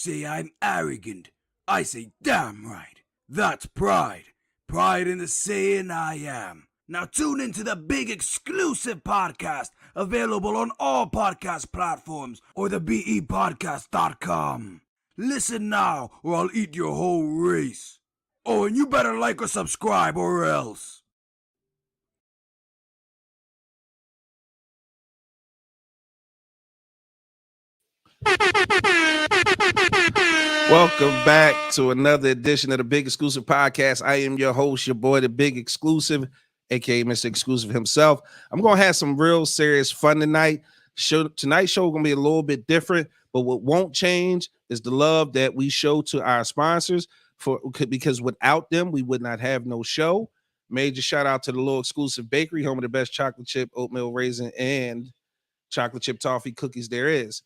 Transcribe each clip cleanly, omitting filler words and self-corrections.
say I'm arrogant. I say damn right. That's pride. Pride in the saying I am. Now tune into the big exclusive podcast available on all podcast platforms or the BEpodcast.com. Listen now or I'll eat your whole race. Oh, and you better like or subscribe or else. Welcome back to another edition of the Big Exclusive Podcast. I am your host, your boy, the Big Exclusive, aka Mr. Exclusive himself. I'm gonna have some real serious fun tonight. Tonight's show gonna be a little bit different, but what won't change is the love that we show to our sponsors because without them, we would not have no show. Major shout out to the Little Exclusive Bakery, home of the best chocolate chip, oatmeal raisin, and chocolate chip toffee cookies there is.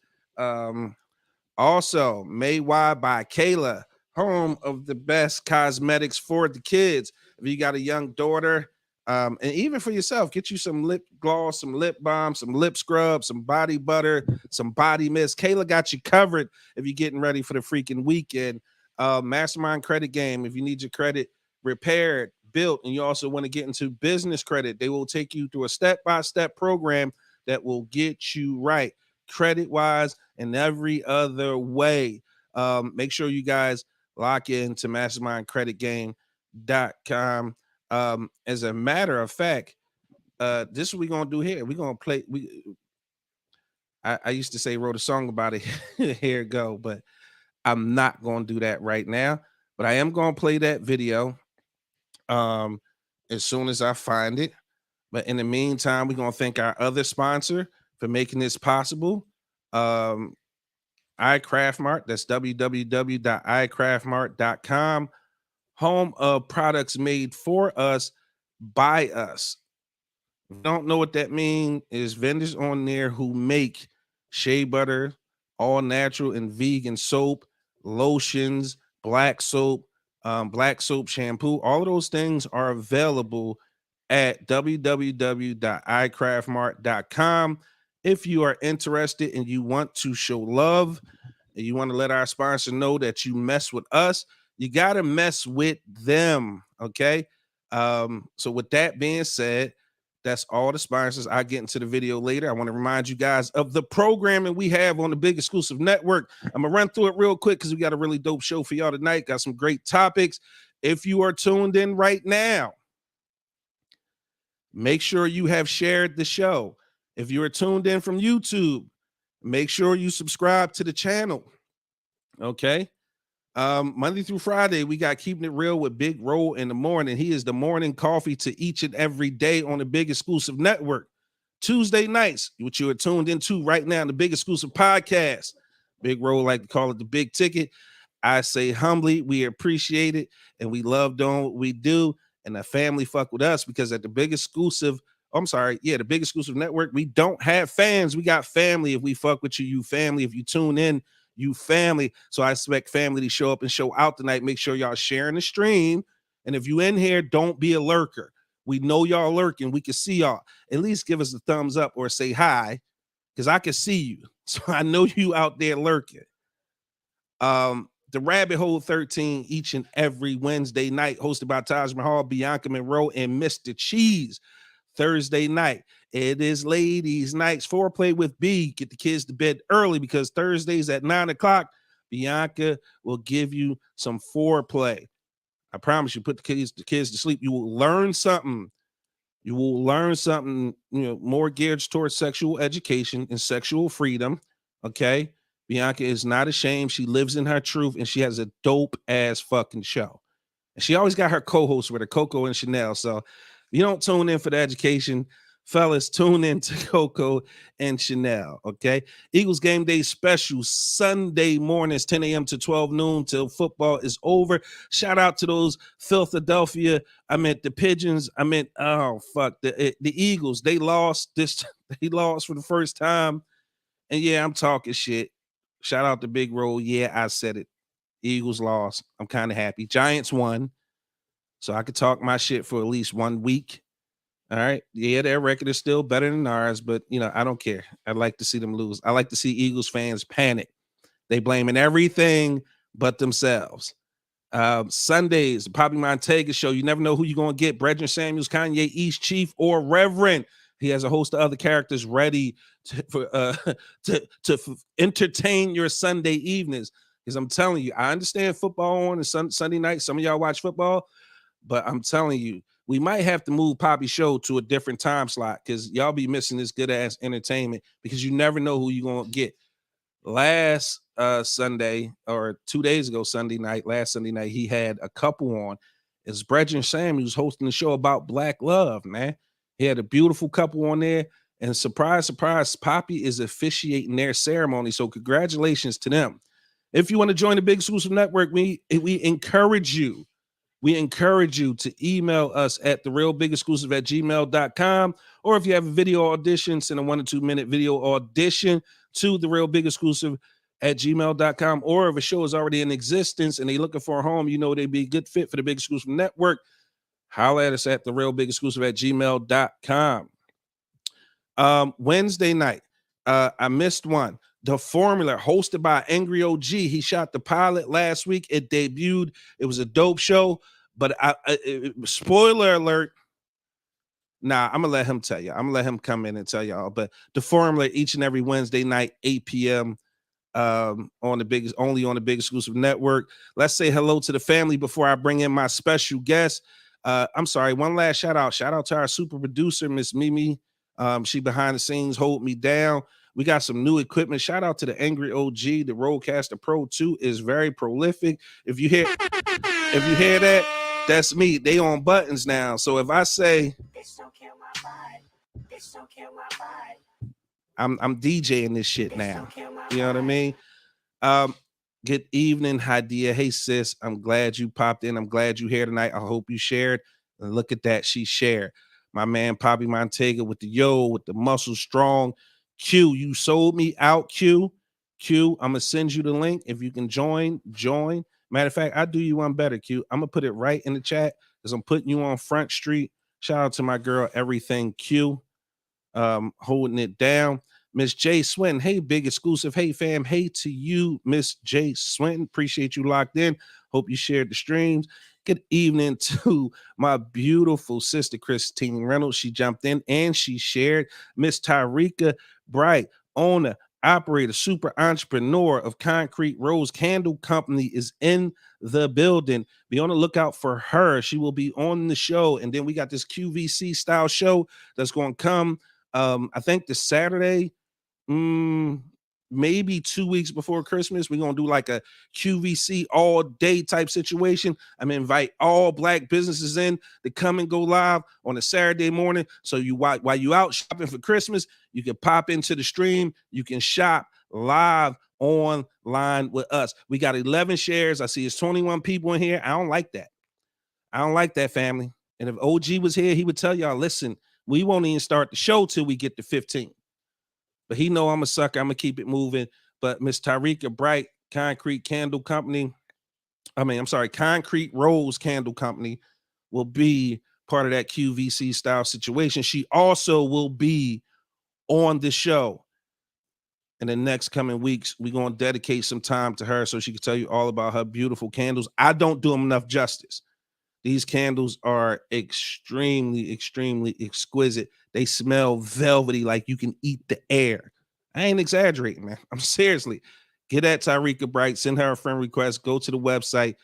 Also, May Y by Kayla, home of the best cosmetics for the kids. If you got a young daughter, and even for yourself, get you some lip gloss, some lip balm, some lip scrub, some body butter, some body mist. Kayla got you covered if you're getting ready for the freaking weekend. Mastermind Credit Game, if you need your credit repaired, built, and you also want to get into business credit, they will take you through a step-by-step program that will get you right credit-wise and every other way. Make sure you guys lock into mastermindcreditgame.com. As a matter of fact, this is what we're gonna do here. We're gonna play. I used to say wrote a song about it here it go, but I'm not gonna do that right now. But I am gonna play that video as soon as I find it. But in the meantime, we're gonna thank our other sponsor for making this possible. iCraftMart, that's www.icraftmart.com, home of products made for us by us. If you don't know what that means, is vendors on there who make shea butter, all natural and vegan soap, lotions, black soap shampoo. All of those things are available at www.icraftmart.com. If you are interested and you want to show love and you want to let our sponsor know that you mess with us, you got to mess with them. Okay. So with that being said, that's all the sponsors. I'll get into the video later. I want to remind you guys of the programming we have on the Big Exclusive Network. I'm going to run through it real quick because we got a really dope show for y'all tonight. Got some great topics. If you are tuned in right now, make sure you have shared the show. If you are tuned in from YouTube, make sure you subscribe to the channel. Okay. Monday through Friday, we got Keeping It Real with Big Roll in the morning. He is the morning coffee to each and every day on the Big Exclusive Network. Tuesday nights, which you are tuned into right now, the Big Exclusive Podcast. Big Roll, like to call it the big ticket. I say humbly, we appreciate it and we love doing what we do. And the family fuck with us because at the Big Exclusive, the Big Exclusive Network, we don't have fans. We got family. If we fuck with you, you family. If you tune in, you family. So I expect family to show up and show out tonight. Make sure y'all sharing the stream. And if you in here, don't be a lurker. We know y'all lurking. We can see y'all. At least give us a thumbs up or say hi because I can see you. So I know you out there lurking. The Rabbit Hole 13 each and every Wednesday night, hosted by Taj Mahal, Bianca Monroe, and Mr. Cheese. Thursday night, it is ladies' nights. Foreplay with B. Get the kids to bed early because Thursdays at 9 o'clock, Bianca will give you some foreplay. I promise you, put the kids to sleep. You will learn something. You will learn something, more geared towards sexual education and sexual freedom. Okay. Bianca is not ashamed. She lives in her truth and she has a dope ass fucking show. And she always got her co-hosts with her, Coco and Chanel. So if you don't tune in for the education, fellas, tune in to Coco and Chanel. Okay. Eagles game day special Sunday mornings, 10 a.m. to 12 noon till football is over. Shout out to those Philadelphia. I meant the Pigeons. I meant, the Eagles. They lost they lost for the first time. And yeah, I'm talking shit. Shout out to Big Roll. Yeah, I said it. Eagles lost. I'm kind of happy. Giants won. So I could talk my shit for at least 1 week. All right. Yeah, their record is still better than ours, but I don't care. I'd like to see them lose. I like to see Eagles fans panic. They blaming everything but themselves. Sundays, the Poppy Montega show. You never know who you're going to get. Brethren Samuels, Kanye East, Chief, or Reverend. He has a host of other characters ready to entertain your Sunday evenings. Because I'm telling you, I understand football on a Sunday night. Some of y'all watch football, but I'm telling you, we might have to move Poppy show to a different time slot because y'all be missing this good ass entertainment because you never know who you're going to get. Last Sunday or 2 days ago, last Sunday night, he had a couple on. It's Brethren Samuels hosting the show about Black love, man. He had a beautiful couple on there, and surprise, surprise, Poppy is officiating their ceremony. So congratulations to them. If you want to join the Big Exclusive Network, we encourage you. We encourage you to email us at therealbigexclusive@gmail.com, or if you have a video audition, send a 1 to 2 minute video audition to therealbigexclusive@gmail.com. Or if a show is already in existence and they're looking for a home, you know they'd be a good fit for the Big Exclusive Network, holler at us at therealbigexclusive@gmail.com. Wednesday night, I missed one. The Formula, hosted by Angry OG. He shot the pilot last week. It debuted. It was a dope show, but spoiler alert. Nah, I'm gonna let him tell you. I'm gonna let him come in and tell y'all. But The Formula each and every Wednesday night, 8 p.m. On the Big Exclusive Network. Let's say hello to the family before I bring in my special guest. I'm sorry, one last shout out. Shout out to our super producer, Miss Mimi. She behind the scenes hold me down. We got some new equipment. Shout out to the Angry OG. The Rodecaster Pro 2 is very prolific. If you hear that, that's me. They on buttons now. So if I say I'm DJing this shit now. You know what I mean? Good evening, Hadia. Hey, sis. I'm glad you popped in. I'm glad you're here tonight. I hope you shared. And look at that. She shared. My man, Poppy Montega with the muscle strong. Q, you sold me out, Q. I'm going to send you the link. If you can join. Matter of fact, I'll do you one better, Q. I'm going to put it right in the chat because I'm putting you on Front Street. Shout out to my girl, Everything Q, holding it down. Miss J Swinton, hey, Big Exclusive. Hey, fam. Hey to you, Miss J Swinton. Appreciate you locked in. Hope you shared the streams. Good evening to my beautiful sister, Christine Reynolds. She jumped in and she shared. Miss Tyreka Bright, owner, operator, super entrepreneur of Concrete Rose Candle Company, is in the building. Be on the lookout for her. She will be on the show. And then we got this QVC style show that's going to come, I think, this Saturday. Maybe 2 weeks before Christmas. We're gonna do like a QVC all day type situation. I'm gonna invite all Black businesses in to come and go live on a Saturday morning. So you while you out shopping for Christmas, you can pop into the stream. You can shop live online with us. We got 11 shares. I see it's 21 people in here. I don't like that. Family. And if OG was here, he would tell y'all, listen, we won't even start the show till we get to 15. But he know I'm a sucker. I'm gonna keep it moving. But Miss Tyreka Bright, Concrete Rose Candle Company will be part of that QVC style situation. She also will be on the show in the next coming weeks. We're gonna dedicate some time to her so she can tell you all about her beautiful candles. I don't do them enough justice. These candles are extremely, extremely exquisite. They smell velvety, like you can eat the air. I ain't exaggerating, man. I'm seriously. Get at Tyreka Bright. Send her a friend request. Go to the website.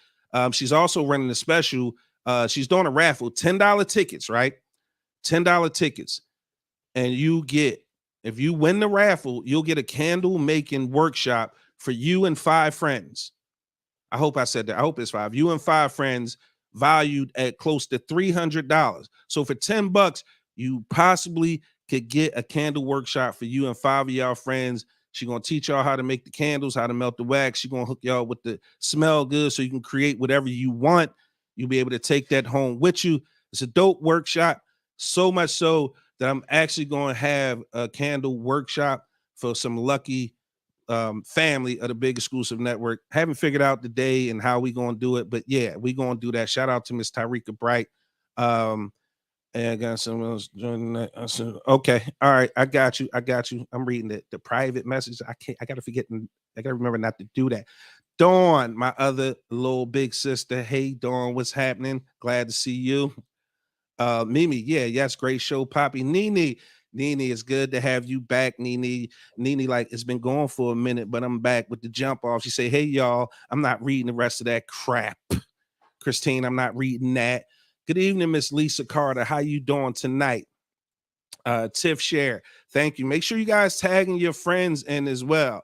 She's also running a special. She's doing a raffle. $10 tickets, right? $10 tickets. And you get, if you win the raffle, you'll get a candle making workshop for you and 5 friends. I hope I said that. I hope it's 5. You and 5 friends, valued at close to $300. So for $10, you possibly could get a candle workshop for you and 5 of y'all friends. She's gonna teach y'all how to make the candles, how to melt the wax. She's gonna hook y'all with the smell good so you can create whatever you want. You'll be able to take that home with you. It's a dope workshop, so much so that I'm actually gonna have a candle workshop for some lucky family of the Big Exclusive Network. Haven't figured out the day and how we gonna do it, but yeah, we gonna do that. Shout out to Miss Tyreka Bright. And I got someone else joining that. I said, okay, all right, I got you. I'm reading the private message. I gotta forget I gotta remember not to do that. Dawn, my other little big sister. Hey, Dawn, what's happening? Glad to see you. Mimi, yes, great show, Poppy. Nene, it's good to have you back, Nene. Nene, like it's been going for a minute, but I'm back with the jump off. She say, hey, y'all, I'm not reading the rest of that crap. Christine, I'm not reading that. Good evening, Miss Lisa Carter. How you doing tonight? Tiff Share, thank you. Make sure you guys tagging your friends in as well.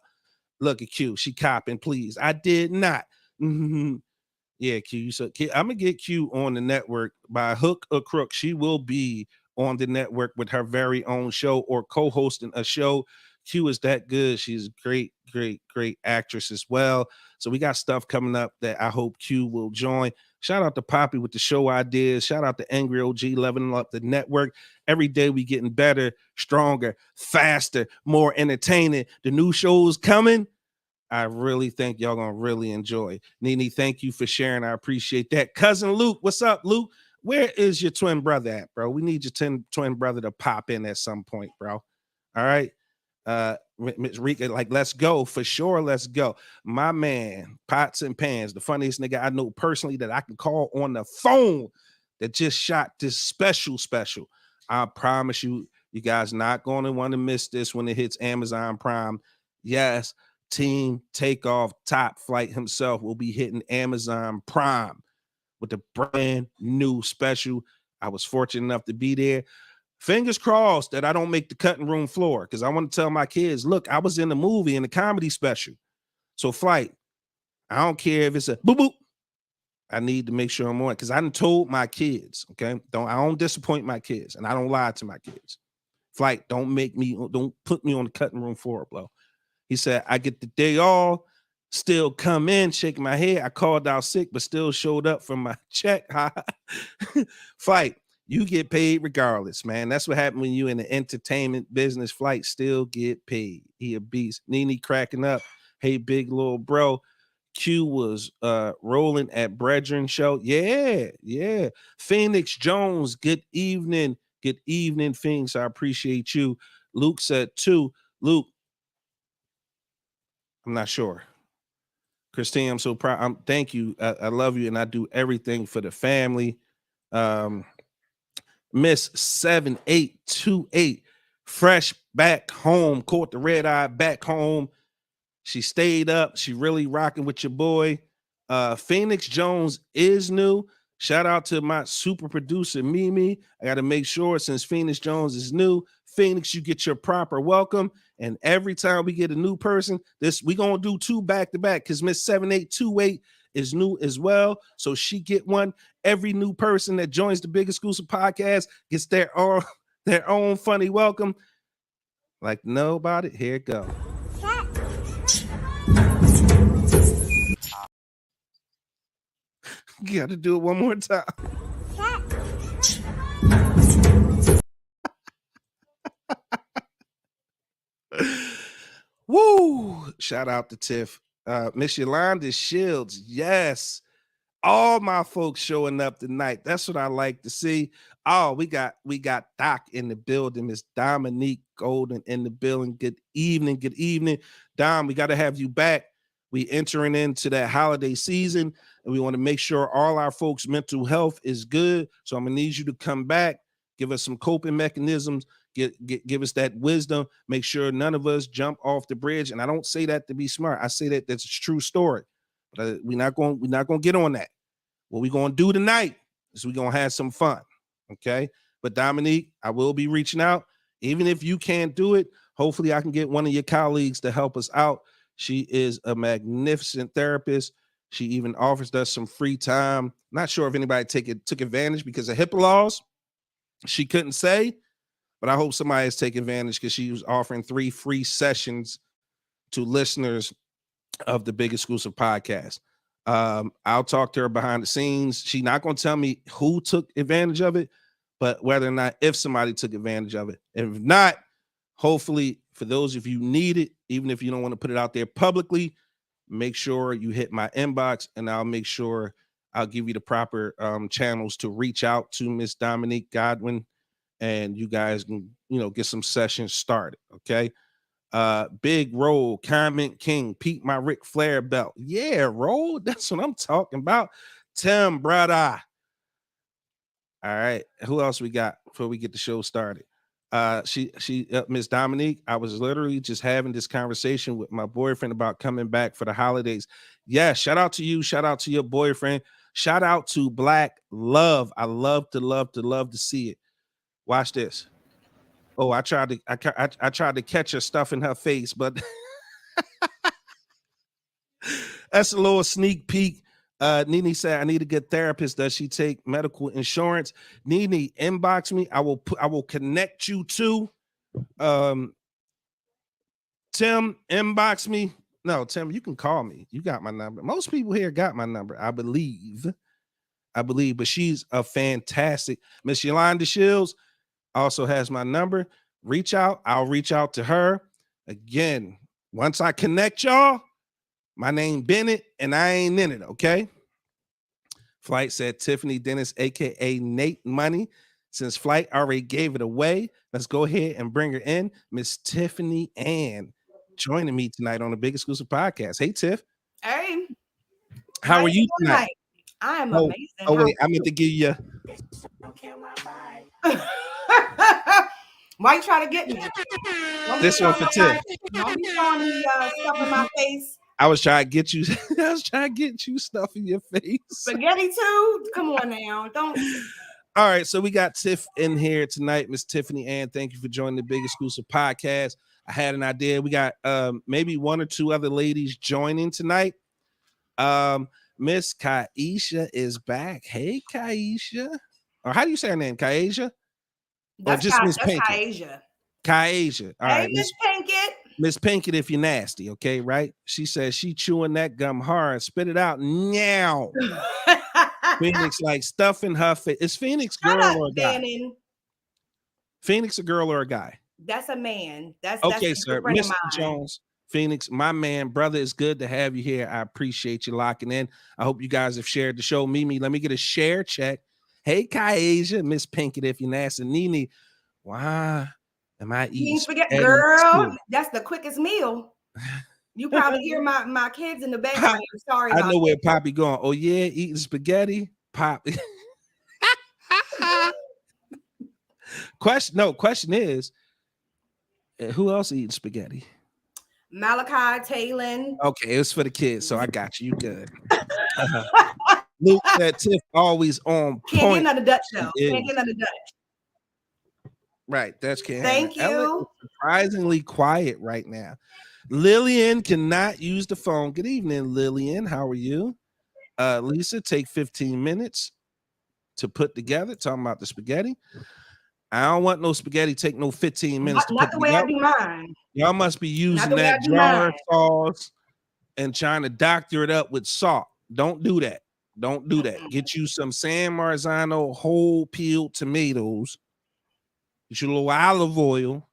Look at Q, she copping, please. I did not. Yeah, Q. So I'm gonna get Q on the network by hook or crook. She will be on the network with her very own show or co-hosting a show. Q is that good. She's a great actress as well. So we got stuff coming up that I hope Q will join. Shout out to Poppy with the show ideas. Shout out to Angry OG leveling up the network. Every day we getting better, stronger, faster, more entertaining. The new shows coming. I really think y'all gonna really enjoy. Nene, thank you for sharing. I appreciate that. Cousin Luke, what's up, Luke? Where is your twin brother at, bro? We need your twin brother to pop in at some point, bro. All right. Miss Rika, like, let's go for sure. Let's go. My man, Pots and Pans, the funniest nigga I know personally that I can call on the phone that just shot this special. I promise you, you guys not going to want to miss this when it hits Amazon Prime. Yes, Team Takeoff Top Flight himself will be hitting Amazon Prime with a brand new special. I was fortunate enough to be there. Fingers crossed that I don't make the cutting room floor, because I want to tell my kids, look, I was in the movie, in the comedy special. So Flight, I don't care if it's a boop boop. I need to make sure I'm on, because I done told my kids, okay? I don't disappoint my kids, and I don't lie to my kids. Flight, don't put me on the cutting room floor, bro. He said, I get the day off, still come in, shaking my head. I called out sick, but still showed up for my check. Flight, you get paid regardless, man. That's what happened when you in the entertainment business. Flight still get paid. He a beast. Nene cracking up. Hey, big little bro. Q was rolling at Brethren show. Yeah. Phoenix Jones, good evening. Good evening, Phoenix. I appreciate you. Luke said too. Luke, I'm not sure. Christine, I'm so proud. Thank you. I love you, and I do everything for the family. Miss 7828, fresh back home, caught the red eye back home. She stayed up. She really rocking with your boy. Phoenix Jones is new. Shout out to my super producer, Mimi. I got to make sure, since Phoenix Jones is new, Phoenix, you get your proper welcome. And every time we get a new person, we going to do 2 back-to-back, because Miss 7828 is new as well. So she get one. Every new person that joins the Big Exclusive Podcast gets their own funny welcome. Like, nobody. Here it go. You got to do it one more time. Woo! Shout out to Tiff. Miss Yolanda Shields. Yes. All my folks showing up tonight. That's what I like to see. Oh, we got Doc in the building. Miss Dominique Golden in the building. Good evening. Dom, we got to have you back. We entering into that holiday season, and we want to make sure all our folks' mental health is good. So I'm gonna need you to come back, give us some coping mechanisms, give us that wisdom, make sure none of us jump off the bridge. And I don't say that to be smart. I say that's a true story. But we're not gonna get on that. What we're gonna do tonight is we're gonna have some fun. Okay. But Dominique, I will be reaching out. Even if you can't do it, hopefully I can get one of your colleagues to help us out. She is a magnificent therapist. She even offers us some free time. Not sure if anybody took advantage because of HIPAA laws. She couldn't say, but I hope somebody has taken advantage, because she was offering 3 free sessions to listeners of the Big Exclusive Podcast. I'll talk to her behind the scenes. She's not going to tell me who took advantage of it, but whether or not if somebody took advantage of it. If not, hopefully, for those of you need it, even if you don't want to put it out there publicly, make sure you hit my inbox, and I'll make sure I'll give you the proper channels to reach out to Miss Dominique Godwin, and you guys can, get some sessions started. Okay. Big Roll, Comment King, Pete my Ric Flair belt. Yeah, Roll. That's what I'm talking about. Tim, brother. All right. Who else we got before we get the show started? Miss Dominique. I was literally just having this conversation with my boyfriend about coming back for the holidays. Yeah, shout out to you. Shout out to your boyfriend. Shout out to Black Love. I love to see it. Watch this. Oh, I tried to catch her stuff in her face, but that's a little sneak peek. Nene said, I need a good therapist. Does she take medical insurance? Nene, inbox me. I will connect you to Tim. Inbox me. No, Tim, you can call me. You got my number. Most people here got my number, I believe. But she's a fantastic Miss Yolanda Shields also has my number. Reach out. I'll reach out to her. Again, once I connect y'all, my name Bennett, and I ain't in it, okay? Flight said Tiffany Dennis, a.k.a. Nate Money. Since Flight already gave it away, let's go ahead and bring her in. Miss Tiffany Ann joining me tonight on the Big Exclusive Podcast. Hey, Tiff. Hey. How are you tonight? I am amazing. Oh, wait, I meant to give you... Why you try to get me? This one for Tiff. Don't be showing me stuff in my face. I was trying to get you. I was trying to get you stuff in your face. Spaghetti too. Come on now, don't. All right, so we got Tiff in here tonight, Miss Tiffany Ann. Thank you for joining the Big Exclusive Podcast. I had an idea. We got maybe one or two other ladies joining tonight. Miss Kaisha is back. Hey, Kaisha. Or how do you say her name? Kaisha? That's just Miss Pinkett. Kaisha. Kaisha. All right, Miss Pinkett. Miss Pinkett, if you're nasty, okay, right? She says she chewing that gum hard. Spit it out now. Phoenix like stuff in her face. Is Phoenix girl or a guy? Bannon. Phoenix a girl or a guy? That's a man. That's okay, that's sir. Mr. Jones, Phoenix, my man, brother, it's good to have you here. I appreciate you locking in. I hope you guys have shared the show. Mimi, let me get a share check. Hey, Kaisha, Miss Pinkett, if you're nasty. Nene, why am I eating spaghetti? Girl, that's the quickest meal. You probably hear my kids in the background. Sorry, I know where Poppy going. Oh yeah, eating spaghetti, Pop. Question is, who else eating spaghetti? Malachi, Talon. Okay, it's for the kids, so I got you. You good? Luke said Tiff always on point. Can't get another Dutch though. Can't get another Dutch. Right, that's can't. Thank you. Surprisingly quiet right now. Lillian cannot use the phone. Good evening, Lillian. How are you? Lisa, take 15 minutes to put together. Talking about the spaghetti. I don't want no spaghetti. Take no 15 minutes. Not the way I do mine. Y'all must be using that jar sauce and trying to doctor it up with salt. Don't do that. Don't do that. Get you some San Marzano whole peeled tomatoes. Get your little olive oil.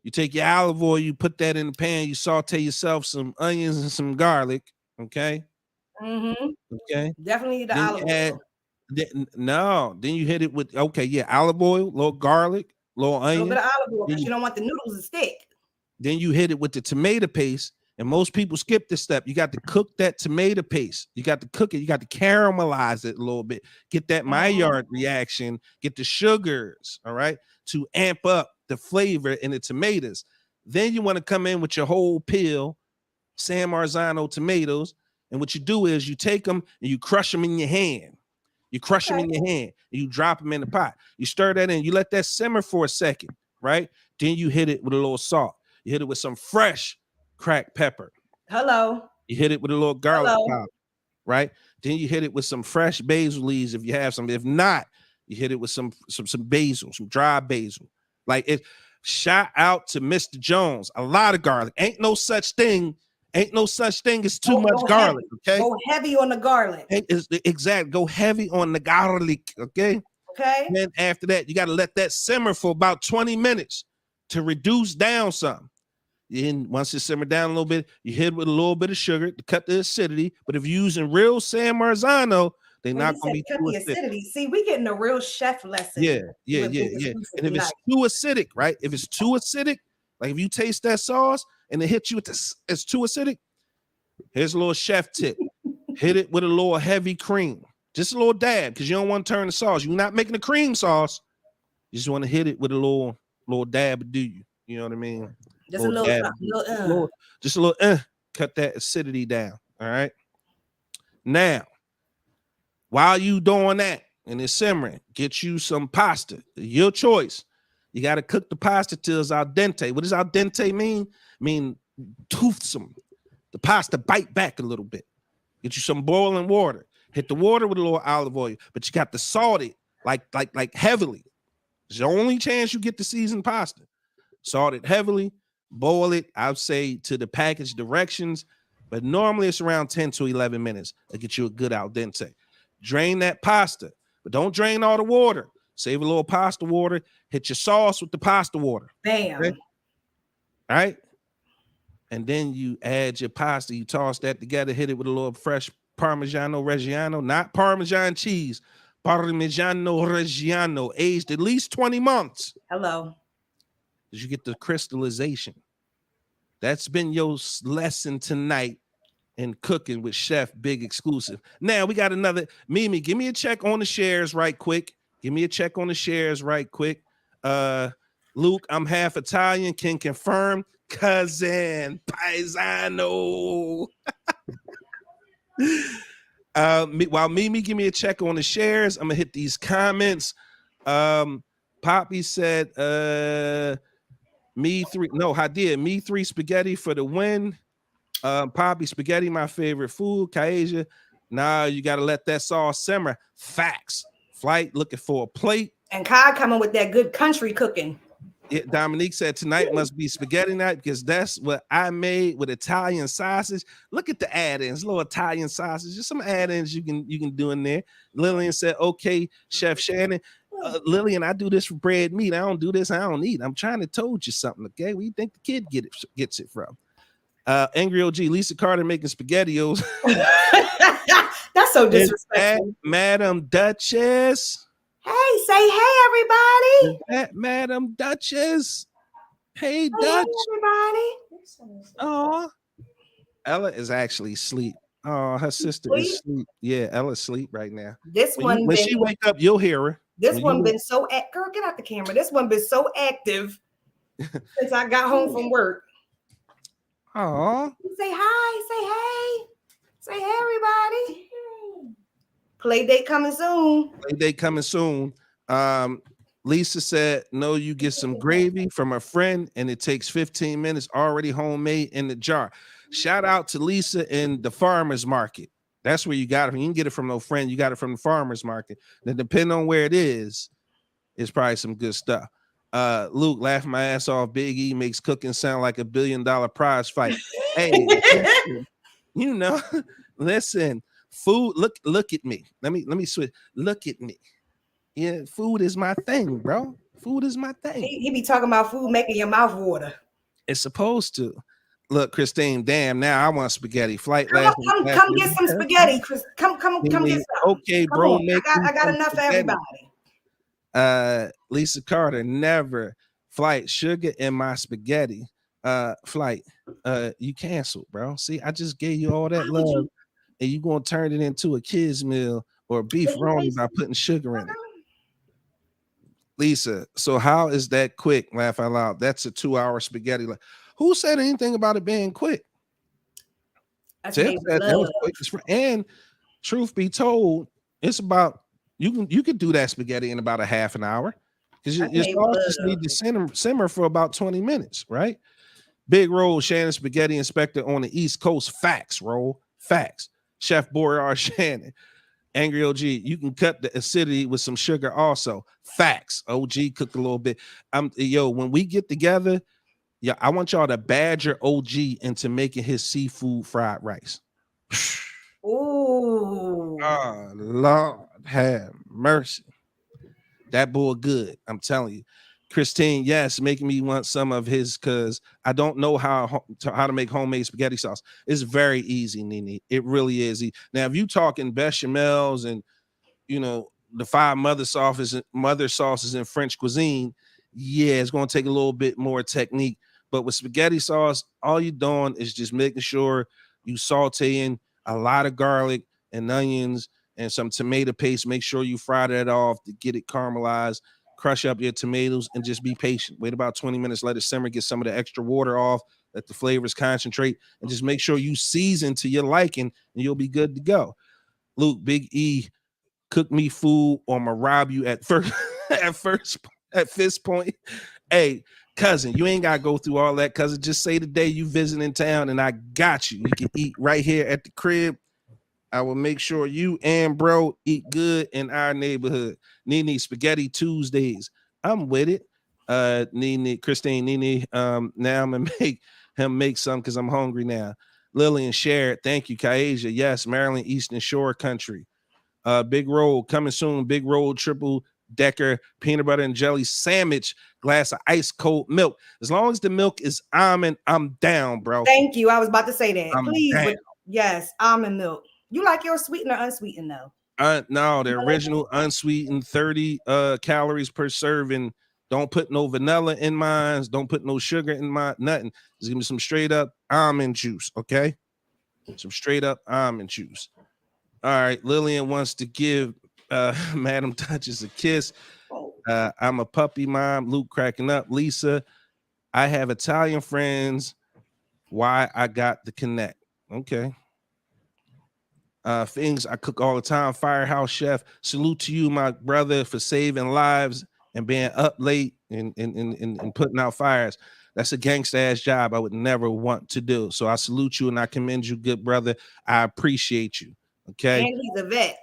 You take your olive oil, you put that in the pan, you saute yourself some onions and some garlic. Okay. Okay. Definitely the olive oil. Then you hit it with olive oil, little garlic, little onion. A little bit of olive oil because you don't want the noodles to stick. Then you hit it with the tomato paste. And most people skip this step. You got to cook that tomato paste. You got to cook it. You got to caramelize it a little bit. Get that Maillard reaction. Get the sugars, all right, to amp up the flavor in the tomatoes. Then you want to come in with your whole peel, San Marzano tomatoes. And what you do is you take them and you crush them in your hand. You crush them in your hand and you drop them in the pot. You stir that in. You let that simmer for a second, right? Then you hit it with a little salt. You hit it with some fresh cracked pepper. Hello. You hit it with a little garlic powder, right? Then you hit it with some fresh basil leaves if you have some. If not, you hit it with some basil, some dry basil. Shout out to Mr. Jones. A lot of garlic. Ain't no such thing as too much garlic. Okay. Go heavy on the garlic. Exactly. Go heavy on the garlic. Okay. Okay. And then after that, you got to let that simmer for about 20 minutes to reduce down some. And once it simmered down a little bit, you hit it with a little bit of sugar to cut the acidity. But if you're using real San Marzano, they're not going to be too acidic. See, we getting a real chef lesson. Yeah. And if it's too acidic, right? If it's too acidic, Like if you taste that sauce and it hits you with this, it's too acidic. Here's a little chef tip. Hit it with a little heavy cream. Just a little dab, because you don't want to turn the sauce. You're not making a cream sauce. You just want to hit it with a little dab, do you? You know what I mean? Just a little dab, something. just a little cut that acidity down. All right. Now, while you doing that and it's simmering, get you some pasta. Your choice. You got to cook the pasta till it's al dente. What does al dente mean? Mean toothsome. The pasta bite back a little bit. Get you some boiling water. Hit the water with a little olive oil, but you got to salt it like heavily. It's the only chance you get to season pasta. Salt it heavily, boil it, I'd say to the package directions, but normally it's around 10 to 11 minutes to get you a good al dente. Drain that pasta, but don't drain all the water. Save a little pasta water. Hit your sauce with the pasta water. Bam. Okay? All right. And then you add your pasta. You toss that together. Hit it with a little fresh Parmigiano Reggiano, not Parmesan cheese. Parmigiano Reggiano, aged at least 20 months. Hello. Did you get the crystallization? That's been your lesson tonight in cooking with Chef Big Exclusive. Now we got another. Mimi, give me a check on the shares right quick. Give me a check on the shares right quick. Luke, I'm half Italian. Can confirm. Cousin Paisano. While Mimi give me a check on the shares, I'm gonna hit these comments. Poppy said me 3 spaghetti for the win. Poppy, spaghetti my favorite food. Kaeja, nah, you gotta let that sauce simmer. Facts. Flight looking for a plate. And Kai coming with that good country cooking. Yeah, Dominique said tonight must be spaghetti night because that's what I made with Italian sausage. Look at the add-ins, little Italian sausage, just some add-ins you can do in there. Lillian said, "Okay, Chef Shannon." Lillian, I do this for bread meat. I don't do this. I don't eat. I'm trying to told you something. Okay, where you think the kid gets it from? Angry OG, Lisa Carter making SpaghettiOs. That's so disrespectful. Madam Duchess. Hey, say hey, everybody. Is that Madam Duchess? Hey, Dutch. Hey, everybody. Oh, Ella is actually asleep. Oh, her sister is asleep. Yeah, Ella's asleep right now. When she wake up, you'll hear her. This one been so girl, get out the camera. This one been so active since I got home from work. Oh, say hi, say hey, everybody. Play date coming soon. Play date coming soon. Lisa said, no, you get some gravy from a friend and it takes 15 minutes, already homemade in the jar. Shout out to Lisa in the farmer's market. That's where you got it from. You can get it from no friend. You got it from the farmer's market. Then depending on where it is, it's probably some good stuff. Luke, laughing my ass off. Big E makes cooking sound like $1 billion prize fight. Hey, you know, listen, food. Look at me. Let me switch. Look at me. Yeah, food is my thing, bro. Food is my thing. He be talking about food making your mouth water. It's supposed to. Look, Christine, damn, now I want spaghetti. Flight come get some spaghetti, Chris. Come get some. Okay, bro. I got enough for everybody. Lisa Carter, never. Flight, sugar in my spaghetti. Flight, you canceled, bro. See, I just gave you all that love, and you gonna turn it into a kid's meal or beef roni by putting sugar in it. Lisa, so how is that quick? Laugh out loud. That's a 2-hour spaghetti. Who said anything about it being quick? That was quick. And truth be told, it's about you can do that spaghetti in about a half an hour because your sauce just need to simmer for about 20 minutes, right? Big roll, Shannon spaghetti inspector on the East Coast. Facts, roll facts. Chef Borear Shannon. Angry OG, you can cut the acidity with some sugar also. Facts. OG cook a little bit. When we get together, yeah, I want y'all to badger OG into making his seafood fried rice. Ooh. Oh, Lord have mercy. That boy good. I'm telling you. Christine, yes, making me want some of his because I don't know how to make homemade spaghetti sauce. It's very easy, Nene. It really is. Now, if you talking bechamels and the 5 mother sauces in French cuisine, yeah, it's going to take a little bit more technique. But with spaghetti sauce, all you're doing is just making sure you sauteing a lot of garlic and onions and some tomato paste. Make sure you fry that off to get it caramelized. Crush up your tomatoes and just be patient. Wait about 20 minutes, let it simmer, get some of the extra water off, let the flavors concentrate, and just make sure you season to your liking, and you'll be good to go. Luke, Big E, cook me food or I'ma rob you at first, at fist point. Hey, cousin, you ain't gotta go through all that, cousin. Just say the day you visiting town and I got you. You can eat right here at the crib. I will make sure you and bro eat good in our neighborhood. Nene, Spaghetti Tuesdays. I'm with it. Christine, Nene, now I'm gonna make him make some because I'm hungry now. Lillian, share it. Thank you, Kaija. Yes, Maryland, Eastern Shore country. Big roll coming soon. Big roll, triple decker, peanut butter and jelly sandwich, glass of ice cold milk. As long as the milk is almond, I'm down, bro. Thank you. I was about to say that. I'm Please, down. yes, almond milk. You like yours sweetened or unsweetened though? No, the original unsweetened, 30 calories per serving. Don't put no vanilla in mine. Don't put no sugar in mine. Nothing. Just give me some straight up almond juice, okay? Some straight up almond juice. All right, Lillian wants to give Madam Duchess a kiss. I'm a puppy mom. Luke cracking up. Lisa, I have Italian friends. Why I got the connect. Okay. Things I cook all the time. Firehouse chef. Salute to you, my brother, for saving lives and being up late and putting out fires. That's a gangsta ass job I would never want to do. So I salute you and I commend you, good brother. I appreciate you. Okay. And he's a vet.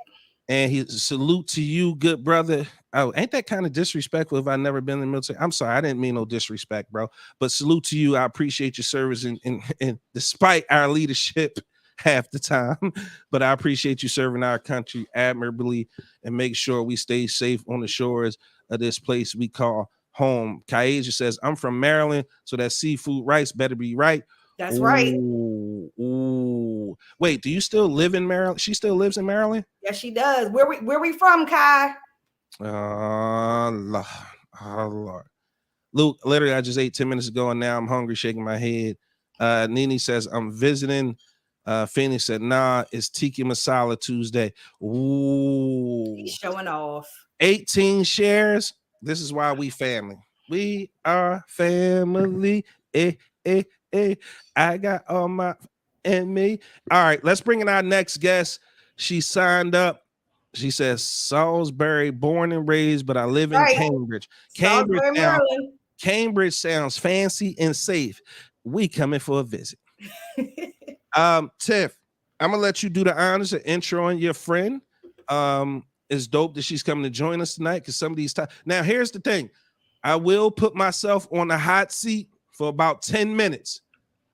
And he salute to you, good brother. Oh, ain't that kind of disrespectful if I never been in the military? I'm sorry, I didn't mean no disrespect, bro. But salute to you. I appreciate your service and despite our leadership half the time, but I appreciate you serving our country admirably and make sure we stay safe on the shores of this place we call home. Kaija says, I'm from Maryland, so that seafood rice better be right. That's right. Ooh. Wait, do you still live in Maryland? She still lives in Maryland? Yes, she does. Where we from, Kai? Oh, Lord. Luke, literally, I just ate 10 minutes ago, and now I'm hungry, shaking my head. Nene says, I'm visiting. Phoenix said, nah, it's Tiki Masala Tuesday. Ooh. He's showing off. 18 shares. This is why we family. We are family. I got all my and me. All right, let's bring in our next guest. She signed up. She says, Salisbury, born and raised, but I live in Cambridge. Cambridge sounds fancy and safe. We coming for a visit. Tiff, I'm gonna let you do the honors of introing your friend. It's dope that she's coming to join us tonight because some of these times. Now, here's the thing. I will put myself on the hot seat for about 10 minutes.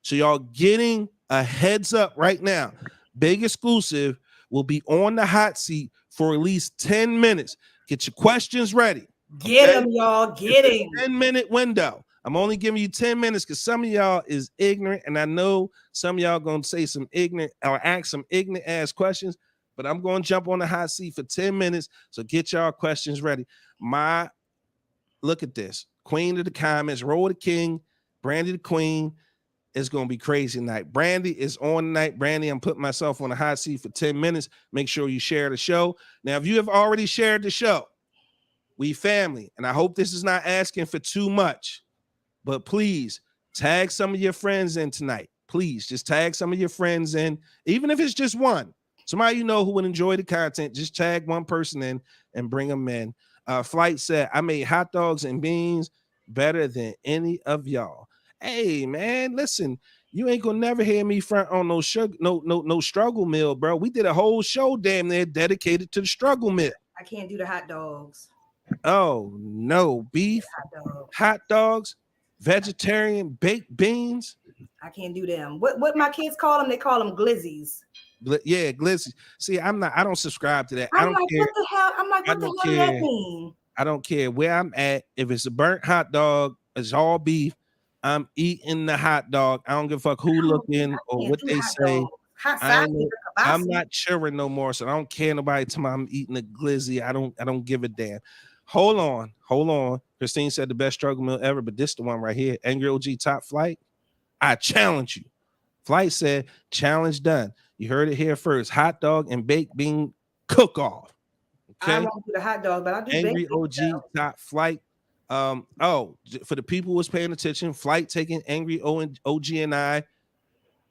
So y'all getting a heads up right now. Big exclusive will be on the hot seat for at least 10 minutes. Get your questions ready. Get him, y'all. Get him. 10-minute window. I'm only giving you 10 minutes because some of y'all is ignorant, and I know some of y'all gonna say some ignorant or ask some ignorant ass questions, but I'm gonna jump on the hot seat for 10 minutes. So get y'all questions ready. Look at this. Queen of the comments, Roll the King, Brandy the Queen. It's gonna be crazy tonight. Brandy is on tonight. Brandy, I'm putting myself on the hot seat for 10 minutes. Make sure you share the show. Now, if you have already shared the show, we family, and I hope this is not asking for too much, but please tag some of your friends in tonight. Please just tag some of your friends in, even if it's just one. Somebody you know who would enjoy the content, just tag one person in and bring them in. Flight said, I made hot dogs and beans better than any of y'all. Hey, man, listen, you ain't gonna never hear me front on no sugar, no struggle meal, bro. We did a whole show damn near dedicated to the struggle meal. I can't do the hot dogs. Oh no, beef, hot dogs, vegetarian baked beans. I can't do them. What my kids call them? They call them glizzies. Yeah, glizzy. See, I don't subscribe to that. I'm like, what the hell? I'm like, what the hell does that mean? I don't care where I'm at. If it's a burnt hot dog, it's all beef. I'm eating the hot dog. I don't give a fuck who looking or what they say. I'm not cheering no more, so I don't care nobody tell me I'm eating a glizzy. I don't give a damn. Hold on. Christine said the best struggle meal ever, but this the one right here. Angry OG top flight. I challenge you. Flight said, challenge done. You heard it here first. Hot dog and baked bean cook-off. I Okay. won't do the hot dog, but I'll do Angry bacon, OG so. top flight. For the people who was paying attention, Flight taking Angry OG and I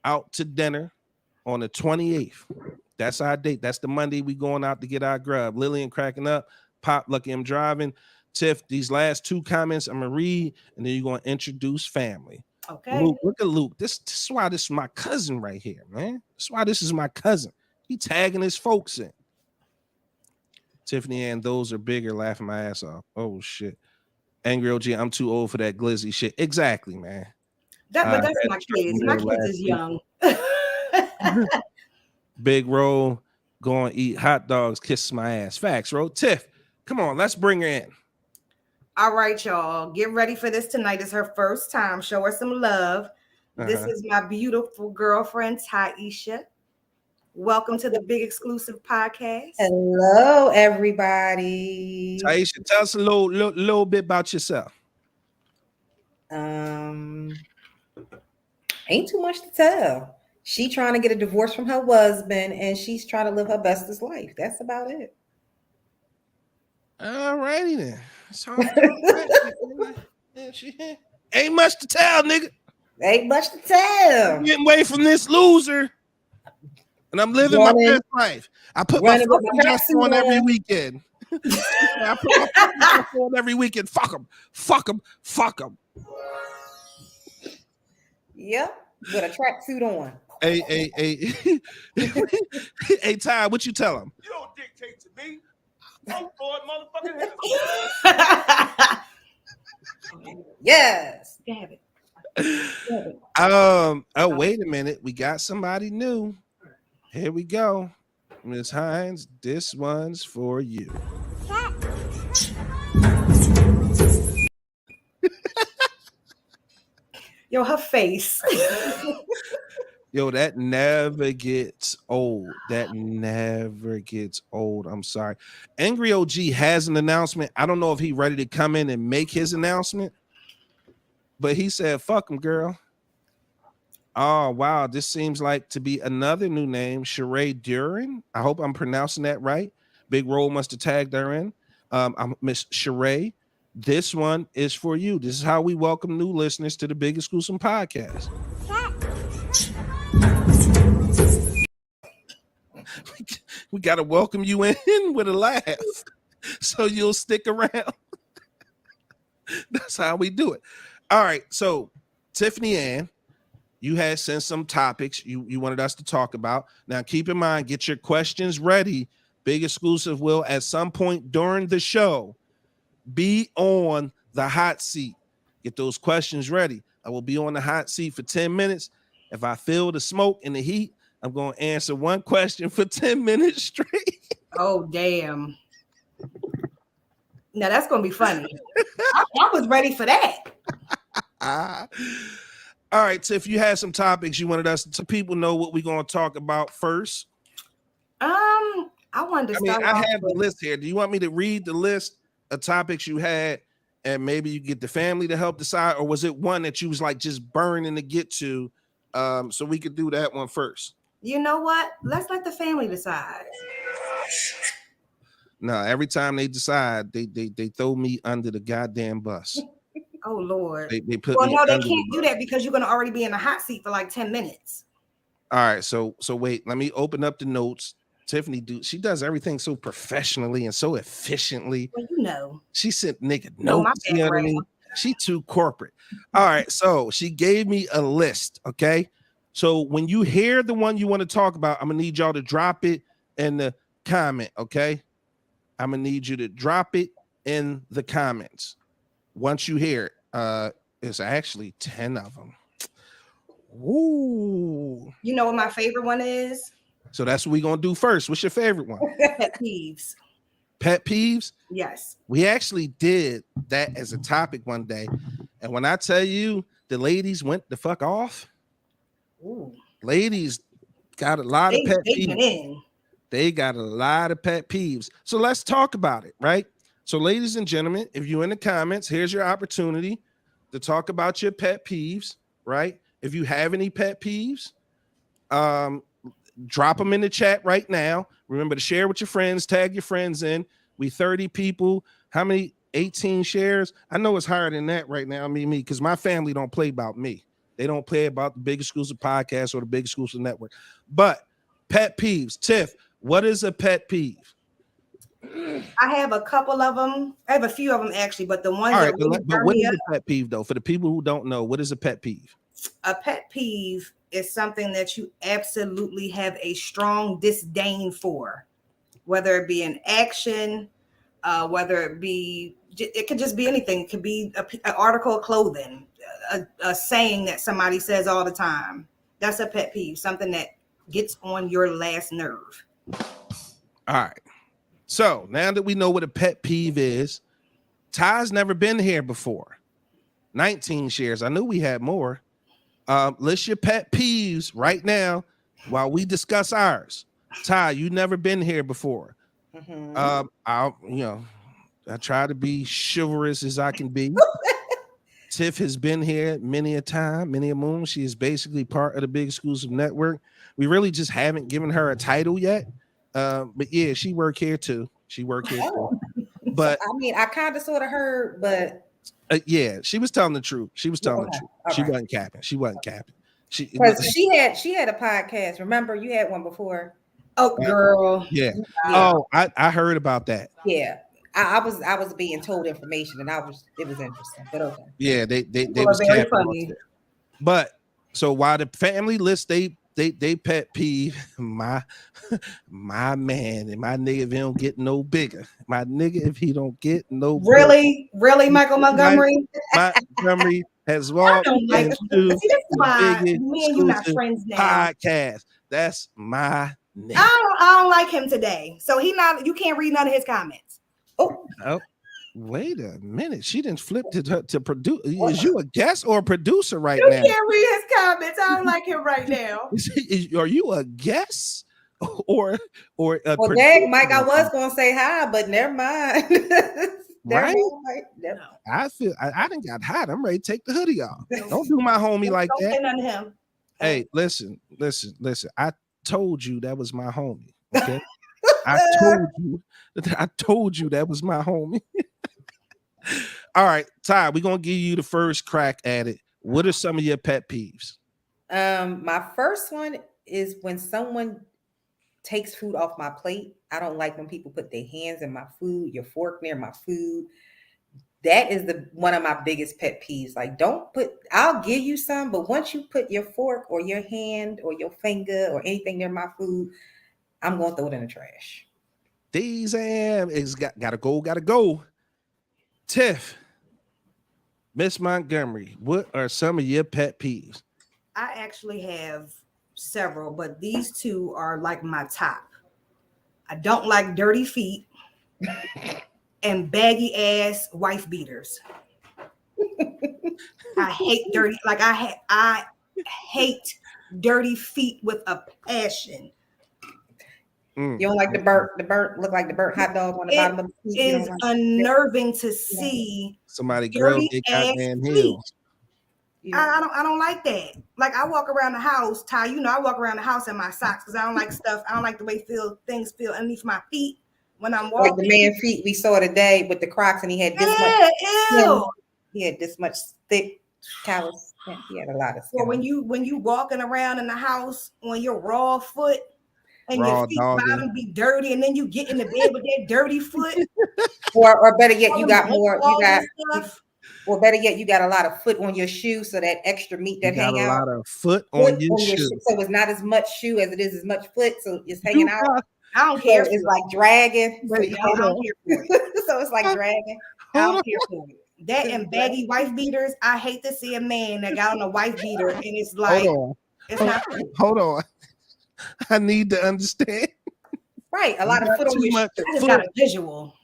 out to dinner on the 28th. That's our date. That's the Monday we going out to get our grub. Lillian cracking up. Pop, Lucky I'm driving. Tiff, these last two comments I'm gonna read, and then you're gonna introduce family. Okay. Luke, look at Luke. This is why this is my cousin right here, man. That's why this is my cousin. He tagging his folks in. Tiffany and those are bigger, laughing my ass off. Oh shit. Angry OG, I'm too old for that glizzy shit. Exactly, man. But that's my kids. My kids is young. Big Roll, go and eat hot dogs, kiss my ass. Facts, Ro. Tiff, come on, let's bring her in. All right, y'all. Get ready for this tonight. It's her first time. Show her some love. This is my beautiful girlfriend, Taisha. Welcome to the Big Exclusive Podcast. Hello, everybody. Taisha, tell us a little bit about yourself. Ain't too much to tell. She trying to get a divorce from her husband, and she's trying to live her bestest life. That's about it. All righty then. Ain't much to tell, nigga. Ain't much to tell. I'm getting away from this loser, and I'm living my best life. I put my fucking dress on every weekend. I put my fucking dress on every weekend. Fuck them. Fuck them. Fuck them. Yep, with a tracksuit on. Hey, hey, Ty, what you tell him? You don't dictate to me. I'm for it, motherfucker. Yes. Damn it. Oh, wait a minute. We got somebody new. Here we go. Ms. Hines, this one's for you. Yo, her face. Yo, that never gets old. That never gets old. I'm sorry. Angry OG has an announcement. I don't know if he's ready to come in and make his announcement, but he said, fuck him, girl. Oh, wow. This seems like to be another new name, Sheree Duran. I hope I'm pronouncing that right. Big Roll must have tagged her in. I'm Miss Sheree. This one is for you. This is how we welcome new listeners to the Big Exclusive Podcast. We got to welcome you in with a laugh so you'll stick around. That's how we do it. All right. So, Tiffany Ann, you had sent some topics you wanted us to talk about. Now, keep in mind, get your questions ready. Big Exclusive will, at some point during the show, be on the hot seat. Get those questions ready. I will be on the hot seat for 10 minutes. If I feel the smoke and the heat, I'm going to answer one question for 10 minutes straight. Oh, damn. Now, that's going to be funny. I was ready for that. All right, so if you had some topics you wanted us to people know what we're going to talk about first. I wanted to start. I have the list here. Do you want me to read the list of topics you had and maybe you get the family to help decide, or was it one that you was like just burning to get to? So we could do that one first. You know what? Let's let the family decide. No, every time they decide, they throw me under the goddamn bus. Oh Lord. They put well, me no, they under can't do that because you're gonna already be in the hot seat for like 10 minutes. All right, so wait, let me open up the notes. Tiffany she does everything so professionally and so efficiently. Well, you know. She sent nigga notes, you know what I mean? She too corporate. All right, so she gave me a list, okay? So when you hear the one you want to talk about, I'm gonna need y'all to drop it in the comment, okay? I'm gonna need you to drop it in the comments. Once you hear it, it's actually 10 of them. Ooh. You know what my favorite one is? So that's what we're gonna do first. What's your favorite one? Pet peeves. Pet peeves? Yes. We actually did that as a topic one day. And when I tell you the ladies went the fuck off, Ooh. Ladies got a lot of pet peeves. In. They got a lot of pet peeves. So let's talk about it, right? So, ladies and gentlemen, if you're in the comments, here's your opportunity to talk about your pet peeves, right? If you have any pet peeves, drop them in the chat right now. Remember to share with your friends, tag your friends in. We 30 people. How many? 18 shares. I know it's higher than that right now. Me, because my family don't play about me. They don't play about the Big Exclusive Podcast or the Big Exclusive Network. But pet peeves. Tiff, what is a pet peeve? I have a couple of them. I have a few of them actually, but the ones All right, that really but what is a pet peeve though? For the people who don't know, what is a pet peeve? A pet peeve is something that you absolutely have a strong disdain for, whether it be an action, whether it could just be anything. It could be an article of clothing, a saying that somebody says all the time. That's a pet peeve, something that gets on your last nerve. All right. So now that we know what a pet peeve is, Ty's never been here before. 19 shares. I knew we had more. List your pet peeves right now while we discuss ours. Ty, you never been here before. Mm-hmm. I try to be chivalrous as I can be. Tiff has been here many a time, many a moon. She is basically part of the Big Exclusive Network. We really just haven't given her a title yet. But yeah, she work here too. But I mean, I kind of sort of heard, but yeah, she was telling the truth. She was telling the truth. She right. wasn't capping. She had a podcast. Remember, you had one before. Oh, girl. Yeah. Oh, I heard about that. Yeah. I was being told information, and it was interesting. But okay. Yeah, they was very funny. But so while the family list they pet peeve, my man and my nigga, if he don't get no bigger, my nigga, if he don't get no really, Michael Montgomery. Montgomery has walked into the Big Exclusive Podcast. That's my nigga. I don't like him today, so you can't read none of his comments. Oh, wait a minute. She didn't flip to produce. Is you a guest or a producer right now? You can't read his comments. I don't like him right now. Are you a guest or a well, producer? dang, Mike, I was gonna say hi, but never mind. Right? I feel I done got hot. I'm ready to take the hoodie off. Don't do my homie like that. Don't say him. Hey, listen. I told you that was my homie. Okay. I told you that was my homie. All right, Ty, we're gonna give you the first crack at it. What are some of your pet peeves? My first one is when someone takes food off my plate. I don't like when people put their hands in my food, your fork near my food. That is one of my biggest pet peeves. Like, I'll give you some, but once you put your fork or your hand or your finger or anything near my food, I'm gonna throw it in the trash. It's gotta go. Tiff, Miss Montgomery, what are some of your pet peeves? I actually have several, but these two are like my top. I don't like dirty feet and baggy ass wife beaters. I hate dirty. Like I hate dirty feet with a passion. You don't like the burnt look like the burnt hot dog on the bottom of the feet. It is unnerving to see somebody grilled their goddamn heels. I don't like that. Like, I walk around the house, Ty, I walk around the house in my socks because I don't like stuff. I don't like the way things feel underneath my feet when I'm walking. Like the man feet we saw today with the Crocs, and he had this much. He had this much thick callus. He had a lot of skin. Well, when you walking around in the house on your raw foot and your feet bottom be dirty, and then you get in the bed with that dirty foot. or better yet, you got a lot of foot on your shoe, so that extra meat that hang out. A lot of foot on your shoe. So it's not as much shoe as it is as much foot, so it's hanging out. I don't care. It's like dragging. So I don't care for it. So it's like dragging. I don't care for it. That and baggy wife beaters. I hate to see a man that got on a wife beater and it's like it's not. Hold on. I need to understand. Right, a lot of foot on your shoe. I just got a visual.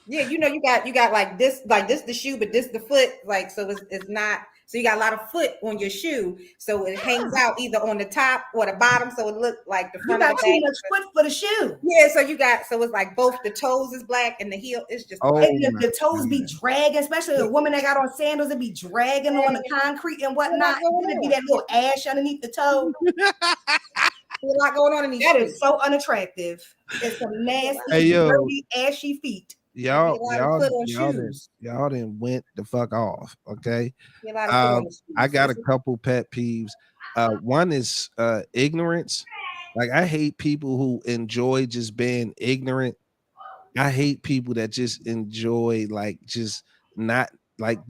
Yeah, you know, you got like this the shoe, but this the foot, like, so it's not. So you got a lot of foot on your shoe, so it hangs out either on the top or the bottom, so it look like the You front of got the too back. much foot for the shoe. Yeah, so it's like both the toes is black and the heel is just Oh, white. And the toes be dragging, especially a woman that got on sandals, it be dragging on the concrete and whatnot. Then it be that little ash underneath the toe. There's a lot going on in these That shoes. is so unattractive. It's some nasty, Hey, yo. dirty, ashy feet. y'all Be a lot of foot on done went the fuck off. Okay. Be a lot of foot on the shoes. I got a couple pet peeves. One is ignorance. Like, I hate people who enjoy just being ignorant. I hate people that just enjoy like just not like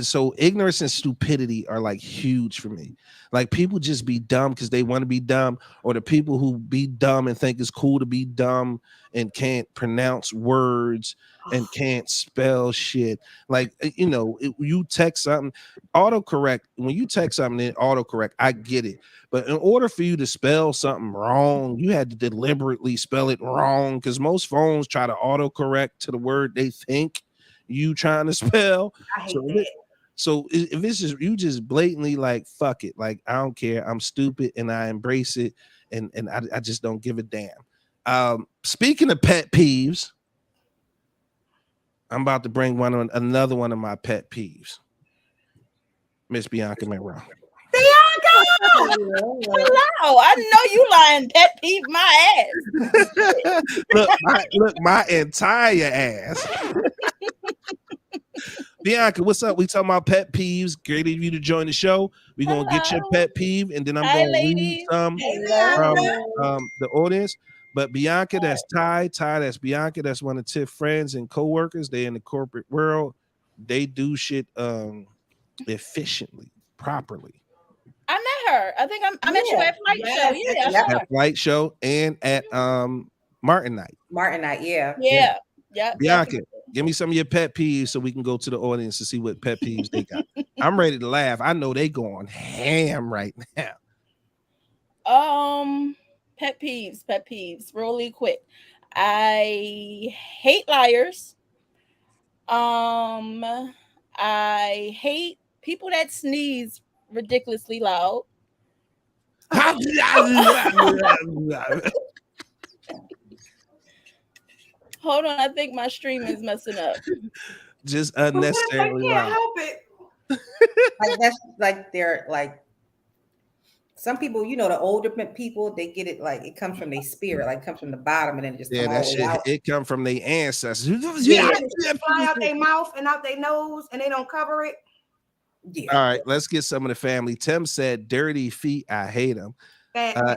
so ignorance and stupidity are like huge for me. Like, people just be dumb because they want to be dumb, or the people who be dumb and think it's cool to be dumb and can't pronounce words and can't spell shit. Like, you know, you text something, autocorrect. When you text something in autocorrect, I get it. But in order for you to spell something wrong, you had to deliberately spell it wrong, because most phones try to autocorrect to the word they think you trying to spell. I hate that. So if it's just you just blatantly like fuck it, like I don't care, I'm stupid and I embrace it, and I just don't give a damn. Speaking of pet peeves, I'm about to bring another one of my pet peeves. Miss Bianca Monroe. Hello, I know you lying pet peeve my ass. look, my entire ass. Bianca, what's up? We talking about pet peeves. Great of you to join the show. We're gonna get your pet peeve, and then I'm gonna read some from the audience. But Bianca, that's Ty. Ty, that's Bianca. That's one of Tiff's friends and co-workers. They in the corporate world. They do shit efficiently, properly. I met her. I think I met you at Flight Show. Yeah, at Flight Show and at Martin Night. Yeah. Bianca, give me some of your pet peeves so we can go to the audience to see what pet peeves they got. I'm ready to laugh. I know they going ham right now. Pet peeves, really quick. I hate liars. I hate people that sneeze ridiculously loud. Hold on, I think my stream is messing up. Just unnecessarily I can't loud. help it. Like, that's like they're like some people, you know, the older people, they get it like it comes from their spirit, like comes from the bottom and then it just Yeah, come that all the shit. way out. It come from their ancestors. Yeah, it fly out their mouth and out their nose, and they don't cover it. Yeah. All right, let's get some of the family. Tim said, "Dirty feet, I hate them."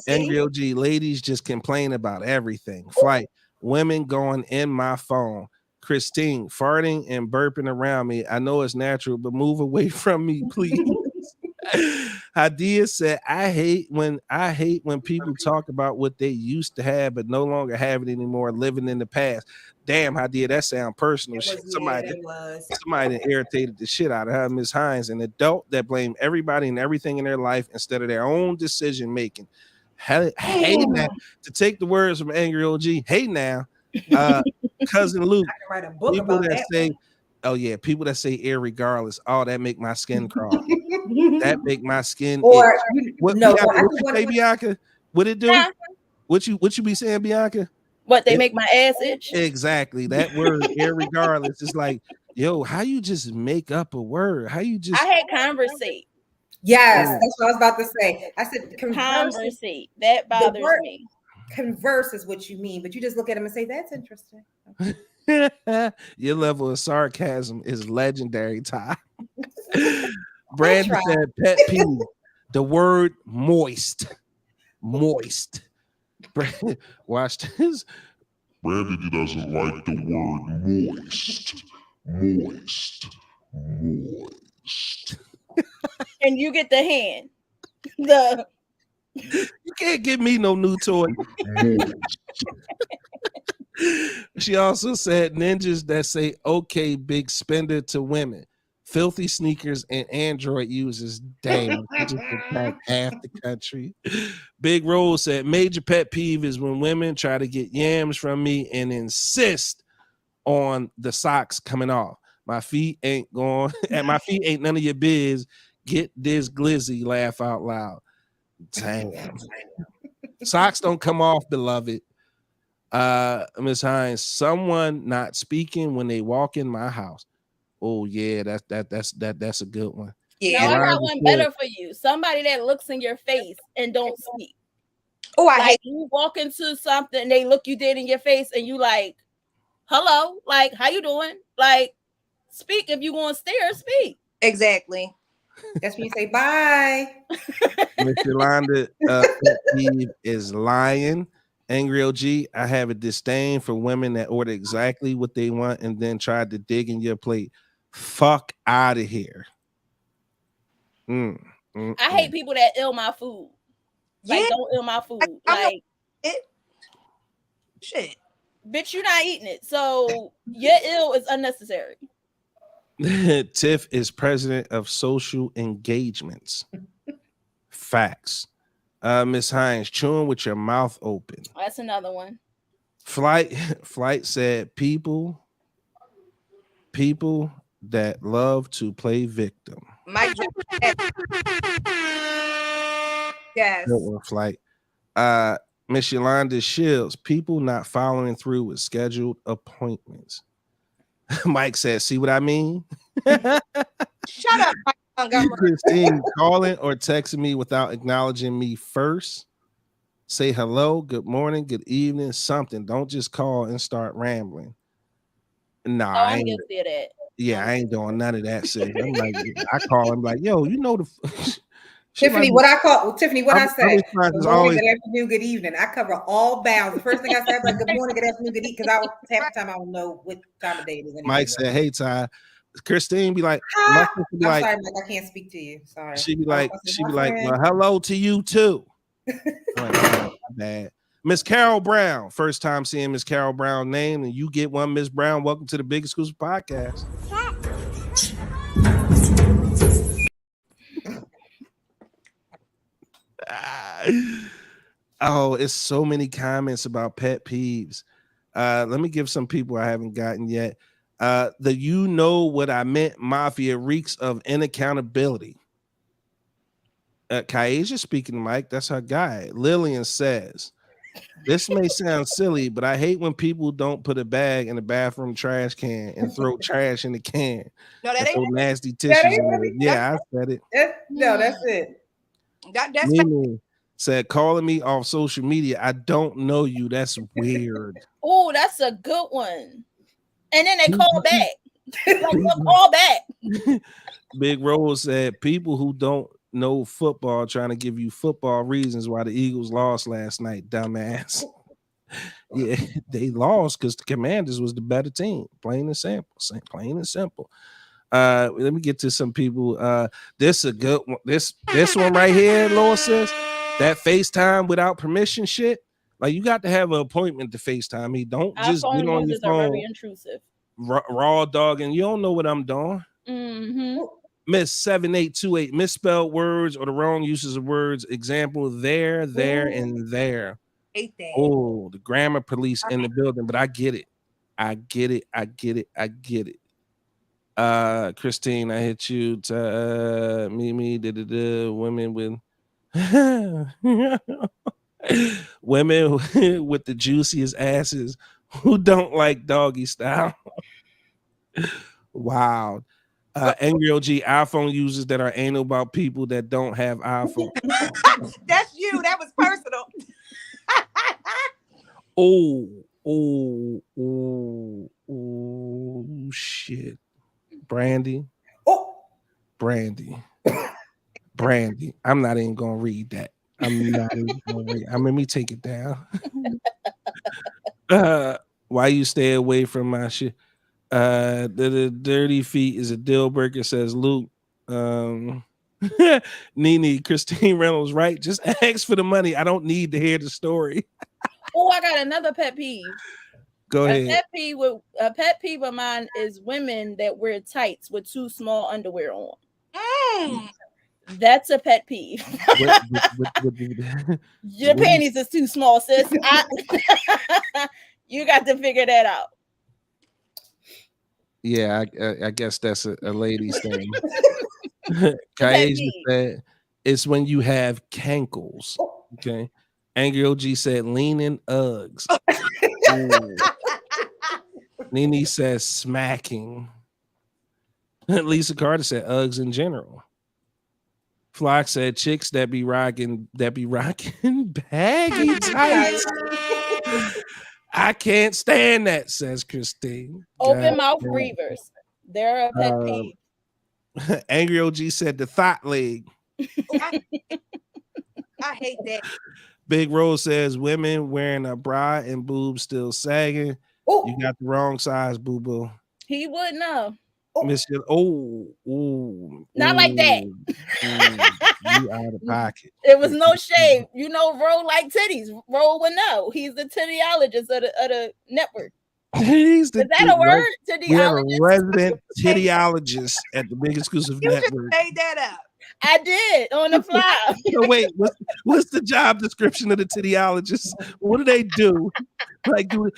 Angry OG, ladies just complain about everything. Flight, women going in my phone. Christine, farting and burping around me. I know it's natural, but move away from me, please. Hadia said, I hate when people talk about what they used to have but no longer have it anymore, living in the past. Damn, Hadia, that sound personal. Somebody that irritated the shit out of her. Miss Hines, an adult that blame everybody and everything in their life instead of their own decision making. Hey now, to take the words from Angry OG, hey now, cousin Luke, I can write a book people about that say, oh yeah, people that say irregardless, oh, that make my skin crawl. That make my skin or what, no, Bianca, what you say, Bianca? What it do? What you be saying, Bianca? What, they make my ass itch? Exactly. That word irregardless is like, yo, how you just make up a word? How you just I had conversate. Yes, that's what I was about to say. I said conversate. That bothers me. Converse is what you mean, but you just look at them and say, that's interesting. Your level of sarcasm is legendary, Ty. Brandon said pet peeve, the word moist. Moist. Watch this. Brandon doesn't like the word moist. Moist. Moist. And you get the hand. You can't give me no new toy. She also said ninjas that say okay big spender to women, filthy sneakers and Android users. Damn, I just attacked half the country. Big Rose said major pet peeve is when women try to get yams from me and insist on the socks coming off. My feet ain't going, and my feet ain't none of your biz. Get this glizzy, laugh out loud. Damn. Socks don't come off, beloved. Miss Hines, someone not speaking when they walk in my house. Oh yeah, that's a good one. Yeah. Now I got Rhymes one with better for you. Somebody that looks in your face and don't speak. Oh, I Like hate you walk into something, they look you dead in your face, and you like, hello, like how you doing? Like, speak if you want to stare, speak. exactly. That's when you say bye. Miss Yolanda, pet peeve is lying. Angry OG, I have a disdain for women that order exactly what they want and then try to dig in your plate. Fuck out of here. I hate people that ill my food. Like, Yeah. don't ill my food. I'm Like, it. Shit. bitch, you're not eating it. So your ill is unnecessary. Tiff is president of social engagements. Facts. Miss Hines, chewing with your mouth open. That's another one. Flight said people that love to play victim. Mike. Yes. Good one, Flight. Miss Yolanda Shields, people not following through with scheduled appointments. Mike said, see what I mean? Shut up, Mike Montgomery. Christine, calling or texting me without acknowledging me first. Say hello, good morning, good evening, something. Don't just call and start rambling. Nah, Oh, I'm guilty of that. Yeah, I ain't doing none of that, sis. I'm like, I call him like, yo, you know the Tiffany, what I say? Good Good morning, good afternoon, good evening. I cover all bounds. The first thing I say is like, good morning, good afternoon, good evening, because half the time I don't know what time of day it is. Anyway. Mike said, hey, Ty. Christine be like, I'm sorry, Mike, I can't speak to you. Sorry. She be like, well, hello to you too. Like, bad. Miss Carol Brown, first time seeing Miss Carol Brown name, and you get one, Miss Brown. Welcome to the Big Exclusive Podcast. Oh, it's so many comments about pet peeves. Let me give some people I haven't gotten yet. The you know what I meant mafia reeks of inaccountability. Kaija speaking, Mike. That's her guy. Lillian says, this may sound silly, but I hate when people don't put a bag in the bathroom trash can and throw trash in the can. No, that ain't nasty tissues. I said it. No, that's it. That's Mimi said, calling me off social media. I don't know you. That's weird. Oh, that's a good one. And then they call back. Like, call back. Big Rose said, people who don't know football trying to give you football reasons why the Eagles lost last night, dumbass. Yeah, they lost because the Commanders was the better team. Plain and simple. Let me get to some people. This is a good one. This one right here, Lord says, that FaceTime without permission shit. Like, you got to have an appointment to FaceTime me. Don't Our just get on your phone. are very intrusive. Raw dog, and you don't know what I'm doing. Mm-hmm. Miss 7828, misspelled words or the wrong uses of words. Example, there, and there. hate that. Oh, the grammar police in the building, but I get it. Christine, I hit you. Mimi, women with women with the juiciest asses who don't like doggy style. Wow. Angry OG, iPhone users that are anal about people that don't have iPhone. That's you. That was personal. Oh, shit. Brandy. Brandy. I'm not even gonna read that. Let me take it down. Why you stay away from my shit? The dirty feet is a deal breaker, says Luke. Nene, Christine Reynolds, right? Just ask for the money. I don't need to hear the story. Oh, I got another pet peeve. Go ahead. A pet peeve of mine is women that wear tights with too small underwear on. That's a pet peeve. Your panties is too small, sis. You got to figure that out. Yeah, I guess that's a lady's thing. that Kaija mean? said it's when you have cankles. Okay. Angry OG said leaning Uggs. Ooh. Nene says smacking. Lisa Carter said Uggs in general. Flock said chicks that be rocking baggy tights. I can't stand that, says Christine. Open God mouth damn. breathers. They're a pet peeve. Angry OG said the thought leg. I hate that. Big Rose says women wearing a bra and boobs still sagging. Oh, You got the wrong size, boo boo. He would know. Mr. Not like that. You out of pocket. It was no shade. You know, Ro like titties. Ro would know. He's the tittyologist of the network. Is that a word? We have a Tittyologist? resident tittyologist at the Big Exclusive You just Network. made that up. I did on the fly. So wait, what's the job description of the tittyologist? What do they do? Like, do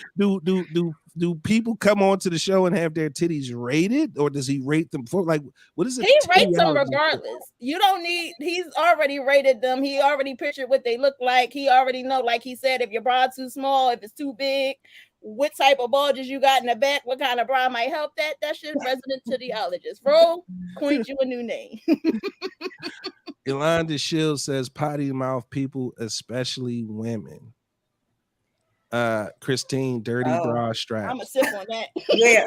people come onto the show and have their titties rated, or does he rate them for? Like, what is it? He rates them regardless. You don't need. He's already rated them. He already pictured what they look like. He already know. Like he said, if your bra too small, if it's too big, what type of bulges you got in the back, what kind of bra might help that. That's your resident tittyologist. Ro coined you a new name. Yolanda Shields says potty mouth people, especially women. Christine, dirty bra straps. I'm a sip on that. yeah.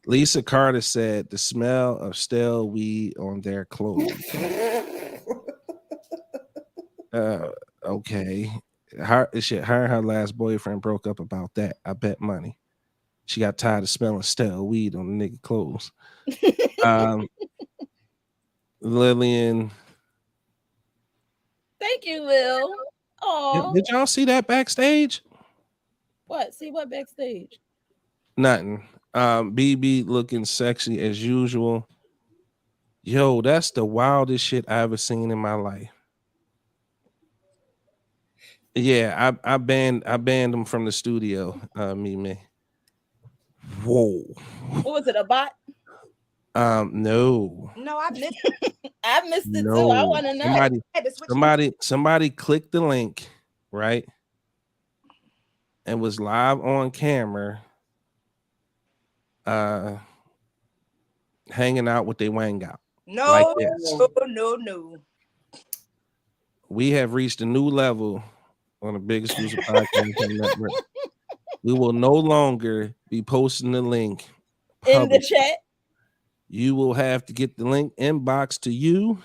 Lisa Carter said the smell of stale weed on their clothes. Okay. Her and her last boyfriend broke up about that. I bet money. She got tired of smelling stale weed on the nigga clothes. Lillian. Thank you, Lil. Oh, Did y'all see that backstage? what? See what backstage? Nothing. BB looking sexy as usual. Yo, that's the wildest shit I ever seen in my life. Yeah, I banned him from the studio. Me. Whoa. What was it? A bot? No. No, I missed it. I missed it No. too. I want to know. I had to switch Somebody clicked the link, right? And was live on camera, hanging out with their wang out. No, like this. no. We have reached a new level on the Big Exclusive Podcast Network. We will no longer be posting the link in the chat. You will have to get the link inbox to you.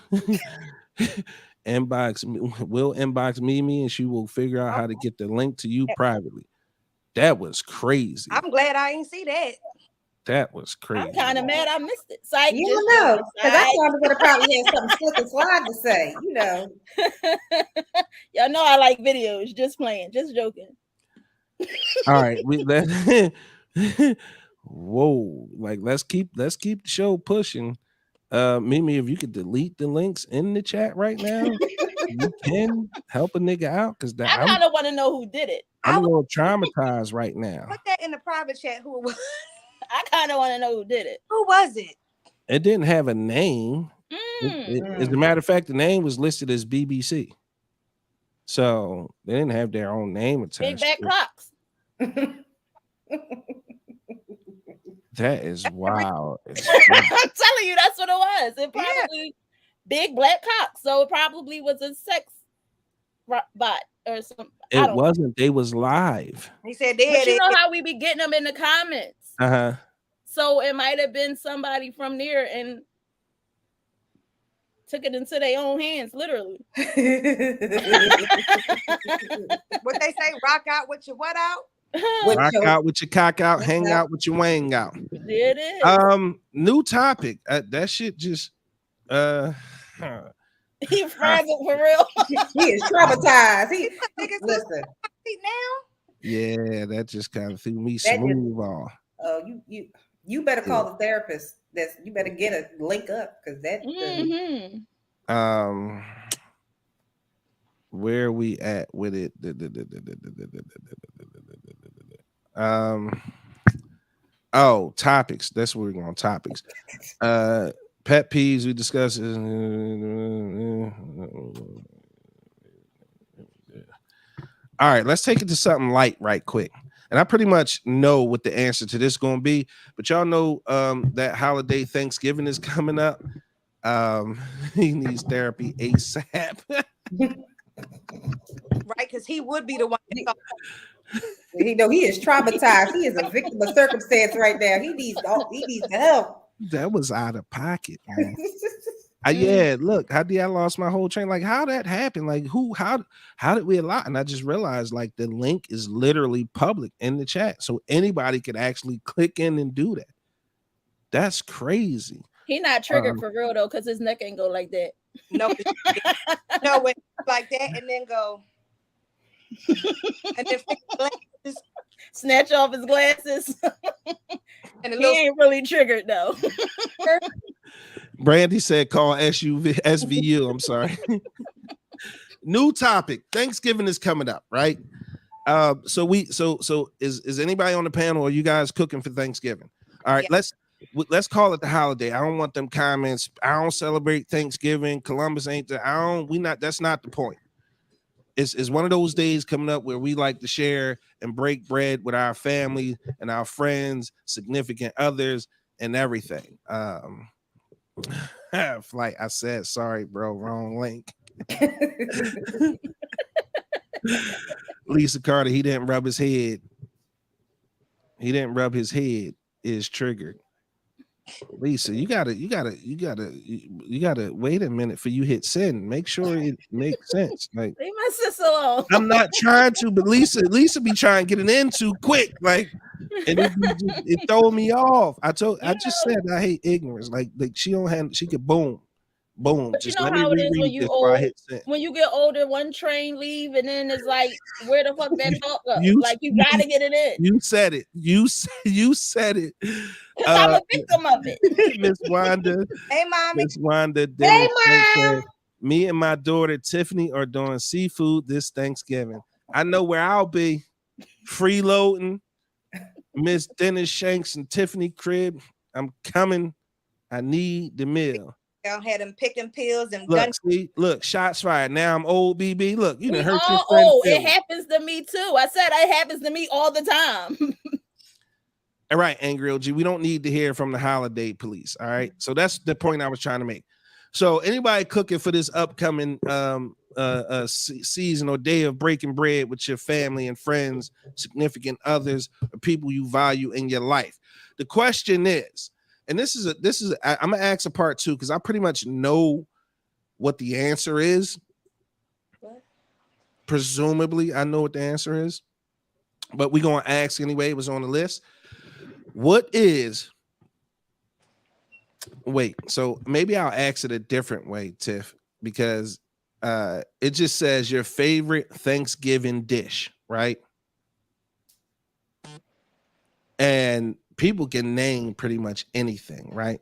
We'll inbox Mimi, and she will figure out how to get the link to you privately. That was crazy. I'm glad I ain't see that. That was crazy. I'm kind of mad I missed it. Psych, You don't know, because I thought would have probably had something slick and slide to say, you know. Y'all know I like videos. Just playing, just joking. All right, whoa, like let's keep the show pushing. Mimi, if you could delete the links in the chat right now, you can help a nigga out, because I kind of want to know who did it. I'm a little traumatized right now. Put that in the private chat. Who it was? I kind of want to know who did it. Who was it? It didn't have a name. As a matter of fact, the name was listed as BBC. So they didn't have their own name attached. Big back clocks. That is wild. I'm telling you, that's what it was. It probably big black cock. So it probably was a sex bot or something. It wasn't. They was live. He said but you know how we be getting them in the comments. Uh-huh. So it might have been somebody from there and took it into their own hands, literally. What they say, rock out with your what out? Rock out with your cock out, hang out with your wang out. It is. New topic. That shit just he frazzled for real. He is traumatized. Listen. Now? Yeah, that just kind of threw me smooth off. Oh, you better call the therapist. You better get a link up, because that where are we at with it? Oh, topics. That's where we're going. Topics. Pet peeves we discussed. All right, let's take it to something light right quick. And I pretty much know what the answer to this is going to be, but y'all know that holiday Thanksgiving is coming up. He needs therapy ASAP. Right, because he would be the one. He is traumatized. He is a victim of circumstance right now. He needs the help. That was out of pocket, man. Yeah, look, I lost my whole train. Like, how that happened? Like, how did we allow? And I just realized, like, the link is literally public in the chat, so anybody could actually click in and do that. That's crazy. He not triggered for real though, because his neck ain't go like that. No, no, it like that, and then go, and then fix the glasses, snatch off his glasses. and he ain't really triggered though. Brandy said, "Call SVU." I'm sorry. New topic. Thanksgiving is coming up, right? So is anybody on the panel? Or are you guys cooking for Thanksgiving? All right, Yeah. let's call it the holiday. I don't want them comments. I don't celebrate Thanksgiving. Columbus ain't the. That's not the point. It's one of those days coming up where we like to share and break bread with our family and our friends, significant others, and everything. Like I said, sorry, bro, wrong link. Lisa Carter, he didn't rub his head. He didn't rub his head. Is triggered. Lisa, you gotta wait a minute for you hit send. Make sure it makes sense. Like, leave my sister alone. I'm not trying to, but Lisa be trying to get it in too quick. Like, and it throw me off. I just said I hate ignorance. Like she could boom. But Just you know let me how it is when reread you this while I old. hit send. When you get older, one train leave, and then it's like, where the fuck that thought go? You gotta get it in. You said it. You said it. I'm a victim of it. Miss Wanda. Hey, mommy. Miss Wanda. Hey, Mom. Me and my daughter Tiffany are doing seafood this Thanksgiving. I know where I'll be. Freeloading. Miss Dennis Shanks and Tiffany crib. I'm coming. I need the meal. Y'all had them picking pills and Look, shots fired. Now I'm old, BB. Look, you done hurt your friend. Oh, it happens to me too. I said it happens to me all the time. All right, Angry OG, we don't need to hear from the holiday police. All right, so that's the point I was trying to make. So anybody cooking for this upcoming season or day of breaking bread with your family and friends, significant others, or people you value in your life? The question is, and I'm gonna ask a part two because I pretty much know what the answer is. What? Presumably, I know what the answer is, but we're gonna ask anyway. It was on the list. What is? Wait, so maybe I'll ask it a different way, Tiff, because it just says your favorite Thanksgiving dish, right? And people can name pretty much anything, right?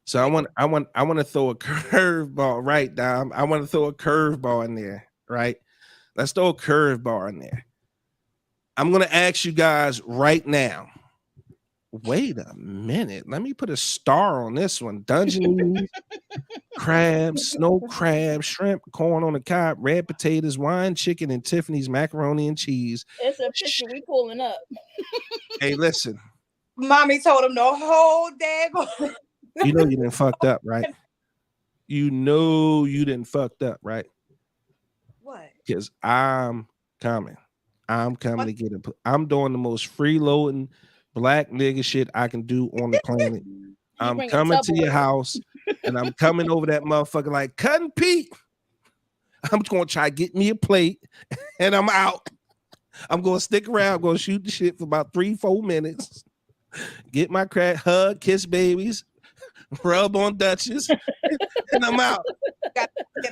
So I want to throw a curveball, right, Dom? I want to throw a curveball in there, right? Let's throw a curveball in there. I'm gonna ask you guys right now. Wait a minute. Let me put a star on this one. Dungeness, crabs, snow crab, shrimp, corn on the cob, red potatoes, wine, chicken, and Tiffany's macaroni and cheese. It's a picture we pulling up. Hey, listen. Mommy told him the whole daggone. You know you didn't fucked up, right? You know you didn't fucked up, right? What? Because I'm coming. I'm coming to get it. I'm doing the most freeloading black nigga shit I can do on the planet. I'm coming to your house and I'm coming over that motherfucker like Cutting Pete. I'm going to try to get me a plate and I'm out. I'm going to stick around. I'm going to shoot the shit for about 3-4 minutes. Get my crack, hug, kiss babies, rub on Duchess, and I'm out.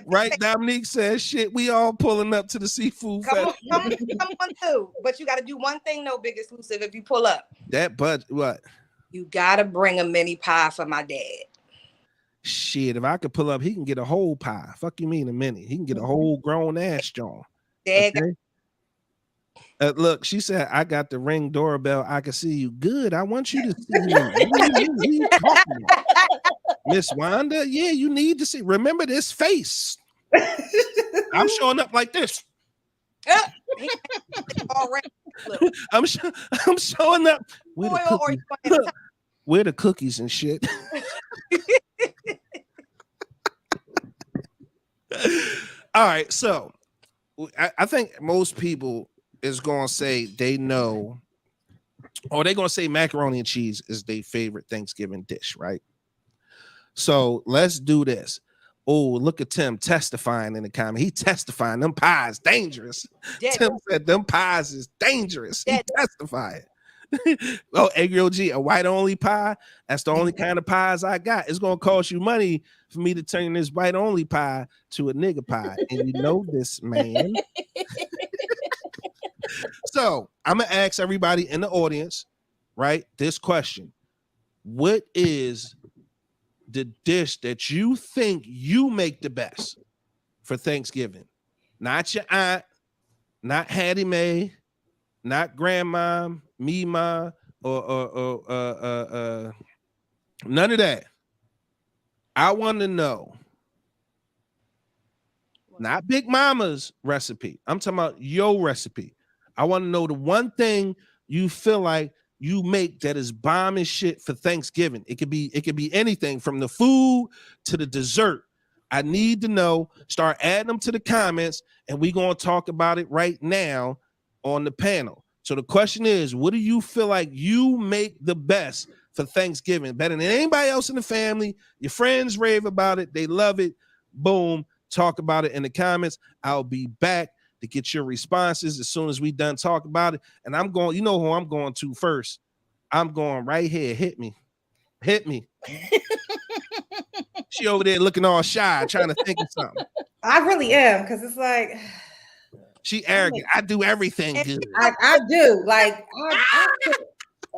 Right, Dominique says, shit, we all pulling up to the seafood festival. Come on too. But you got to do one thing, no big exclusive. If you pull up, that budget, what? You got to bring a mini pie for my dad. Shit, if I could pull up, he can get a whole pie. Fuck you mean a minute. He can get a whole grown ass John. There you Okay? Look, she said, I got the Ring doorbell. I can see you. Good. I want you to see me. What are you talking about? Miss Wanda, yeah, you need to see. Remember this face. I'm showing up like this. go. Already. I'm showing up. Where the Oil or cookies? you want Where the cookies and shit? All right, so I think most people is gonna say they know, or they're gonna say macaroni and cheese is their favorite Thanksgiving dish, right? So let's do this. Oh, look at Tim testifying in the comment. He testifying them pies dangerous. Dead. Tim said them pies is dangerous. He Dead. testifying. Oh, egg roll G, a white only pie. That's the only kind of pies I got. It's gonna cost you money for me to turn this white only pie to a nigga pie, and you know this, man. So I'm gonna ask everybody in the audience, right? This question: what is the dish that you think you make the best for Thanksgiving? Not your aunt, not Hattie Mae, not grandma, Mima, or none of that. I want to know, not Big Mama's recipe. I'm talking about your recipe. I want to know the one thing you feel like you make that is bomb as shit for Thanksgiving. It could be anything from the food to the dessert. I need to know. Start adding them to the comments, and we're gonna talk about it right now on the panel. So the question is, what do you feel like you make the best for Thanksgiving? Better than anybody else in the family. Your friends rave about it. They love it. Boom. Talk about it in the comments. I'll be back to get your responses as soon as we done talk about it. And I'm going, you know who I'm going to first. I'm going right here. Hit me. She over there looking all shy, trying to think of something. I really am, because it's like She arrogant. I do everything good. I do. Like I cook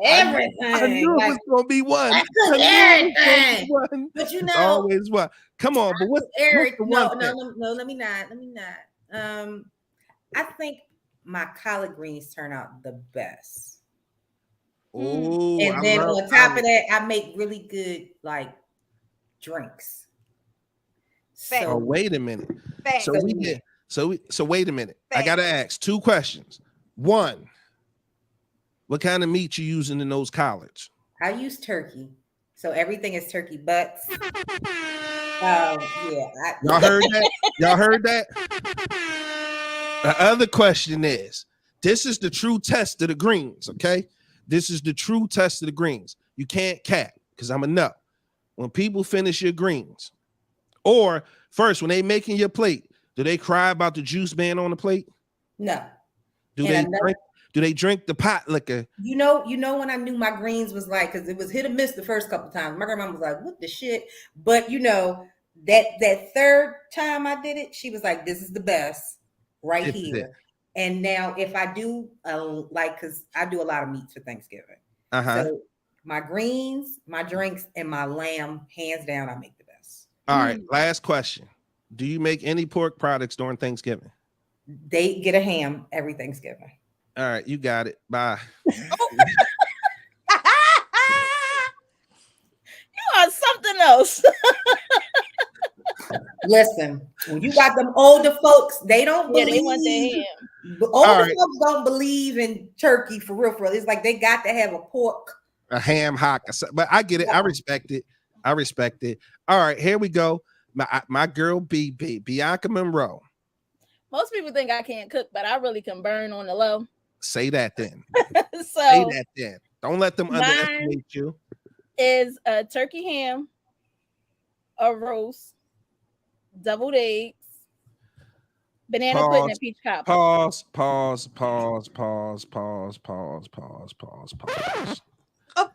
everything. I knew it was gonna be one. I cook everything. One. But you It's know, always one. Come on, but what's the one thing? No, let me not. I think my collard greens turn out the best. Oh, And then on top of that, I make really good like drinks. Oh, wait a minute. Facts. So we did. So wait a minute. I gotta ask 2 questions. One, what kind of meat you using in those collards? I use turkey, so everything is turkey butts. Yeah. Y'all heard that? Y'all heard that? The other question is, this is the true test of the greens, okay? This is the true test of the greens. You can't cap, because I'm a nut. When people finish your greens, or first, when they making your plate, do they cry about the juice being on the plate? No. Do they drink the pot liquor? You know when I knew my greens was like, because it was hit or miss the first couple times. My grandma was like, "What the shit?" But that third time I did it, she was like, "This is the best right here." And now if I do because I do a lot of meats for Thanksgiving. So my greens, my drinks, and my lamb, hands down, I make the best. All right, last question. Do you make any pork products during Thanksgiving? They get a ham every Thanksgiving. All right, you got it. Bye. You are something else. Listen, when you got them older folks, they don't believe. They want their ham. Older folks don't believe in turkey for real. It's like they got to have a pork, a ham hock. But I get it. I respect it. All right, here we go. My girl Bianca Monroe. Most people think I can't cook, but I really can burn on the low. Say that then. Say that then. Don't let them underestimate you. Is a turkey ham, a roast, deviled eggs, banana pudding, and peach cobbler. Pause. Oh.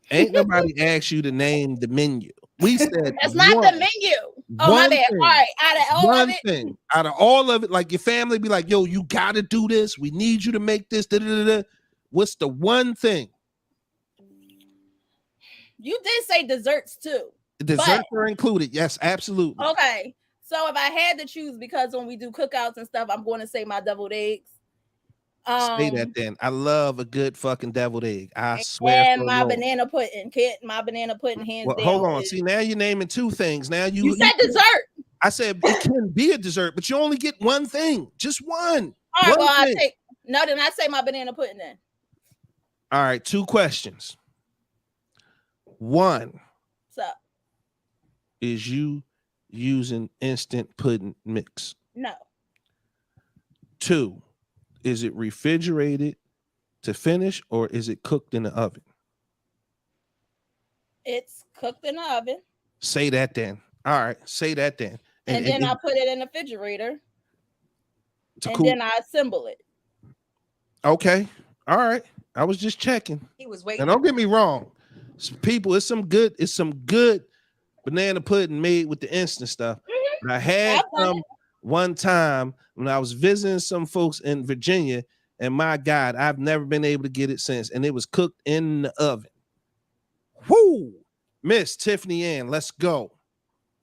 Ain't nobody asked you to name the menu. We said that's not the menu. Oh, my bad. All right. Out of all of it, like your family be like, yo, you gotta do this. We need you to make this. What's the one thing? You did say desserts too. Desserts are included. Yes, absolutely. Okay. So if I had to choose, because when we do cookouts and stuff, I'm going to say my deviled eggs. Say that then. I love a good fucking deviled egg. I swear. And for my Lord. banana pudding. My banana pudding hands Well, down. hold on. See, now you're naming two things. Now you said dessert. I said it can be a dessert, but you only get one thing. Just one. All right, one well, thing. then I say my banana pudding then. All right, two questions. One. What's up? Is you using instant pudding mix? No. Two. Is it refrigerated to finish, or is it cooked in the oven? It's cooked in the oven. Say that then. All right, say that then. And then I put it in the refrigerator. And then I assemble it. Okay. All right. I was just checking. He was waiting. And don't get me wrong. People, it's some good banana pudding made with the instant stuff. But I had some one time when I was visiting some folks in Virginia, and my God, I've never been able to get it since. And it was cooked in the oven. Whoo! Miss Tiffany Ann, let's go.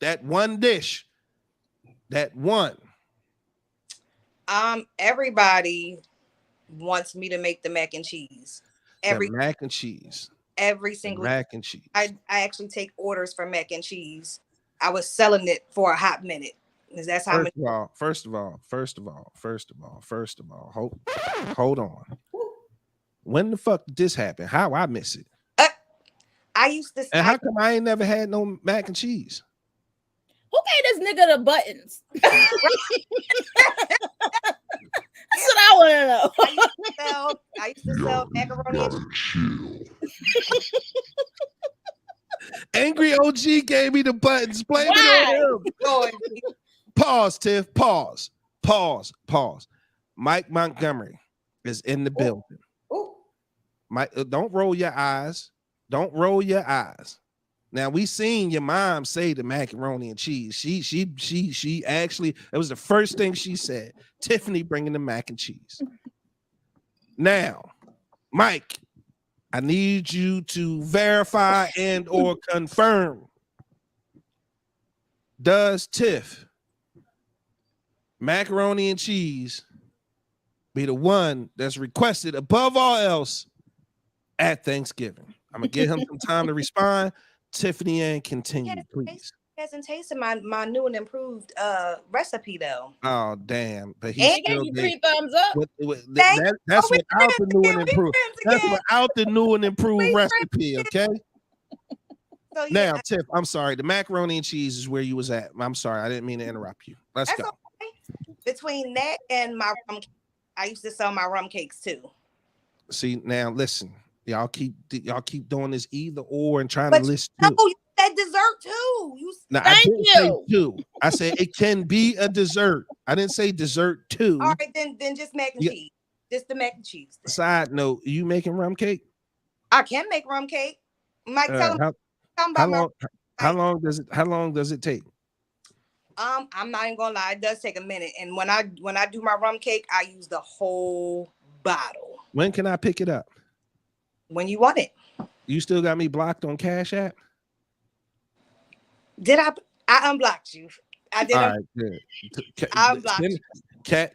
That one dish. That one. Everybody wants me to make the mac and cheese. Mac and cheese. Every single mac and cheese. I actually take orders for mac and cheese. I was selling it for a hot minute. That's how First of all, hold on. When the fuck did this happen? How I miss it? I used to. And how come I ain't never had no mac and cheese? Who gave this nigga the buttons? That's what I want to know. I used to sell macaroni and cheese. Angry OG gave me the buttons. Blame it on him. Pause, Tiff. Pause. Mike Montgomery is in the building. Mike, don't roll your eyes. Don't roll your eyes. Now we seen your mom say the macaroni and cheese. She actually, it was the first thing she said. Tiffany bringing the mac and cheese. Now, Mike, I need you to verify and or confirm. Does Tiff macaroni and cheese be the one that's requested above all else at Thanksgiving? I'm gonna give him some time to respond. Tiffany Ann, continue, please. He hasn't tasted my new and improved recipe though. Oh damn! But he gave you 3 thumbs up. That's without the new and improved. That's without the new and improved recipe. Okay. So, yeah. Now, Tiff, I'm sorry. The macaroni and cheese is where you was at. I'm sorry. I didn't mean to interrupt you. Let's go. Okay. Between that and my rum, I used to sell my rum cakes too. See, now listen. Y'all keep doing this either or and trying to list two. No, that dessert too. I didn't say two. I said it can be a dessert. I didn't say dessert too. All right, then just mac and cheese. Just the mac and cheese. Then. Side note, you making rum cake? I can make rum cake. Mike, tell him how long does it take? I'm not even gonna lie, it does take a minute. And when I do my rum cake, I use the whole bottle. When can I pick it up? When you want it. You still got me blocked on Cash App? Did I unblocked you? I did. All right, good. I unblocked you.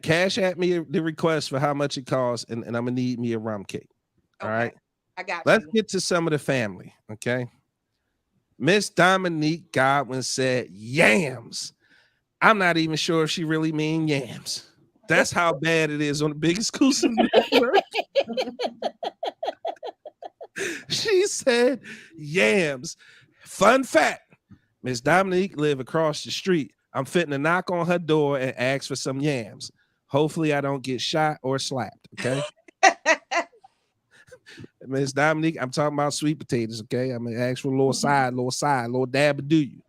Cash App me the request for how much it costs, and I'm gonna need me a rum cake. All right. I got Let's get to some of the family. Okay. Miss Dominique Godwin said yams. I'm not even sure if she really mean yams. That's how bad it is on the Big Exclusive Network. She said yams. Fun fact, Miss Dominique live across the street. I'm fitting to knock on her door and ask for some yams. Hopefully I don't get shot or slapped, okay? Miss Dominique, I'm talking about sweet potatoes, okay? I'm gonna ask for a little dab of do you.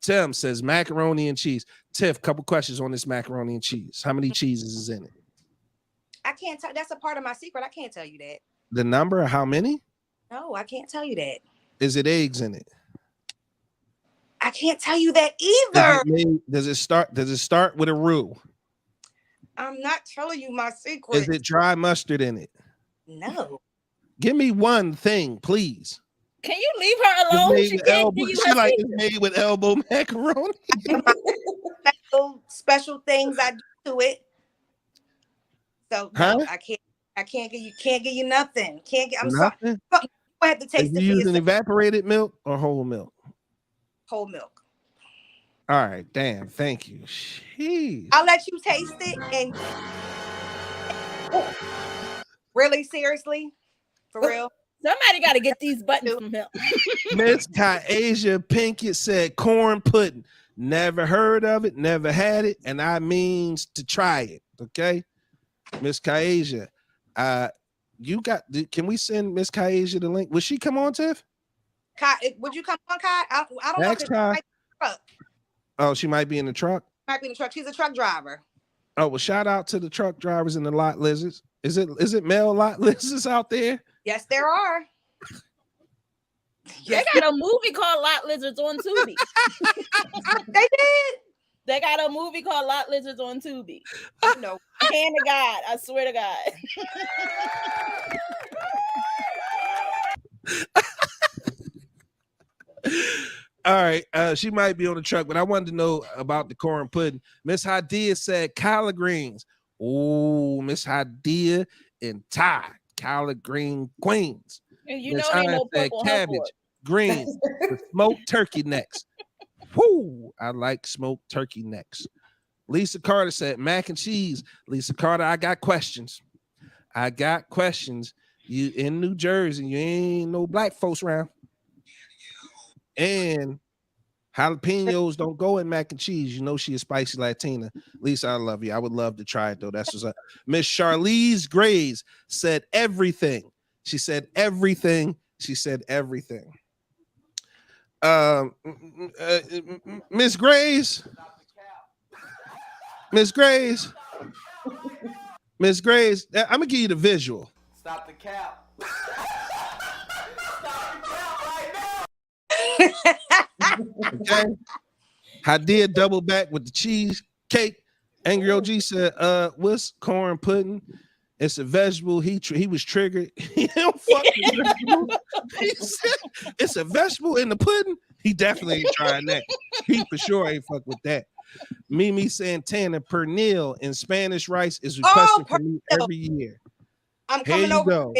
Tim says macaroni and cheese. Tiff, couple questions on this macaroni and cheese. How many cheeses is in it? I can't tell. That's a part of my secret. I can't tell you that. The number of how many? No, I can't tell you that. Is it eggs in it? I can't tell you that either. Does it start with a roux? I'm not telling you my secret. Is it dry mustard in it? No. Give me one thing, please. Can you leave her alone? She can't give you She her like secret. it's made with elbow macaroni. Special things I do to it. So no, Huh? I can't give you nothing. Can't get. I'm sorry. Nothing. You have to Is taste you it for using yourself. evaporated milk or whole milk? Whole milk. All right, damn. Thank you. Jeez. I'll let you taste it and really seriously, for real. Somebody got to get these buttons from him. Miss Kyasia Pinkett said corn pudding. Never heard of it, never had it, and I means to try it. Okay, Miss Kyasia, can we send Miss Kyasia the link? Will she come on, Tiff? Kai, would you come on, Kai? I don't know. Next time. Oh, she might be in the truck. Might be in the truck. She's a truck driver. Oh, well, shout out to the truck drivers and the lot lizards. Is it male lot lizards out there? Yes, there are. They got a movie called Lot Lizards on Tubi. They did. They got a movie called Lot Lizards on Tubi. I know. Hand to God, I swear to God. All right, she might be on the truck, but I wanted to know about the corn pudding. Miss Hadia said collard greens. Oh, Miss Hadia and Ty, collard green queens. And you Miss know they Hines no said pork on her cabbage, fork. greens, with smoked turkey necks. Whoo, I like smoked turkey necks. Lisa Carter said mac and cheese. Lisa Carter, I got questions. You in New Jersey, you ain't no black folks around. And jalapenos don't go in mac and cheese. You know she is spicy Latina. Lisa, I love you. I would love to try it though. That's what's up. Miss Charlize Grays said everything. She said everything. Miss Grays. I'm gonna give you the visual. Stop the cap. Okay. Hadia double back with the cheese cake. Angry OG said, what's corn pudding? It's a vegetable. He was triggered. He don't fuck with vegetables. He said it's a vegetable in the pudding. He definitely ain't trying that. He for sure ain't fuck with that. Mimi Santana pernil in Spanish rice is requested from me every year. I'm coming over. Go.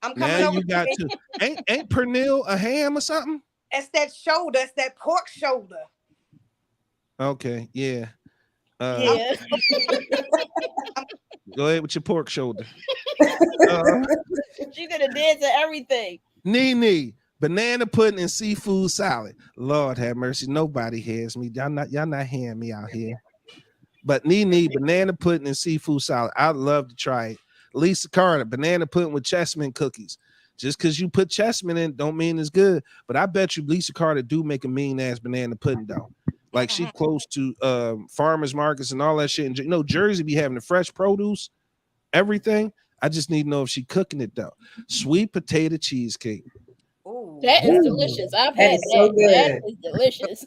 I'm coming now over. You got to. Ain't pernil a ham or something? It's that shoulder. It's that pork shoulder. Okay, yeah. Yeah. Go ahead with your pork shoulder. She could have did to everything. Nene, banana pudding and seafood salad. Lord have mercy, nobody hears me. Y'all not hearing me out here. But Nene, banana pudding and seafood salad. I'd love to try it. Lisa Carter, banana pudding with chessmen cookies. Just because you put chessmen in don't mean it's good. But I bet you Lisa Carter do make a mean ass banana pudding though. Like she close to farmers markets and all that shit. And you know, Jersey be having the fresh produce, everything. I just need to know if she cooking it though. Sweet potato cheesecake. Ooh. That is delicious. I've had that. So good. That is delicious.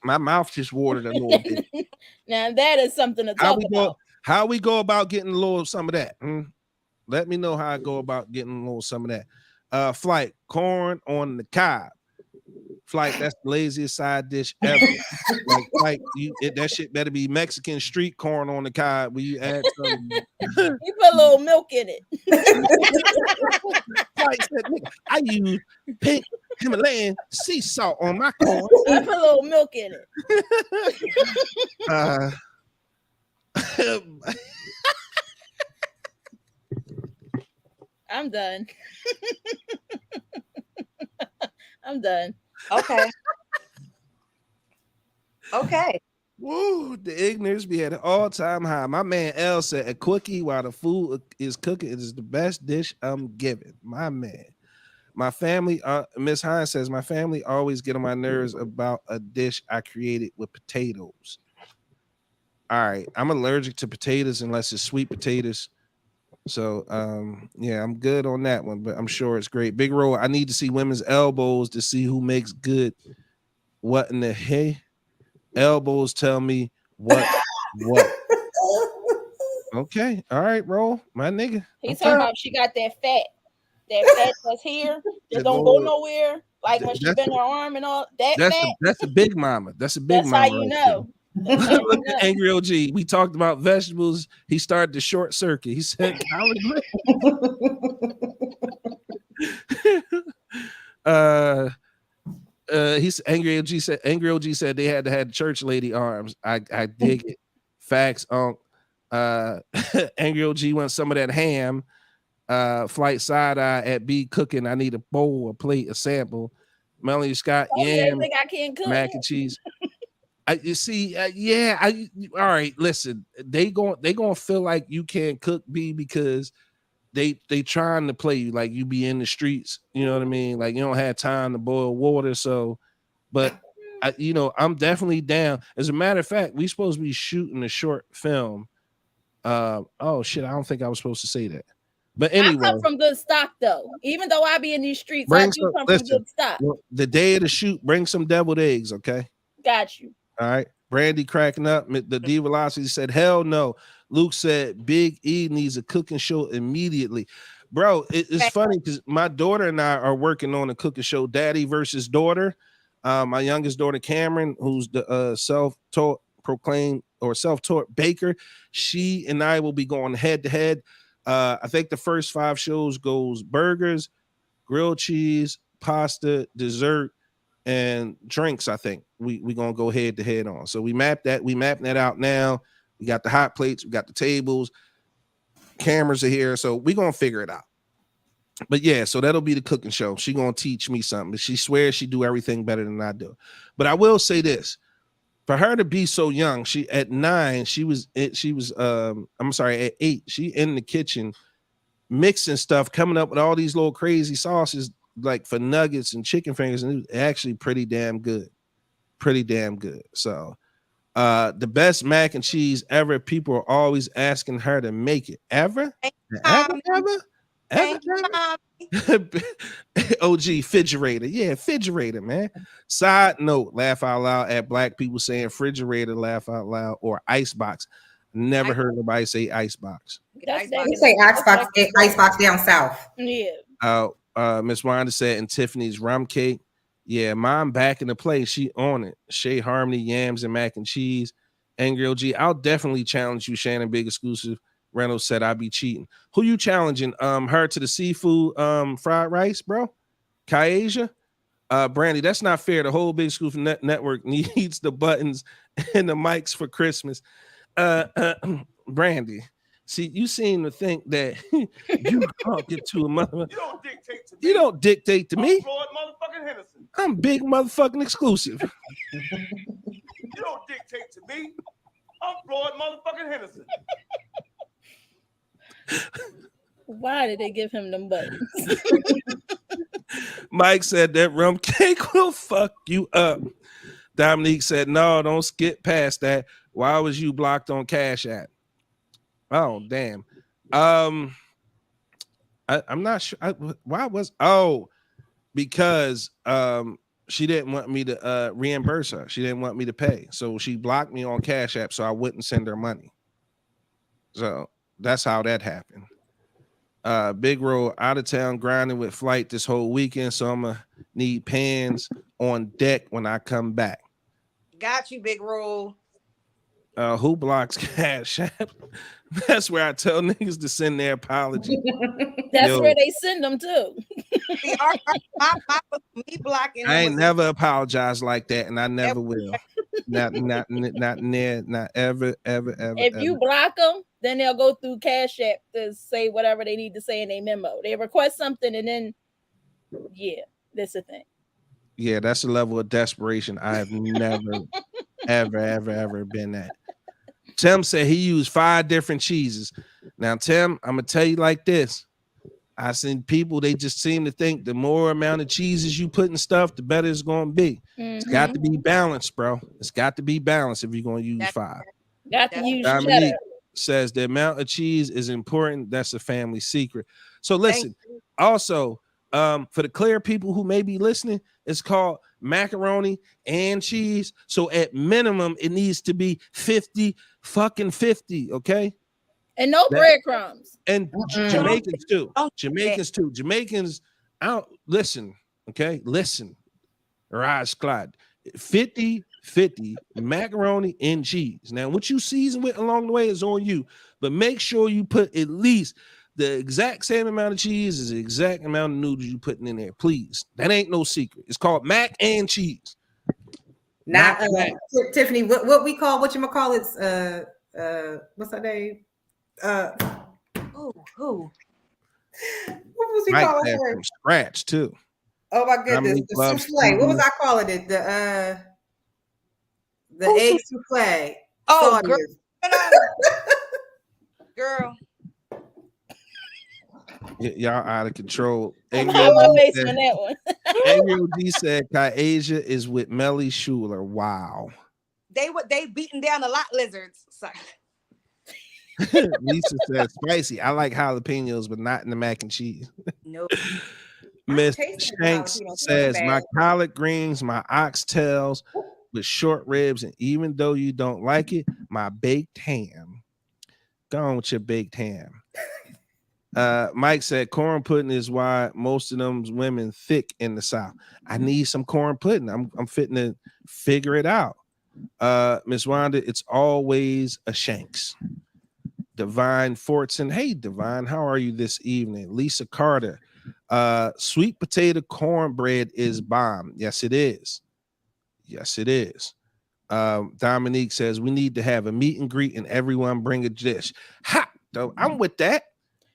My mouth just watered a little bit. Now that is something to talk about. How we go about getting a little some of that? Let me know how I go about getting a little some of that. Flight, corn on the cob. Flight, that's the laziest side dish ever. That shit better be Mexican street corn on the cob where you add some. You put a little milk in it. Flight said, I use pink Himalayan sea salt on my corn. I put a little milk in it. I'm done. I'm done. Okay. Okay. Woo, the ignorance be at an all-time high. My man L said a quickie while the food is cooking is the best dish I'm giving. My man. My family, Miss Hines says, my family always get on my nerves about a dish I created with potatoes. All right, I'm allergic to potatoes unless it's sweet potatoes. So yeah, I'm good on that one, but I'm sure it's great. Big Roll, I need to see women's elbows to see who makes good. What in the hey? Elbows tell me what. Okay, all right, Roll, my nigga. He's okay. talking about she got that fat that's here that don't go nowhere. Like when she bend her arm and all that. That's a big mama. That's a big That's mama. how you know. That's how you Look know. at Angry OG. We talked about vegetables. He started the short circuit. He said, he's Angry OG said they had to have church lady arms. I dig it. Facts. Angry OG wants some of that ham. Flight side eye at B cooking. I need a bowl, a plate, a sample. Melanie Scott, yam, think I can't cook. mac and cheese. All right. Listen, they gonna feel like you can't cook, B, because they trying to play you like you be in the streets. You know what I mean? Like you don't have time to boil water. So, but I'm definitely down. As a matter of fact, we supposed to be shooting a short film. Oh shit, I don't think I was supposed to say that. But anyway, I come from good stock though. Even though I be in these streets, I do come from good stock. The day of the shoot, bring some deviled eggs, okay? Got you. All right. Brandy cracking up. The D Velocity said, hell no. Luke said, Big E needs a cooking show immediately. Bro, it's funny because my daughter and I are working on a cooking show, Daddy versus Daughter. My youngest daughter, Cameron, who's the self-taught baker, she and I will be going head to head. I think the first 5 shows goes burgers, grilled cheese, pasta, dessert, and drinks. I think we gonna go head to head on. So we mapping that out now. We got the hot plates, we got the tables, cameras are here, so we gonna figure it out. But yeah, so that'll be the cooking show. She gonna teach me something. She swears she do everything better than I do. But I will say this: for her to be so young, she at 9, at 8, she in the kitchen mixing stuff, coming up with all these little crazy sauces like for nuggets and chicken fingers, and it's actually pretty damn good. So the best mac and cheese ever. People are always asking her to make it. Ever? OG refrigerator. Yeah, refrigerator, man. Side note, laugh out loud at black people saying refrigerator, laugh out loud, or icebox. Never heard nobody say icebox. We say icebox down south. Yeah. Miss Wanda said, and Tiffany's rum cake. Yeah, mom back in the play. She on it. Shay Harmony, yams and mac and cheese. Angry OG. I'll definitely challenge you, Shannon. Big exclusive. Reynolds said I'd be cheating. Who you challenging? Her to the seafood fried rice, bro? Kyasia? Brandy, that's not fair. The whole Big Exclusive network needs the buttons and the mics for Christmas. Brandy, see, you seem to think that you talking to a mother. You don't dictate to me. I'm big motherfucking exclusive. You don't dictate to me. I'm Floyd motherfucking Henderson. Why did they give him them buttons? Mike said that rum cake will fuck you up. Dominique said, no, don't skip past that. Why was you blocked on Cash App? Oh, damn. I'm not sure. Because she didn't want me to reimburse her. She didn't want me to pay. So she blocked me on Cash App so I wouldn't send her money. So that's how that happened. Big Roll out of town grinding with flight this whole weekend, so I'm gonna need pans on deck when I come back. Got you, Big Roll. Who blocks Cash App? That's where I tell niggas to send their apology. That's where they send them to. Me blocking. I ain't never apologized like that, and I never will. Not ever. If you block them, then they'll go through Cash App to say whatever they need to say in their memo. They request something, and then that's the thing. Yeah, that's a level of desperation I have never, ever been at. Tim said he used 5 different cheeses. Now, Tim, I'm gonna tell you like this. I seen people, they just seem to think the more amount of cheeses you put in stuff, the better it's gonna be. Mm-hmm. It's got to be balanced, bro. It's got to be balanced if you're gonna use 5. Got to use Dominique says the amount of cheese is important. That's a family secret. So listen, also, for the clear people who may be listening, it's called macaroni and cheese. So at minimum, it needs to be 50, okay? And no breadcrumbs. And Jamaicans too. Jamaicans, I don't listen. Okay, listen, Raj Clyde, 50-50 macaroni and cheese. Now, what you season with along the way is on you, but make sure you put at least the exact same amount of cheese as the exact amount of noodles you putting in there. Please, that ain't no secret. It's called mac and cheese. Now, Not mac. Tiffany, what we call what you call it? What's her name? Who? What was we Mike calling said her? from scratch too. Oh my goodness, Dominique the loves souffle. What was food. I calling it? The Who's egg souffle. Oh, Saudi. girl. Y'all out of control. I'm my face on that one. AOD said Kaija is with Melly Schuler. Wow. They beating down a lot lizards. Sorry. Lisa said spicy. I like jalapenos, but not in the mac and cheese. No. Miss tasting the Shanks jalapeno so says bad. my collard greens, my oxtails with short ribs, and even though you don't like it, my baked ham. Go on with your baked ham. Mike said corn pudding is why most of them women thick in the South. I need some corn pudding. I'm fitting to figure it out. Miss Wanda, it's always a Shanks. Divine Fortson. Hey, Divine, how are you this evening? Lisa Carter. Sweet potato cornbread is bomb. Yes, it is. Yes, it is. Dominique says we need to have a meet and greet and everyone bring a dish. Ha! I'm with that.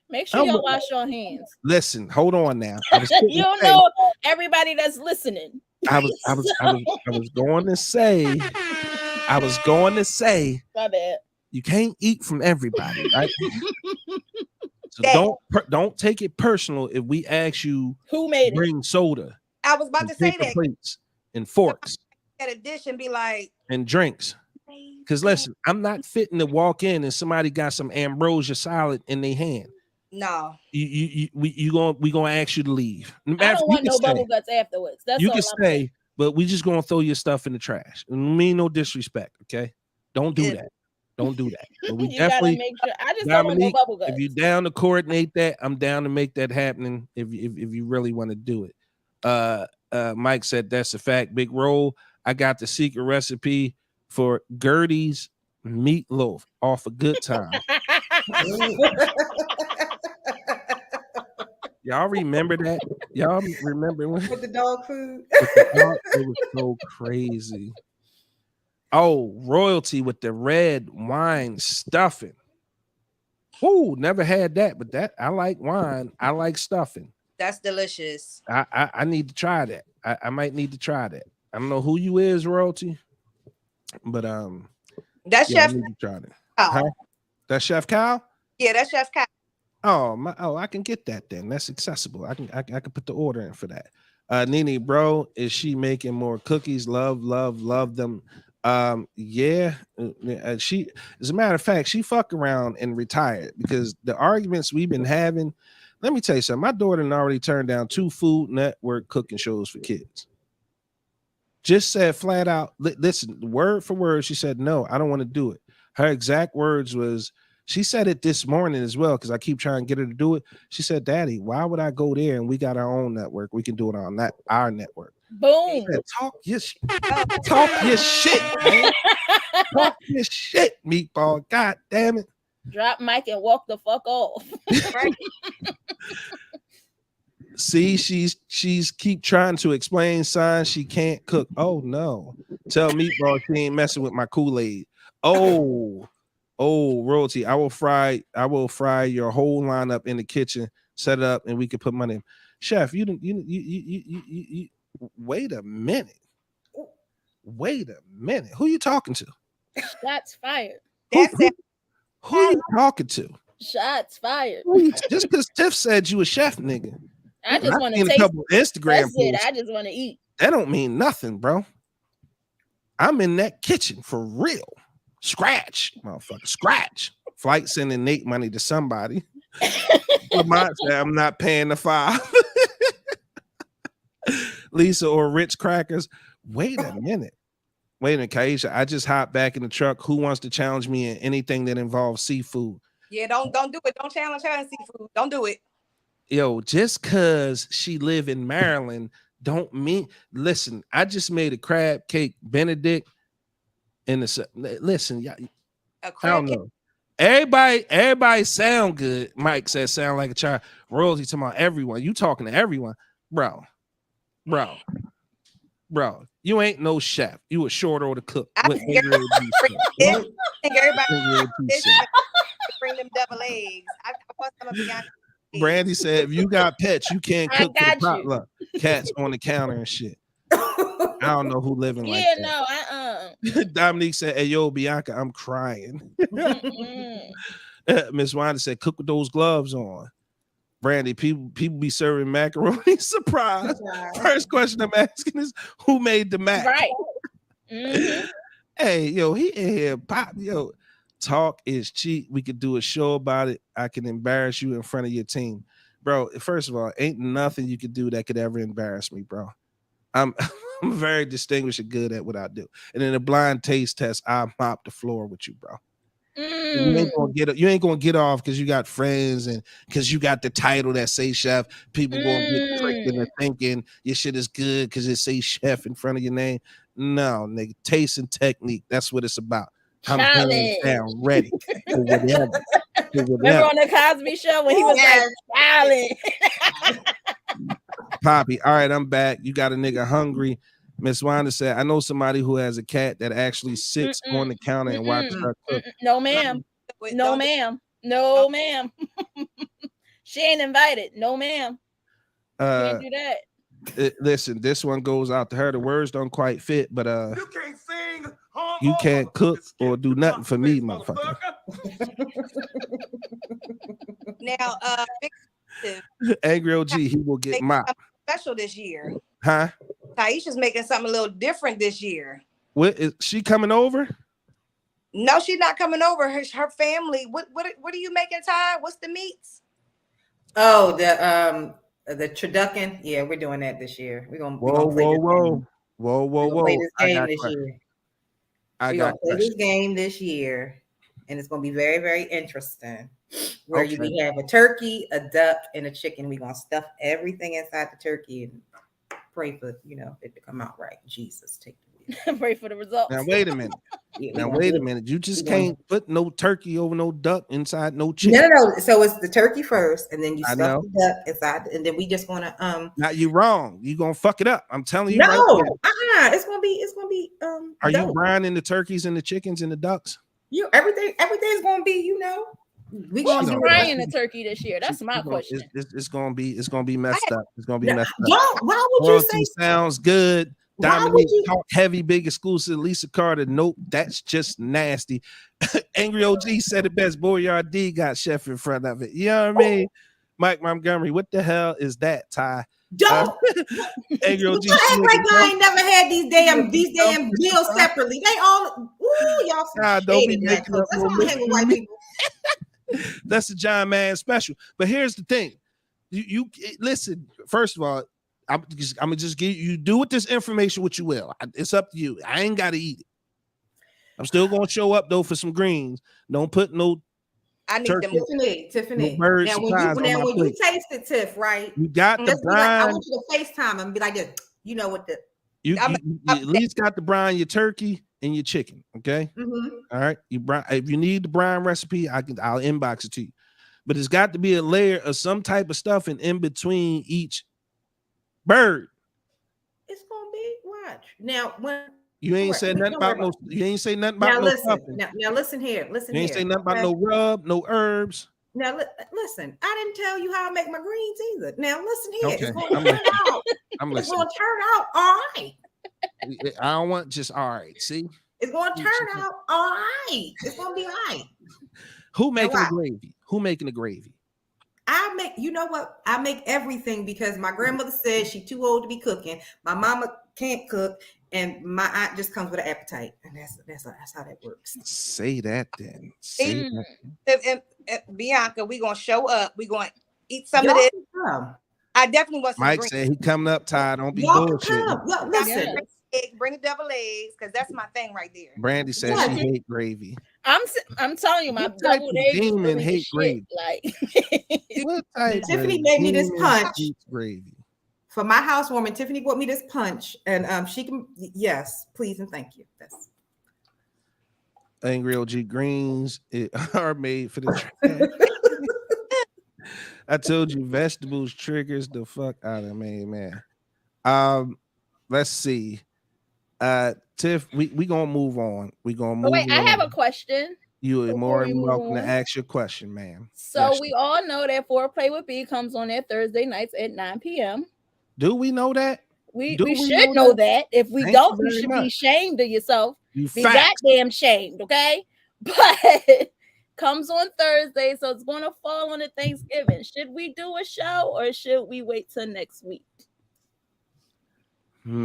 Make sure y'all wash your hands. Listen, hold on now. You don't know everybody that's listening. I was going to say. My bad. You can't eat from everybody, right? So don't take it personal if we ask you who made bring soda. I was about to say that. Plates and forks. At a dish and be like and drinks. Because listen, I'm not fitting to walk in and somebody got some ambrosia salad in their hand. No. We gonna ask you to leave. I don't want no bubble guts afterwards. That's you all can I'm stay, saying. but we just gonna throw your stuff in the trash. Mean no disrespect, okay? Don't do that. Don't do that. But we You definitely gotta make sure. I just Dominique, don't want no bubble guts. if you're down to coordinate that, I'm down to make that happen. If you really want to do it. Mike said that's a fact. Big roll. I got the secret recipe for Gertie's meatloaf off a Good Time. Y'all remember that? Y'all remember when with the dog food? It was so crazy. Oh, royalty with the red wine stuffing. Ooh, never had that, but that I like wine. I like stuffing. That's delicious. I need to try that. I might need to try that. I don't know who you is, royalty, but that's Chef. I need to try that. Huh? That's Chef Kyle. Yeah, that's Chef Kyle. I can get that then. That's accessible. I can put the order in for that. Nene, bro, is she making more cookies? Love them. Yeah. She, as a matter of fact, she fucked around and retired because the arguments we've been having. Let me tell you something. My daughter already turned down 2 Food Network cooking shows for kids. Just said flat out, listen, word for word, she said, no, I don't want to do it. Her exact words was, she said it this morning as well, because I keep trying to get her to do it. She said, Daddy, why would I go there and we got our own network? We can do it on our network. Boom. Said, talk your shit, man. Talk your shit, meatball. God damn it. Drop mic and walk the fuck off. See, she's keep trying to explain signs she can't cook. Oh no. Tell meatball she ain't messing with my Kool-Aid. Oh, royalty. I will fry your whole lineup in the kitchen, set it up, and we can put money in. Chef, you wait a minute. Who you talking to? Shots fired. Who you talking to? Shots fired. Just because Tiff said you a chef, nigga. I just want to taste. A couple Instagram posts. I just want to eat. That don't mean nothing, bro. I'm in that kitchen for real. Scratch, motherfucker. Scratch. Flight sending Nate money to somebody. Lamont said, I'm not paying the $5. Lisa or Rich Crackers. Wait a minute, Kaisha. I just hopped back in the truck. Who wants to challenge me in anything that involves seafood? Yeah, don't do it. Don't challenge her in seafood. Don't do it. Yo, just cause she live in Maryland don't mean. Listen, I just made a crab cake Benedict in the. Listen, y'all, A I crab don't cake. know. Everybody sound good. Mike says sound like a child. Royalty talking about everyone. You talking to everyone, bro. You ain't no chef. You a short order cook. I With think Angry OG said. I think everybody Angry OG this said. bring them double eggs. I want some of Bianca. Brandy said, if you got pets, you can't I cook for the got you. potluck. Cats on the counter and shit. I don't know who living like Yeah, that. no, Dominique said, hey, yo, Bianca, I'm crying. Miss Wanda said, cook with those gloves on. Brandy, people be serving macaroni. Surprise. First question I'm asking is, who made the mac? Right. Mhm. Hey, yo, he in here, pop, yo. Talk is cheap. We could do a show about it. I can embarrass you in front of your team. Bro, first of all, ain't nothing you could do that could ever embarrass me, bro. I'm very distinguished and good at what I do. And in a blind taste test, I mop the floor with you, bro. You ain't gonna get off because you got friends and because you got the title that say chef. People gonna get tricked into thinking your shit is good because it say chef in front of your name. No, nigga, taste and technique. That's what it's about. I'm hands down ready for whatever. Remember on the Cosby Show when he was like styling? Poppy, all right, I'm back. You got a nigga hungry. Miss Wanda said, I know somebody who has a cat that actually sits on the counter and watches her cook. No, ma'am. No, ma'am. No, ma'am. She ain't invited. No, ma'am. Can't do that. Listen, this one goes out to her. The words don't quite fit, but You can't sing. you can't cook or do nothing for me, motherfucker. Now, Angry OG, he will get mopped. Special this year. Huh? Taisha's making something a little different this year. What is she coming over? No, she's not coming over. Her family. What are you making, Ty? What's the meats? Oh, the turducken. Yeah, we're doing that this year. We're gonna Whoa. play this game this year. We're gonna play this game this year, and it's gonna be very, very interesting. Where we have a turkey, a duck, and a chicken. We're gonna stuff everything inside the turkey and pray for it to come out right. Jesus, take the wheel. Pray for the results. Now wait a minute. You just can't put no turkey over no duck inside no chicken. No. So it's the turkey first, and then you stuff the duck inside, and then we just want to Now you wrong. You gonna fuck it up. I'm telling you. No, right it's gonna be. Are you brining the turkeys and the chickens and the ducks? Everything's gonna be. We gonna be frying the turkey this year. That's my question. It's gonna be messed up. It's gonna be messed up. Why would you say sounds good? Dominique talk heavy, big exclusive. Lisa Carter, nope, that's just nasty. Angry OG said it best. Boyard D got chef in front of it. You know what I mean? Mike Montgomery, what the hell is that, Ty? Don't Angry OG. Act like I ain't never had these damn meals separately. They all y'all some don't be making up That's why I hang with white people. That's the John Man special. But here's the thing. You listen, first of all, I'm gonna just give you do with this information what you will. It's up to you. I ain't gotta eat it. I'm still gonna show up though for some greens. Don't put no. I need turkey, them. Tiffany. No Now when you taste it, Tiff, right? You got the brine. I want you to FaceTime and be like this. You know what the you at least got the brine, your turkey and your chicken. Okay. Mm-hmm. All right. If you need the brine recipe, I'll inbox it to you. But it's got to be a layer of some type of stuff in between each bird. It's gonna be now when you ain't said nothing about no. You ain't say nothing about no stuffing. Now listen here. You ain't say nothing about no rub, no herbs. Now listen. I didn't tell you how I make my greens either. Now listen here. Okay. It's gonna turn out. It's gonna turn out all right. I don't want just all right. See, it's gonna turn out all right. It's gonna be all right. Who making the gravy? Who making the gravy? I make, you know what? I make everything because my grandmother says she's too old to be cooking. My mama can't cook, and my aunt just comes with an appetite, and that's how that works. Say that then. And Bianca, we gonna show up. We gonna eat some of this. I definitely want some. Mike said he coming up, Ty. Don't be bullshit. Listen. Bring the double eggs because that's my thing right there. Brandy says she hate gravy. I'm telling you, my double eggs demon hate gravy. Like what type Tiffany made me this punch gravy For my housewarming, Tiffany bought me this punch, and she can. Yes, please and thank you. Yes. Angry OG greens are made for the trash. I told you, vegetables triggers the fuck out of me, man. Let's see. Tiff, we gonna move on. We gonna move wait, I on. have a question. You are before more we than move welcome to on. ask your question, ma'am. So Yes. we all know that Foreplay with B comes on there Thursday nights at 9 p.m. Do we know that? We Do should know that. If we Thank don't, you you very should much. be ashamed of yourself. You Be facts. goddamn shamed, okay? But comes on Thursday, so it's going to fall on a Thanksgiving. Should we do a show or should we wait till next week? That's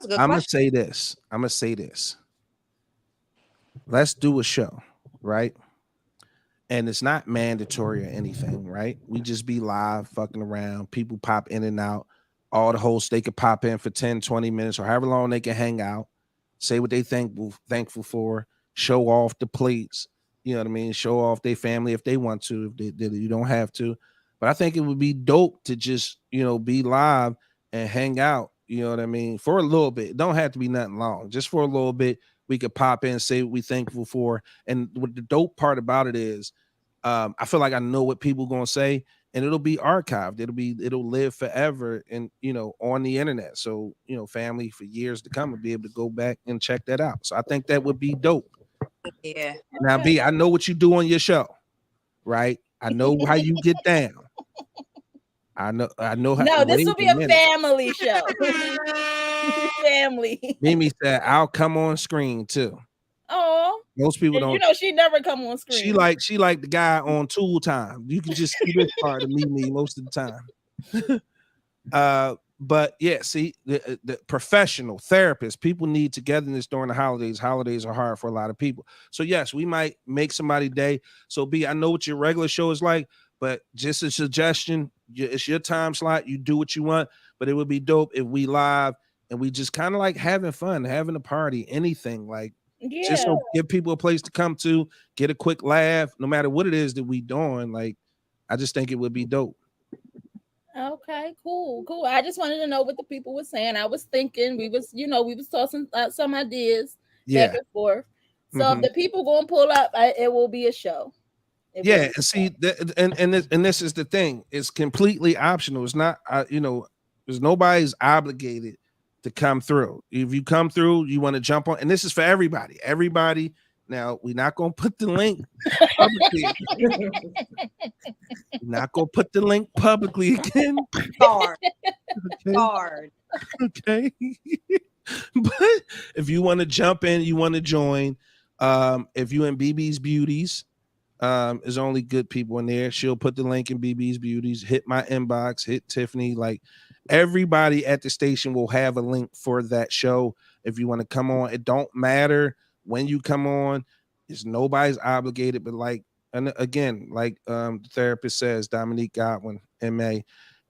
a good I'm gonna question. say this. Let's do a show, right? And it's not mandatory or anything, right? We just be live, fucking around. People pop in and out. All the hosts, they could pop in for 10, 20 minutes or however long they can hang out, say what they thankful for, show off the plates, you know what I mean? Show off their family if they want to, if you don't have to. But I think it would be dope to just, be live and hang out, you know what I mean? For a little bit. It don't have to be nothing long. Just for a little bit, we could pop in, say what we thankful for. And what the dope part about it is, I feel like I know what people gonna say, and it'll be archived. It'll live forever, and on the internet. So family for years to come will be able to go back and check that out. So I think that would be dope. Yeah. Now, B, I know what you do on your show, right? I know how you get down. I know how. No, this will be a family show. Family. Mimi said, "I'll come on screen too." Oh, most people don't. She never come on screen. She like the guy on Tool Time. You can just see this part of Mimi most of the time. But yeah, see, the professional therapist, people need togetherness during the holidays. Holidays are hard for a lot of people. So yes, we might make somebody's day. So B, I know what your regular show is like, but just a suggestion, it's your time slot. You do what you want, but it would be dope if we live and we just kind of like having fun, having a party, anything like. Yeah. Just so give people a place to come to, get a quick laugh, no matter what it is that we doing. Like, I just think it would be dope. Okay, cool. I just wanted to know what the people were saying. I was thinking we was tossing some ideas back and forth. So if the people gonna pull up, it will be a show. And see, and this is the thing. It's completely optional. It's not, there's nobody's obligated to come through. If you come through, you want to jump on, and this is for everybody. Everybody. Now, we're not gonna put the link publicly. We're not gonna put the link publicly again. Hard. Okay. Hard. Okay. But if you want to jump in, you want to join. If you in BB's Beauties, there's only good people in there. She'll put the link in BB's Beauties. Hit my inbox. Hit Tiffany. Like. Everybody at the station will have a link for that show if you want to come on. It don't matter when you come on. It's nobody's obligated, but and again, the therapist says, Dominique Godwin, MA,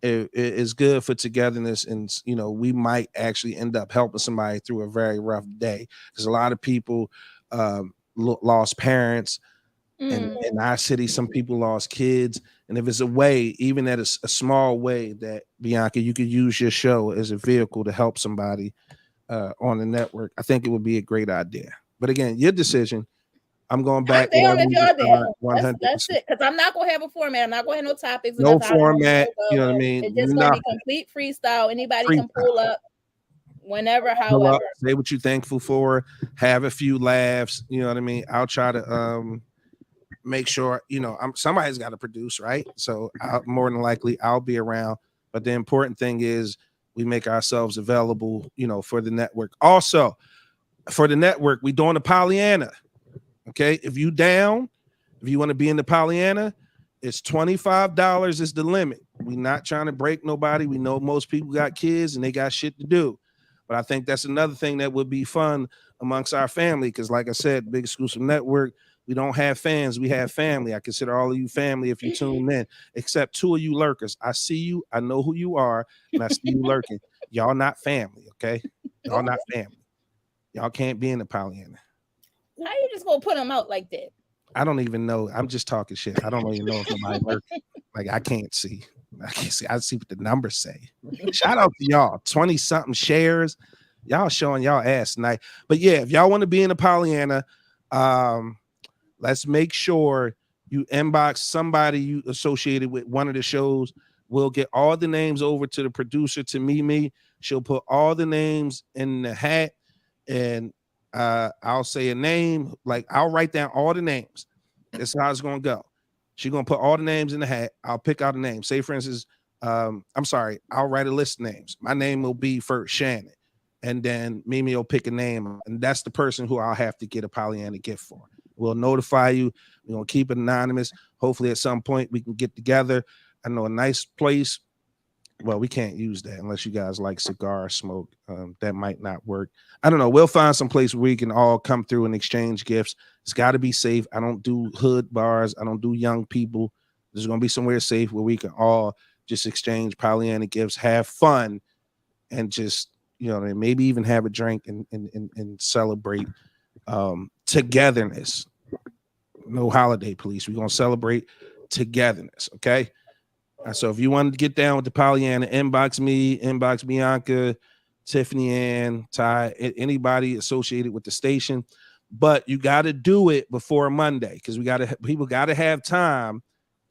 it is good for togetherness, and we might actually end up helping somebody through a very rough day because a lot of people lost parents. And in our city, some people lost kids. And if it's a way, even at a small way, that Bianca, you could use your show as a vehicle to help somebody on the network, I think it would be a great idea. But again, your decision. I'm going back. I'm down if y'all down. That's it. Because I'm not gonna have a format. I'm not gonna have no topics. No format. You know what I mean? It's just gonna be complete freestyle. Anybody can pull up whenever, however. Say what you're thankful for. Have a few laughs. You know what I mean? I'll try to make sure somebody's got to produce, right? So more than likely I'll be around, but the important thing is we make ourselves available for the network. Also for the network, we doing the Pollyanna. Okay, if you want to be in the Pollyanna, it's $25 is the limit. We're not trying to break nobody. We know most people got kids and they got shit to do, but I think that's another thing that would be fun amongst our family, because like I said, Big Exclusive Network, we don't have fans, we have family. I consider all of you family if you tune in, except 2 of you lurkers. I see you, I know who you are, and I see you lurking. Y'all not family, okay? Y'all not family. Y'all can't be in the Pollyanna. How you just gonna put them out like that? I don't even know. I'm just talking shit. I don't even know if nobody lurking. Like, I can't see. I can't see. I see what the numbers say. Shout out to y'all. 20 something shares. Y'all showing y'all ass tonight. But yeah, if y'all want to be in a Pollyanna, let's make sure you inbox somebody you associated with one of the shows. We'll get all the names over to the producer, to Mimi. She'll put all the names in the hat, and I'll say a name. Like, I'll write down all the names. That's how it's going to go. She's going to put all the names in the hat. I'll pick out a name. Say, for instance, I'm sorry, I'll write a list of names. My name will be first Shannon. And then Mimi will pick a name, and that's the person who I'll have to get a Pollyanna gift for. We'll notify you. We're going to keep it anonymous. Hopefully at some point we can get together. I know a nice place. Well, we can't use that unless you guys like cigar smoke. That might not work. I don't know. We'll find some place where we can all come through and exchange gifts. It's got to be safe. I don't do hood bars. I don't do young people. There's going to be somewhere safe where we can all just exchange Pollyanna gifts, have fun, and just, maybe even have a drink and celebrate togetherness. No holiday police. We're going to celebrate togetherness, okay? So if you want to get down with the Pollyanna, inbox me, inbox Bianca, Tiffany Ann, Ty, anybody associated with the station. But you got to do it before Monday, because people got to have time.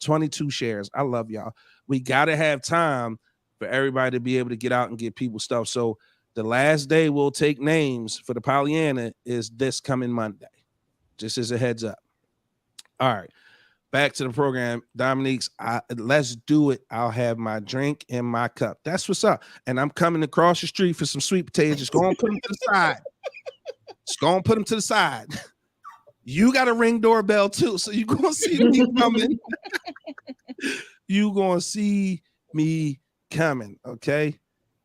22 shares. I love y'all. We got to have time for everybody to be able to get out and get people stuff. So the last day we'll take names for the Pollyanna is this coming Monday. Just as a heads up. All right. Back to the program. Dominique's, let's do it. I'll have my drink in my cup. That's what's up. And I'm coming across the street for some sweet potatoes. Just go and put them to the side. Just go and put them to the side. You got a Ring doorbell too, so you're going to see me coming. You're going to see me coming, okay?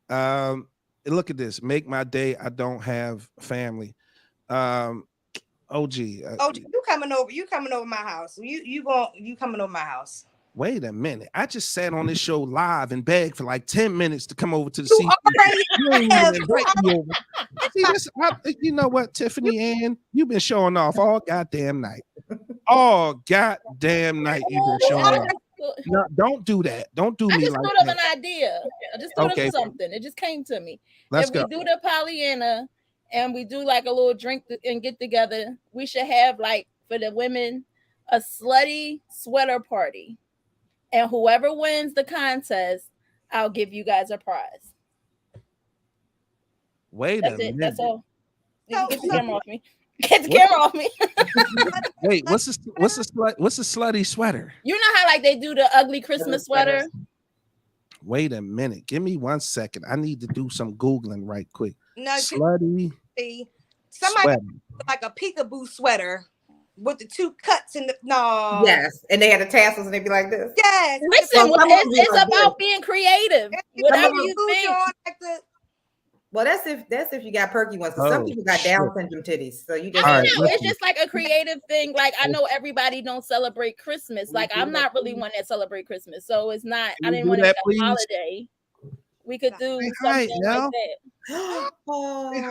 Look at this. Make my day. I don't have family. OG. You coming over my house. You coming over my house. Wait a minute. I just sat on this show live and begged for like 10 minutes to come over to the seat. See, you know what, Tiffany Ann? You've been showing off all goddamn night. All goddamn night you've been showing off. No, don't do that. Don't do me like that. I just thought of an idea. I just thought of something. It just came to me. Let's go. We do the Pollyanna and we do like a little drink and get together, we should have, like, for the women, a slutty sweater party. And whoever wins the contest, I'll give you guys a prize. Wait a minute. That's all. Get the camera off me. Get the camera off me. Wait, what's a slutty sweater? You know how, like, they do the ugly Christmas sweater? Wait a minute. Give me 1 second. I need to do some Googling right quick. No, slutty somebody sweater. Like a peekaboo sweater with the two cuts in the Yes, and they had the tassels and they'd be like this. Yes. Listen, it's about being creative. Whatever you think. Well, that's if you got perky ones. Some people got Down syndrome titties, so you just. It's just like a creative thing. Like, I know everybody don't celebrate Christmas. Like, I'm not really one that celebrate Christmas, so it's not. I didn't want to make a holiday. We could do something like that.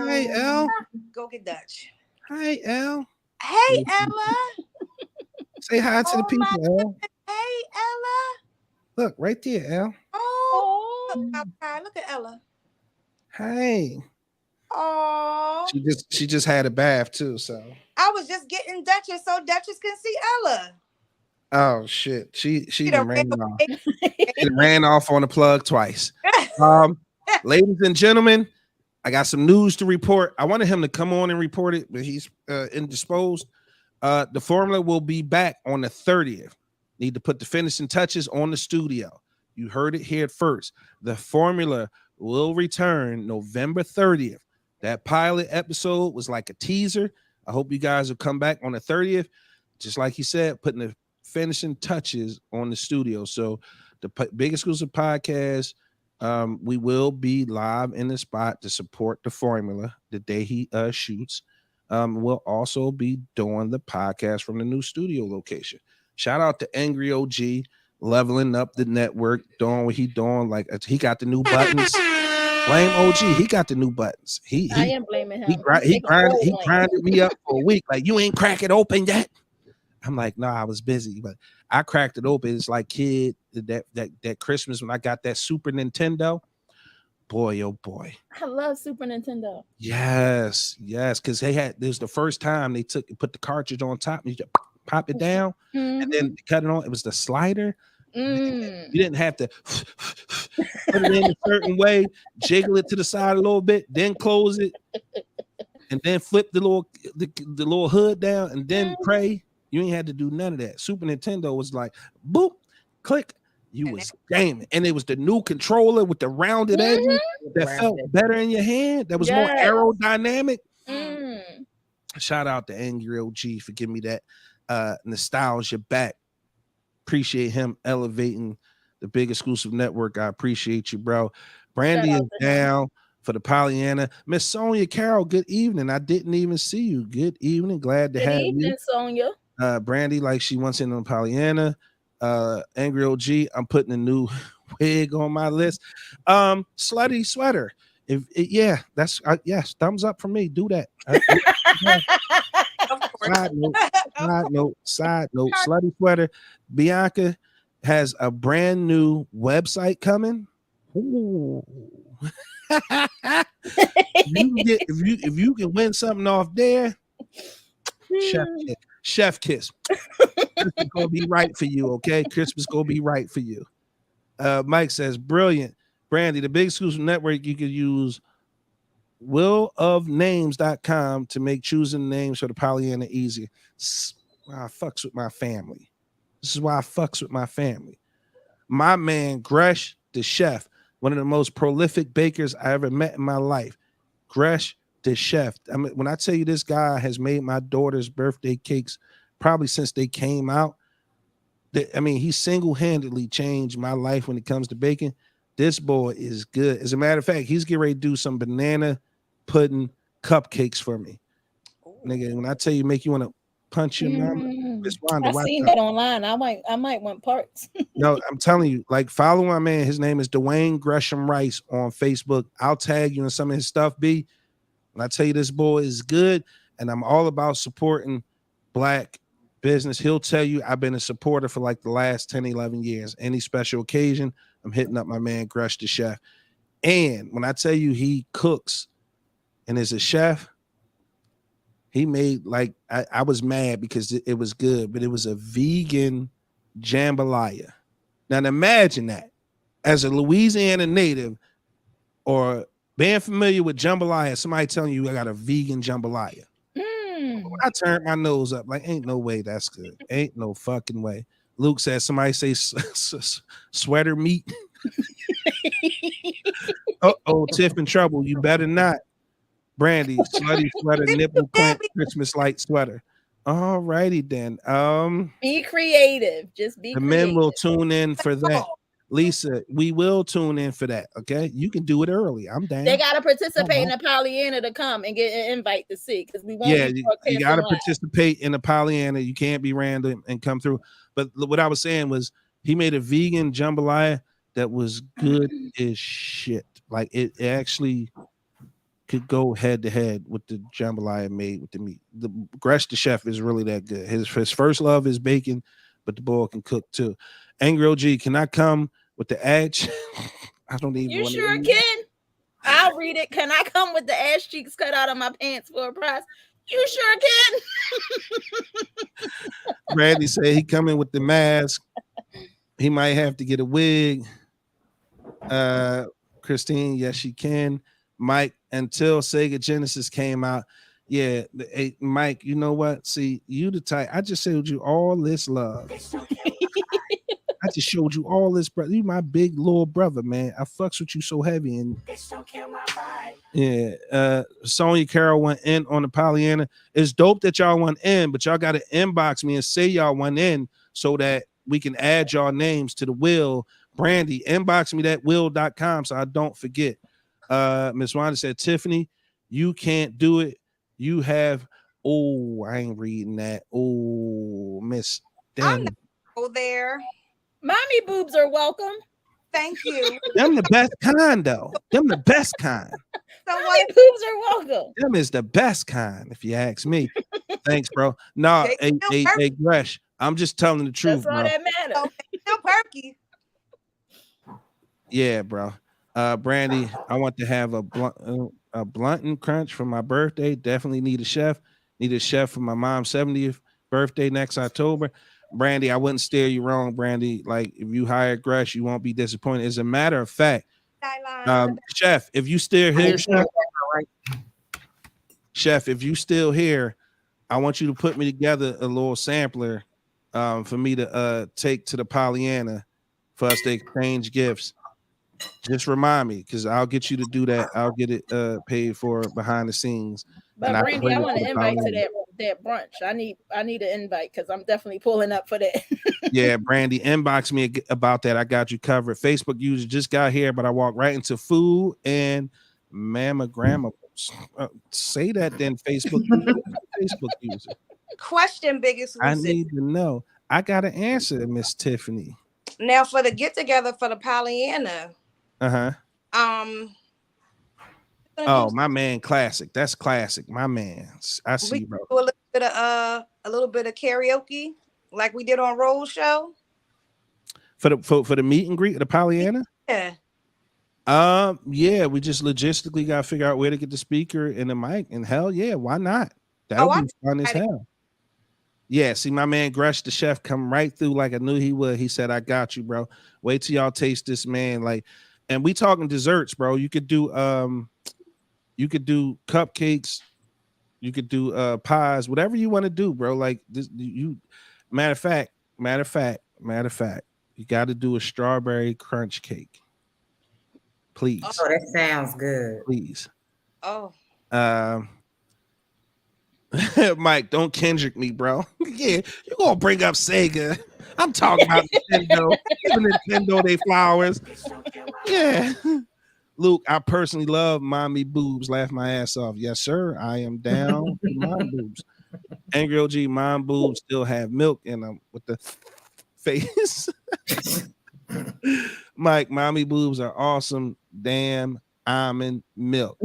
Hey, El. Go get Dutch. Hi, El. Hey, Ella. Say hi to the people, El. Hey, Ella. Look, right there, El. Oh. Look at Ella. Hey. Oh. She just had a bath too, so. I was just getting Duchess so Duchess can see Ella. Oh shit. She ran off. She ran off on the plug twice. Ladies and gentlemen, I got some news to report. I wanted him to come on and report it, but he's indisposed. The formula will be back on the 30th. Need to put the finishing touches on the studio. You heard it here first. The formula will return November 30th. That pilot episode was like a teaser. I hope you guys will come back on the 30th. Just like he said, putting the finishing touches on the studio. So the Big Exclusive Podcast, we will be live in the spot to support the formula the day he shoots. We'll also be doing the podcast from the new studio location. Shout out to Angry OG, leveling up the network, doing what he doing. Like, he got the new buttons. Blame OG. He got the new buttons. I am blaming him. He grinded me up for a week. Like, you ain't crack it open yet. I'm like, no, I was busy, but I cracked it open. It's like kid that Christmas when I got that Super Nintendo. Boy, oh boy. I love Super Nintendo. Yes, because this was the first time they put the cartridge on top and you just pop it down and then cut it on. It was the slider. You didn't have to put it in a certain way, jiggle it to the side a little bit, then close it, and then flip the little hood down and then pray. You ain't had to do none of that. Super Nintendo was like boop, click. You was gaming, and it was the new controller with the rounded edges that felt better in your hand. That was more aerodynamic. Shout out to Angry OG for giving me that nostalgia back. Appreciate him elevating the big exclusive network. I appreciate you, bro. Brandy is down for the Pollyanna. Miss Sonia Carroll, good evening. I didn't even see you. Good evening. Glad to have you. Good evening, Sonia. Brandy, like she wants in on Pollyanna. Angry OG, I'm putting a new wig on my list. Slutty sweater. Yes, thumbs up for me. Do that. Side note, slutty sweater. Bianca has a brand new website coming. Ooh. if you can win something off there, chef kiss. Christmas gonna be right for you, okay? Christmas gonna be right for you. Mike says, brilliant. Brandy, the big exclusive network, you could use willofnames.com to make choosing names for the Pollyanna easier. This is why I fucks with my family. My man, Gresh, the chef, one of the most prolific bakers I ever met in my life. Gresh, the chef. I mean, when I tell you this guy has made my daughter's birthday cakes probably since they came out. He single-handedly changed my life when it comes to baking. This boy is good. As a matter of fact, he's getting ready to do some banana pudding cupcakes for me. Nigga, when I tell you, make you want to punch your mama. I've seen that online. I might want parts. No, I'm telling you, like, follow my man. His name is Dwayne Gresham Rice on Facebook. I'll tag you in some of his stuff, B. When I tell you this boy is good, and I'm all about supporting Black business. He'll tell you I've been a supporter for like the last 10, 11 years. Any special occasion, I'm hitting up my man Gresh the chef. And when I tell you he cooks and is a chef, he made like I was mad because it was good, but it was a vegan jambalaya. Now imagine that as a Louisiana native or being familiar with jambalaya, somebody telling you I got a vegan jambalaya. I turned my nose up like, ain't no way that's good. Ain't no fucking way. Luke says, somebody say sweater meat. Tiff in trouble. You better not. Brandy, slutty sweater, nipple clamp, Christmas light sweater. All righty then. Be creative. Just be the creative. Men will tune in for that. Lisa, we will tune in for that. Okay, you can do it early. I'm down. They gotta participate in the Pollyanna to come and get an invite to see because we won't. Yeah, you gotta participate in the Pollyanna. You can't be random and come through. But what I was saying was he made a vegan jambalaya that was good as shit. Like it actually could go head to head with the jambalaya made with the meat. The Gresh the chef is really that good. His first love is bacon, but the boy can cook too. Angry OG, can I come with the ad? I don't even. You sure can. I'll read it. Can I come with the ass cheeks cut out of my pants for a price? You sure can. Bradley said he coming with the mask. He might have to get a wig. Christine, yes, she can. Mike, until Sega Genesis came out. Yeah, hey, Mike, you know what? See, you the type. I just showed you all this love. I just showed you all this, brother. You my big little brother, man. I fucks with you so heavy. And yeah, Sonya Carroll went in on the Pollyanna. It's dope that y'all went in, but y'all got to inbox me and say y'all went in so that we can add y'all names to the will. Brandy, inbox me that will.com so I don't forget. Miss Wanda said, Tiffany, you can't do it. You have, I ain't reading that. Miss I'm not go there. Mommy boobs are welcome. Thank you. Them the best kind, though. Them the best kind. Mommy boobs are welcome. Them is the best kind, if you ask me. Thanks, bro. No, hey, Gresh, I'm just telling the truth, That's all bro. that matters. Still perky. Yeah, bro. Brandy, I want to have a blunt and crunch for my birthday. Definitely need a chef. Need a chef for my mom's 70th birthday next October. Brandy, I wouldn't steer you wrong, Brandy. Like if you hire Gresh, you won't be disappointed. As a matter of fact, chef, if you still here, chef, if you still here, I want you to put me together a little sampler for me to take to the Pollyanna for us to exchange gifts. Just remind me, because I'll get you to do that. I'll get it paid for behind the scenes. But Brandy, I want to invite to that brunch. I need an invite because I'm definitely pulling up for that. Yeah, Brandy, inbox me about that. I got you covered. Facebook user just got here, but I walked right into food and mammogram. Say that then, Facebook user. Question, Big Exclusive. I need to know. I got an answer, Miss Tiffany. Now for the get together for the Pollyanna. Oh, my man, classic. That's classic. My man. I see, we bro. Do a little bit of karaoke, like we did on Roll Show. For the meet and greet of the Pollyanna? Yeah. Yeah, we just logistically got to figure out where to get the speaker and the mic. And hell yeah, why not? That'll be fun as hell. Yeah, see, my man Gresh, the chef, come right through like I knew he would. He said, I got you, bro. Wait till y'all taste this, man. Like, and we talking desserts, bro. You could do cupcakes, you could do pies, whatever you want to do, bro. Like this, matter of fact, you got to do a strawberry crunch cake. Please. Oh, that sounds good. Please. Oh. Mike, don't Kendrick me, bro. Yeah, you're gonna bring up Sega. I'm talking about Nintendo. Give Nintendo they flowers. Yeah. Luke, I personally love mommy boobs. Laugh my ass off. Yes, sir. I am down for mom boobs. Angry OG, mom boobs still have milk in them with the face. Mike, mommy boobs are awesome. Damn almond milk.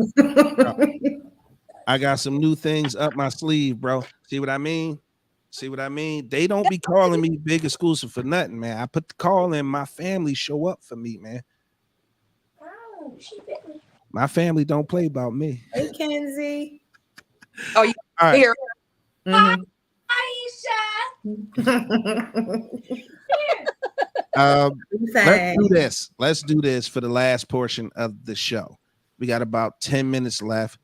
I got some new things up my sleeve, bro. See what I mean? They don't be calling me Big Exclusive for nothing, man. I put the call in. My family show up for me, man. My family don't play about me. Hey, Kenzie. Oh, you all right. Here. Mm-hmm. Let's do this for the last portion of the show. We got about 10 minutes left.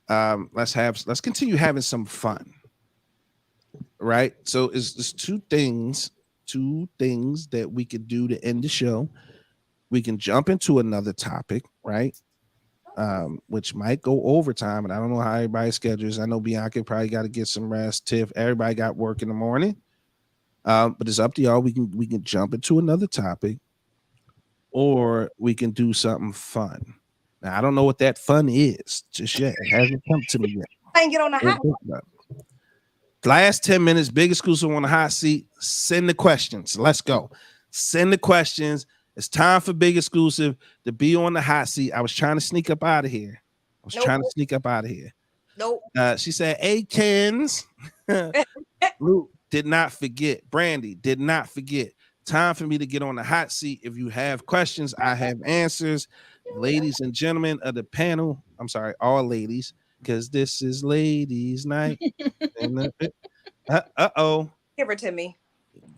Let's continue having some fun. Right? So it's two things that we could do to end the show. We can jump into another topic, right? Which might go overtime, and I don't know how everybody's schedules. I know Bianca probably got to get some rest. Tiff, everybody got work in the morning. But it's up to y'all. We can jump into another topic, or we can do something fun. Now I don't know what that fun is just yet. It hasn't come to me yet. I can get on the hot. Last 10 minutes, Big Exclusive on the hot seat. Send the questions. Let's go. Send the questions. It's time for Big Exclusive to be on the hot seat. I was trying to sneak up out of here. Nope. She said, "Hey, Kens." Luke did not forget. Brandy did not forget. Time for me to get on the hot seat. If you have questions, I have answers. Ladies and gentlemen of the panel, I'm sorry, all ladies, because this is ladies' night. Uh-oh. Give her to me.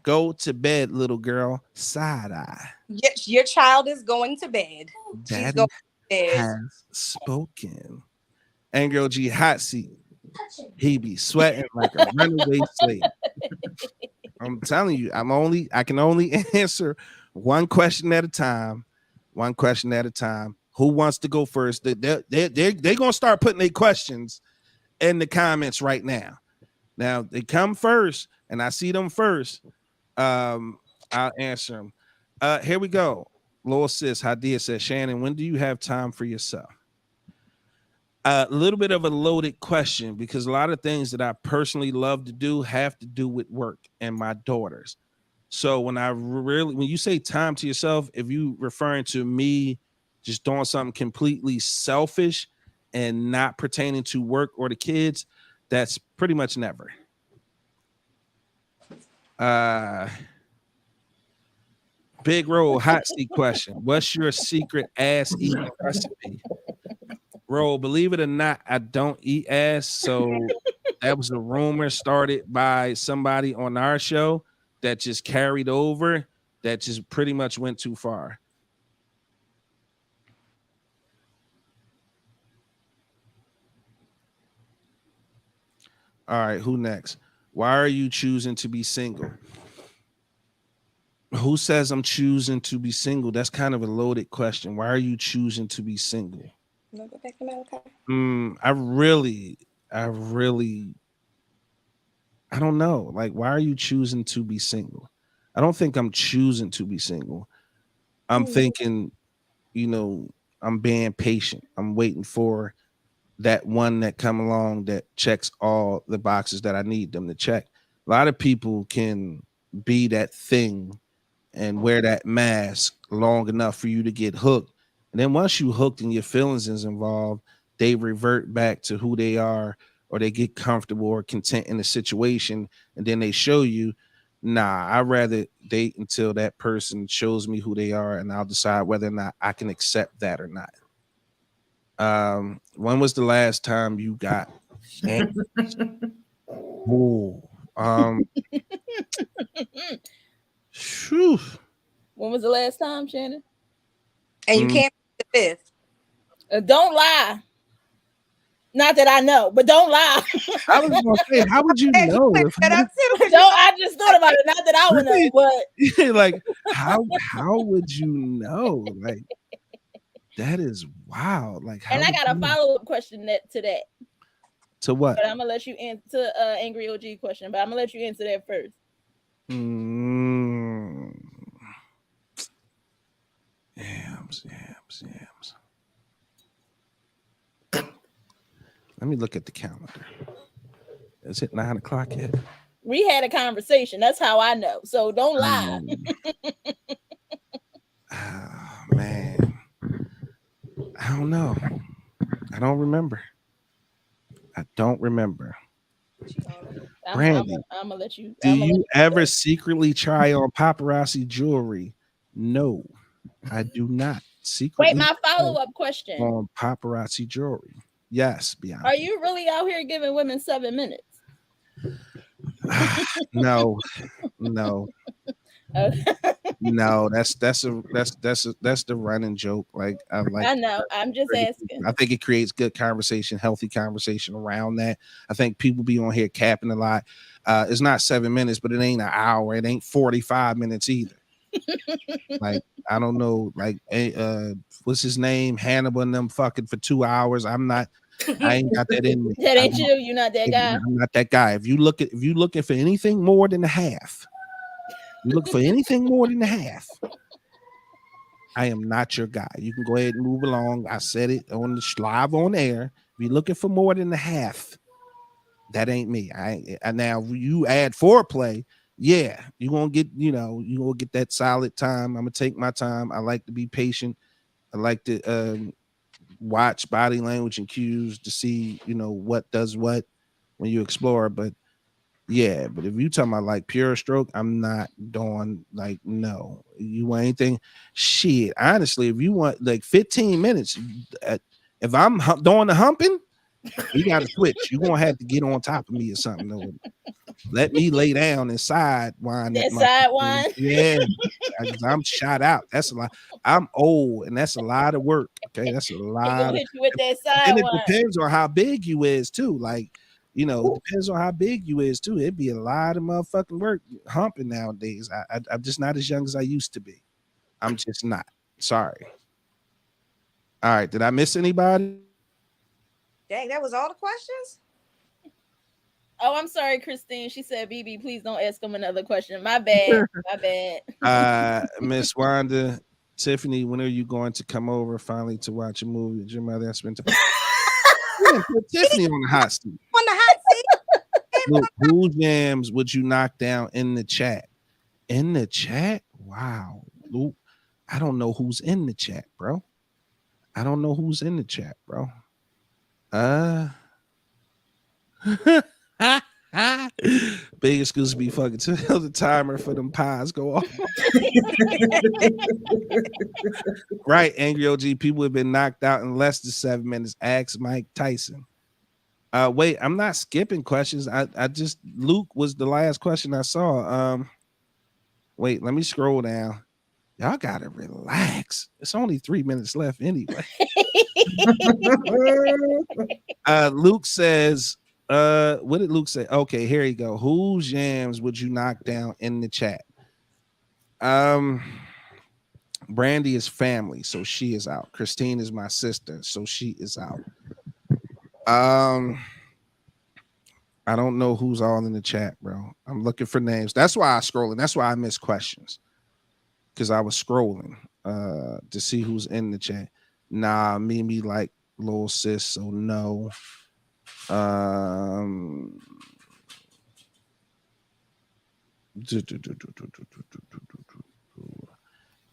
Go to bed, little girl. Side eye. Yes, your child is going to bed. Daddy She's going to bed. has spoken. Angry OG hot seat. He be sweating like a runaway slave. I'm telling you, I can only answer one question at a time. Who wants to go first? They're gonna start putting their questions in the comments right now. Now they come first, and I see them first. I'll answer them. Here we go. Lord Sis Hadia says, Shannon, when do you have time for yourself? A little bit of a loaded question, because a lot of things that I personally love to do have to do with work and my daughters. So when you say time to yourself, if you referring to me just doing something completely selfish and not pertaining to work or the kids, that's pretty much never. Big Roll hot seat question. What's your secret ass eating recipe? Roll, believe it or not, I don't eat ass. So that was a rumor started by somebody on our show that just carried over, that just pretty much went too far. All right, who next? Why are you choosing to be single? Who says I'm choosing to be single? That's kind of a loaded question. Why are you choosing to be single? No, go back to Malachi. I don't know. Like, why are you choosing to be single? I don't think I'm choosing to be single. I'm thinking, I'm being patient. I'm waiting for that one that come along that checks all the boxes that I need them to check. A lot of people can be that thing and wear that mask long enough for you to get hooked. And then once you hooked and your feelings is involved, they revert back to who they are, or they get comfortable or content in the situation. And then they show you, nah, I'd rather date until that person shows me who they are, and I'll decide whether or not I can accept that or not. When was the last time you got Whew. When was the last time, Shannon? And you can't be the fifth. Don't lie. Not that I know, but don't lie. I was gonna say, how would you know? I just thought about it. Not that I would know, but like, how would you know? Like, that is wild. Like, and I got a follow-up question to that. To what? But I'm gonna let you answer Angry OG question, but I'm gonna let you answer that first. Yams. Let me look at the calendar. Is it 9 o'clock yet? We had a conversation. That's how I know. So don't lie. Oh, man. I don't know. I don't remember. Brandy, I'm gonna let you. Do you ever secretly try on paparazzi jewelry? No, I do not. Secretly. Wait, my follow-up question. On paparazzi jewelry. Yes, Bianca. Are you really out here giving women 7 minutes? No. No, that's the running joke. Like, I know. I'm just asking. I think it creates good conversation, healthy conversation around that. I think people be on here capping a lot. It's not 7 minutes, but it ain't an hour. It ain't 45 minutes either. Like, I don't know. Like, what's his name? Hannibal and them fucking for 2 hours. I ain't got that in me. That ain't you. You're not that guy. I'm not that guy. If you looking for anything more than a half, you look for anything more than a half, I am not your guy. You can go ahead and move along. I said it on the live on air. If you're looking for more than a half, that ain't me. Now you add foreplay, yeah, you're gonna get, you gonna get that solid time. I'm gonna take my time. I like to be patient. I like to watch body language and cues to see, what does what when you explore. But yeah, but if you talking about like pure stroke, I'm not doing, like, no. You want anything? Shit, honestly, if you want like 15 minutes, if I'm doing the humping, you got to switch. You're gonna have to get on top of me or something. No, let me lay down and sidewind that sidewind. Yeah, I'm shot out. That's a lot. I'm old, and that's a lot of work. Okay, that's a lot. Hit you with that sidewind. And it depends on how big you is too. Like, it depends on how big you is too. It'd be a lot of motherfucking work humping nowadays. I'm just not as young as I used to be. I'm just not. Sorry. All right. Did I miss anybody? Dang, that was all the questions? Oh, I'm sorry, Christine. She said, BB, please don't ask him another question. My bad. My bad. Miss Wanda, Tiffany, when are you going to come over finally to watch a movie? Did your mother spend time? Put Tiffany on the hot seat. On the hot seat? Look, who jams would you knock down in the chat? In the chat? Wow. Luke, I don't know who's in the chat, bro. I don't know who's in the chat, bro. Big excuse to be fucking till the timer for them pies go off. Right, Angry OG. People have been knocked out in less than 7 minutes. Ask Mike Tyson. Wait, I'm not skipping questions. I just Luke was the last question I saw. Wait, let me scroll down. Y'all gotta relax. It's only 3 minutes left anyway. Luke says, what did Luke say? Okay, here you go. Whose yams would you knock down in the chat? Brandy is family, so she is out. Christine is my sister, so she is out. I don't know who's all in the chat, bro. I'm looking for names. That's why I scrolling. That's why I missed questions. Because I was scrolling to see who's in the chat. Nah, Mimi like little sis, so no.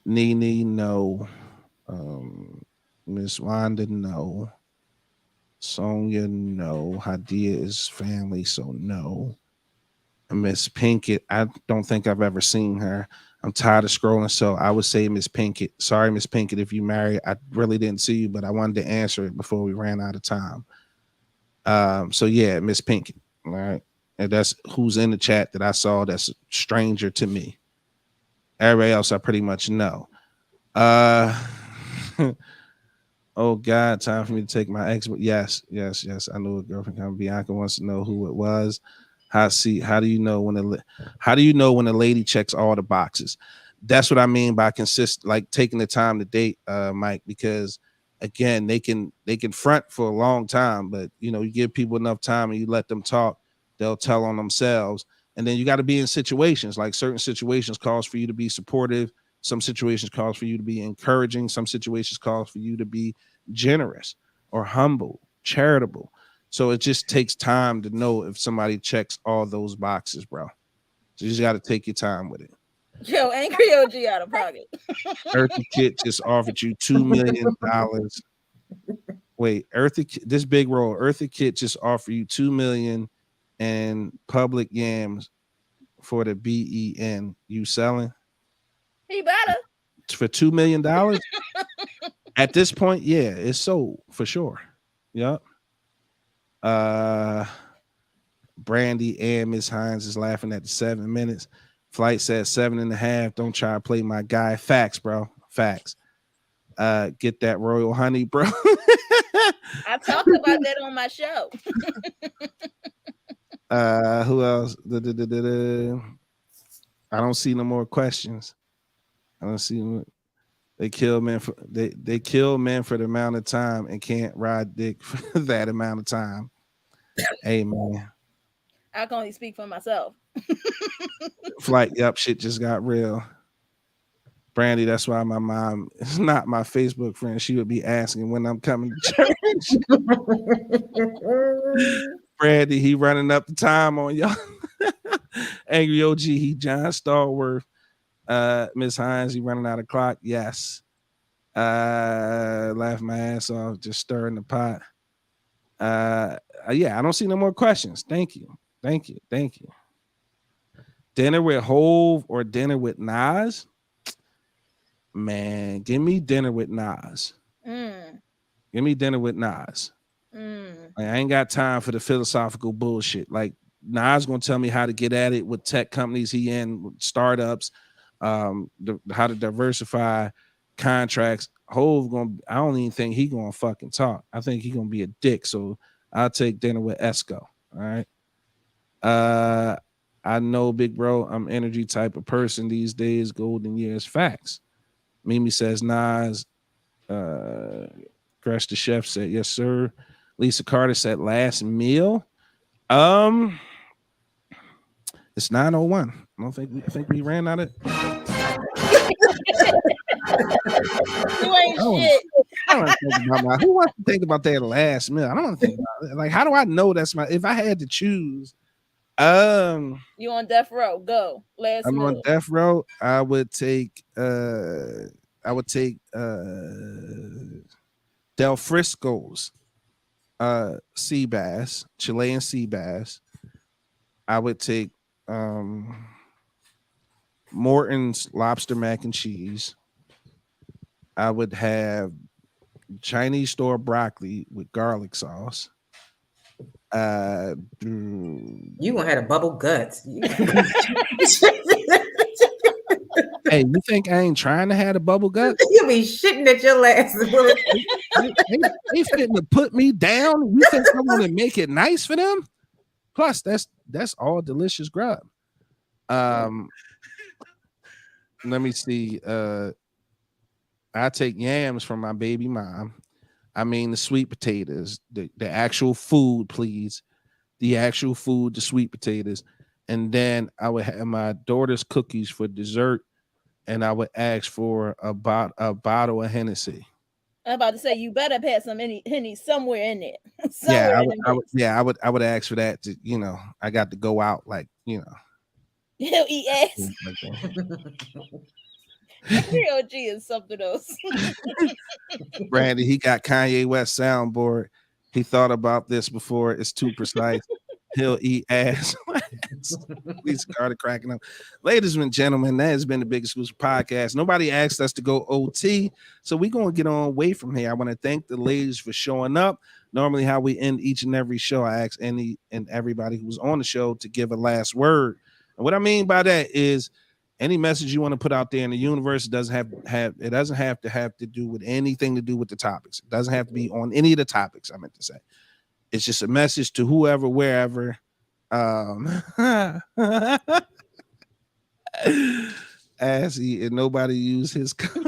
Nene, no. Miss Wanda, no. Sonia, no. Hadia is family, so no. Miss Pinkett, I don't think I've ever seen her. I'm tired of scrolling, so I would say Miss Pinkett. Sorry, Miss Pinkett, if you married. I really didn't see you, but I wanted to answer it before we ran out of time. So yeah, Miss Pinkett. All right. And that's who's in the chat that I saw that's a stranger to me. Everybody else I pretty much know. Oh God, time for me to take my ex. Yes. I knew a girlfriend coming. Bianca wants to know who it was. How do you know when a lady checks all the boxes? That's what I mean by like taking the time to date, Mike, because again, they can front for a long time, but you give people enough time and you let them talk, they'll tell on themselves. And then you got to be in situations, like certain situations calls for you to be supportive. Some situations calls for you to be encouraging. Some situations calls for you to be generous or humble, charitable. So it just takes time to know if somebody checks all those boxes, bro. So you just got to take your time with it. Yo, Angry OG out of pocket. Earthy Kit just offered you $2 million. Wait, this big roll. Earthy Kit just offered you $2 million and public yams for the BEN. You selling? He better. For $2 million? At this point, yeah, it's sold for sure. Yep. Brandy and Miss Hines is laughing at the 7 minutes. Flight said 7.5. Don't try to play my guy. Facts, bro. Facts. Get that royal honey, bro. I talked about that on my show. Who else? I don't see no more questions. I don't see them. They kill men for they kill men for the amount of time and can't ride dick for that amount of time. Hey man. I can only speak for myself. Flight, yep, shit just got real. Brandy, that's why my mom is not my Facebook friend. She would be asking when I'm coming to church. Brandy, he running up the time on y'all. Angry OG, he John Stallworth. Miss Hines, he running out of clock. Yes. Laugh my ass off, just stirring the pot. Yeah, I don't see no more questions. Thank you. Dinner with Hove or dinner with Nas? Man, give me dinner with Nas. Give me dinner with Nas. Like, I ain't got time for the philosophical bullshit. Like, Nas gonna tell me how to get at it with tech companies he in, startups, how to diversify contracts. Hove I don't even think he gonna fucking talk. I think he gonna be a dick. So I'll take dinner with Esco. All right. I know, big bro, I'm energy type of person these days. Golden years, facts. Mimi says Nas. Crash the Chef said yes, sir. Lisa Carter said last meal. It's 9:01. I think we ran out of. You ain't shit. I don't think about who wants to think about that last meal? I don't want to think about it. Like, how do I know that's my? If I had to choose, you on death row? Go last. I'm meal. on death row. I would take Del Frisco's sea bass, Chilean sea bass. I would take Morton's lobster mac and cheese. I would have Chinese store broccoli with garlic sauce. You gonna have a bubble guts. Hey, you think I ain't trying to have a bubble gut? You be shitting at your last. They fitting to put me down. You think I want to make it nice for them? Plus, that's all delicious grub. Let me see. I take yams from my baby mom. I mean the sweet potatoes, the actual food, please. The actual food, the sweet potatoes. And then I would have my daughter's cookies for dessert, and I would ask for a bottle of Hennessy. I'm about to say you better have some Henny somewhere in there. Yeah, somewhere I would ask for that to, I got to go out like, He'll eat ass. like that. OG is something else. Brandy, he got Kanye West soundboard. He thought about this before it's too precise. He'll eat ass. We started cracking up. Ladies and gentlemen, that has been the Big Exclusive Podcast. Nobody asked us to go OT, so we're going to get on away from here. I want to thank the ladies for showing up. Normally, how we end each and every show, I ask any and everybody who's on the show to give a last word. And what I mean by that is any message you want to put out there in the universe doesn't have to do with anything to do with the topics. It doesn't have to be on any of the topics I meant to say. It's just a message to whoever, wherever. As he and nobody use his cup.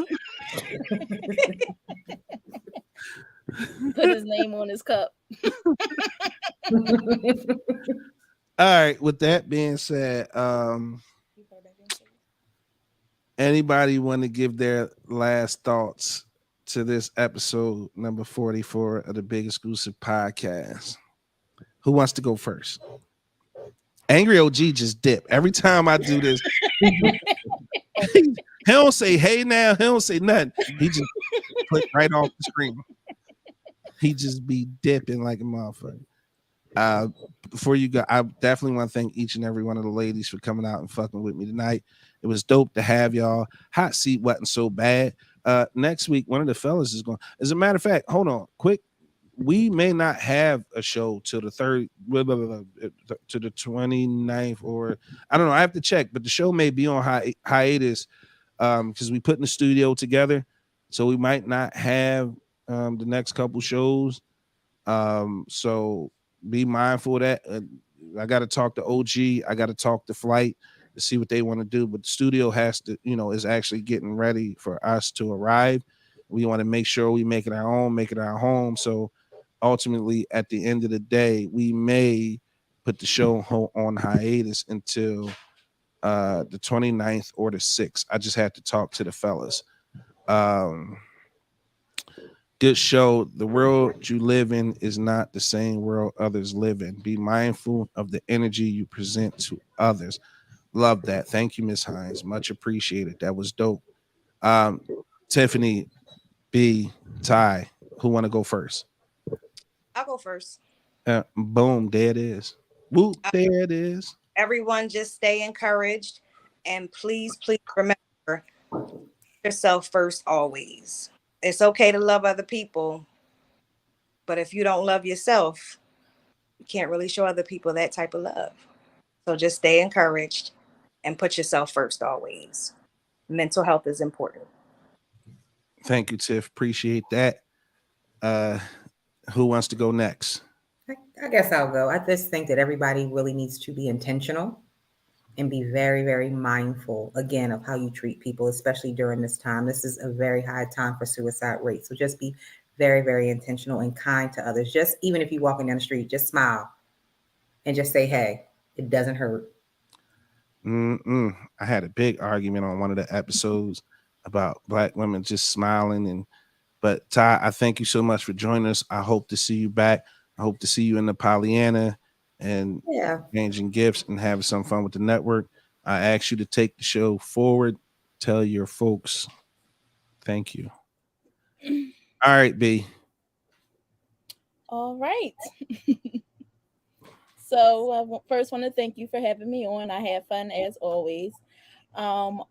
Put his name on his cup. All right. With that being said, anybody want to give their last thoughts to this episode number 44 of the Big Exclusive Podcast? Who wants to go first? Angry OG just dip. Every time I do this, he don't say hey now. He don't say nothing. He just click right off the screen. He just be dipping like a motherfucker. Before you go, I definitely want to thank each and every one of the ladies for coming out and fucking with me tonight. It was dope to have y'all. Hot seat wasn't so bad. Next week, one of the fellas is going. As a matter of fact, hold on, quick. We may not have a show till the to the 29th, or I don't know. I have to check, but the show may be on hiatus because we put in the studio together, so we might not have the next couple shows. So be mindful of that. I got to talk to OG. I got to talk to Flight to see what they want to do. But the studio has to, is actually getting ready for us to arrive. We want to make sure we make it our own, make it our home. So ultimately, at the end of the day, we may put the show on hiatus until the 29th or the 6th. I just had to talk to the fellas. Good show. The world you live in is not the same world others live in. Be mindful of the energy you present to others. Love that. Thank you, Miss Hines. Much appreciated. That was dope. Tiffany, B, Ty, who want to go first? I'll go first. Boom, there it is. Woo, there it is. Everyone just stay encouraged, and please remember yourself first always. It's okay to love other people, but if you don't love yourself, you can't really show other people that type of love. So just stay encouraged and put yourself first always. Mental health is important. Thank you, Tiff. Appreciate that. Who wants to go next? I guess I'll go. I just think that everybody really needs to be intentional and be very, very mindful, again, of how you treat people, especially during this time. This is a very high time for suicide rates. So just be very, very intentional and kind to others. Just even if you're walking down the street, just smile and just say, hey, it doesn't hurt. I had a big argument on one of the episodes about Black women just smiling. But Ty, I thank you so much for joining us. I hope to see you back. I hope to see you in the Pollyanna and exchanging gifts and having some fun with the network. I ask you to take the show forward. Tell your folks. Thank you. All right, B. All right. So I first want to thank you for having me on. I had fun as always. Um,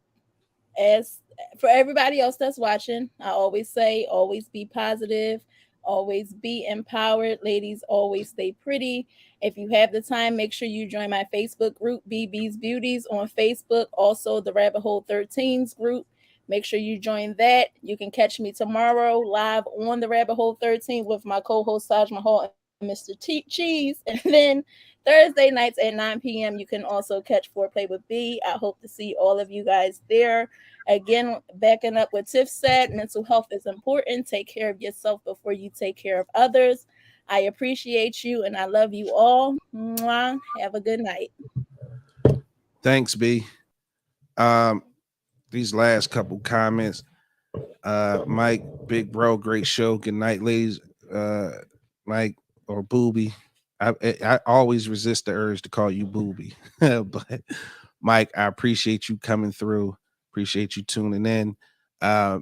as for everybody else that's watching, I always say, always be positive, always be empowered. Ladies, always stay pretty. If you have the time, make sure you join my Facebook group, BB's Beauties, on Facebook. Also, the Rabbit Hole 13s group. Make sure you join that. You can catch me tomorrow live on the Rabbit Hole 13 with my co-host Taj Mahal and Mr. Cheese. And then Thursday nights at 9 p.m. You can also catch Foreplay with B. I hope to see all of you guys there. Again, backing up what Tiff said, mental health is important. Take care of yourself before you take care of others. I appreciate you and I love you all. Mwah. Have a good night. Thanks, B. These last couple comments. Mike, big bro, great show. Good night, ladies. Mike or Booby. I always resist the urge to call you Booby, but Mike, I appreciate you coming through. Appreciate you tuning in.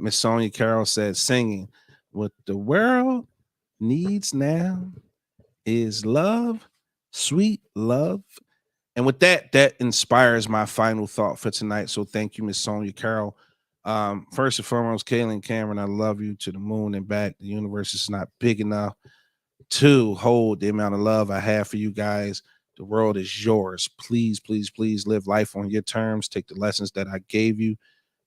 Miss Sonia Carroll said, singing, "What the world needs now is love, sweet love." And with that, that inspires my final thought for tonight. So thank you, Miss Sonia Carroll. First and foremost, Kaylin Cameron, I love you to the moon and back. The universe is not big enough to hold the amount of love I have for you guys. The world is yours. Please, please, please live life on your terms. Take the lessons that I gave you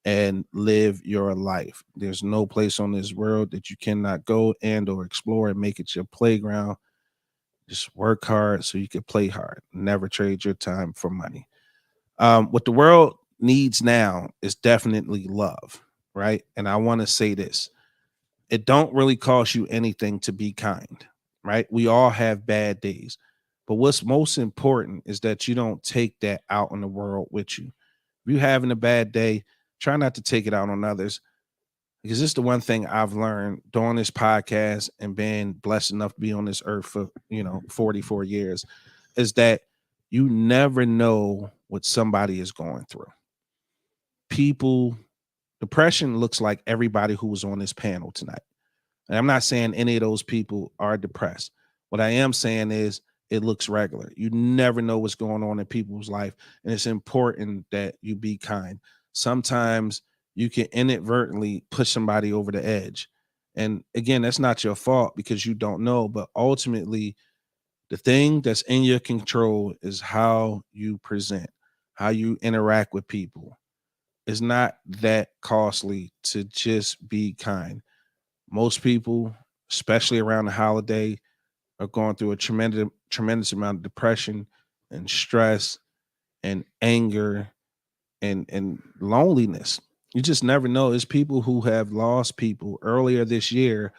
and live your life. There's no place on this world that you cannot go and or explore and make it your playground. Just work hard so you can play hard. Never trade your time for money. What the world needs now is definitely love, right? And I want to say this. It don't really cost you anything to be kind, right? We all have bad days. But what's most important is that you don't take that out in the world with you. If you're having a bad day, try not to take it out on others. Because this is the one thing I've learned doing this podcast and being blessed enough to be on this earth for 44 years, is that you never know what somebody is going through. People, depression looks like everybody who was on this panel tonight. And I'm not saying any of those people are depressed. What I am saying is it looks regular. You never know what's going on in people's life. And it's important that you be kind. Sometimes you can inadvertently push somebody over the edge. And again, that's not your fault because you don't know. But ultimately, the thing that's in your control is how you present, how you interact with people. It's not that costly to just be kind. Most people, especially around the holiday, are going through a tremendous amount of depression and stress and anger and loneliness. You just never know. There's people who have lost people earlier this year,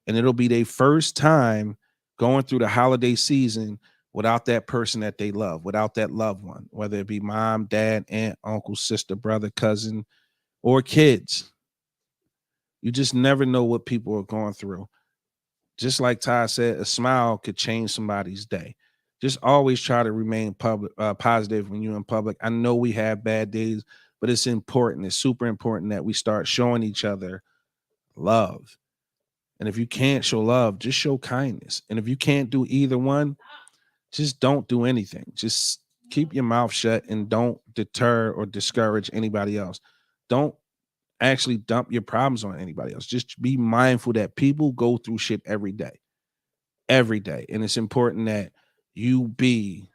and it'll be their first time going through the holiday season without that person that they love, without that loved one, whether it be mom, dad, aunt, uncle, sister, brother, cousin, or kids. You just never know what people are going through. Just like Ty said, a smile could change somebody's day. Just always try to remain positive when you're in public. I know we have bad days, but it's important. It's super important that we start showing each other love. And if you can't show love, just show kindness. And if you can't do either one, just don't do anything. Just keep your mouth shut and don't deter or discourage anybody else. Don't actually dump your problems on anybody else. Just be mindful that people go through shit every day. Every day. And it's important that you be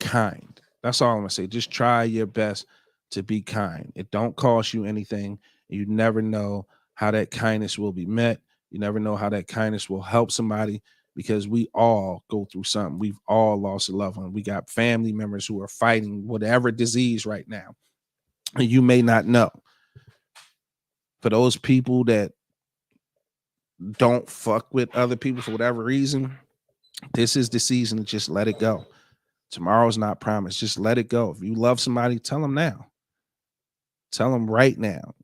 kind. That's all I'm gonna say. Just try your best to be kind. It don't cost you anything. You never know how that kindness will be met. You never know how that kindness will help somebody because we all go through something. We've all lost a loved one. We got family members who are fighting whatever disease right now. And you may not know. For those people that don't fuck with other people for whatever reason, this is the season to just let it go. Tomorrow's not promised. Just let it go. If you love somebody, tell them now. Tell them right now.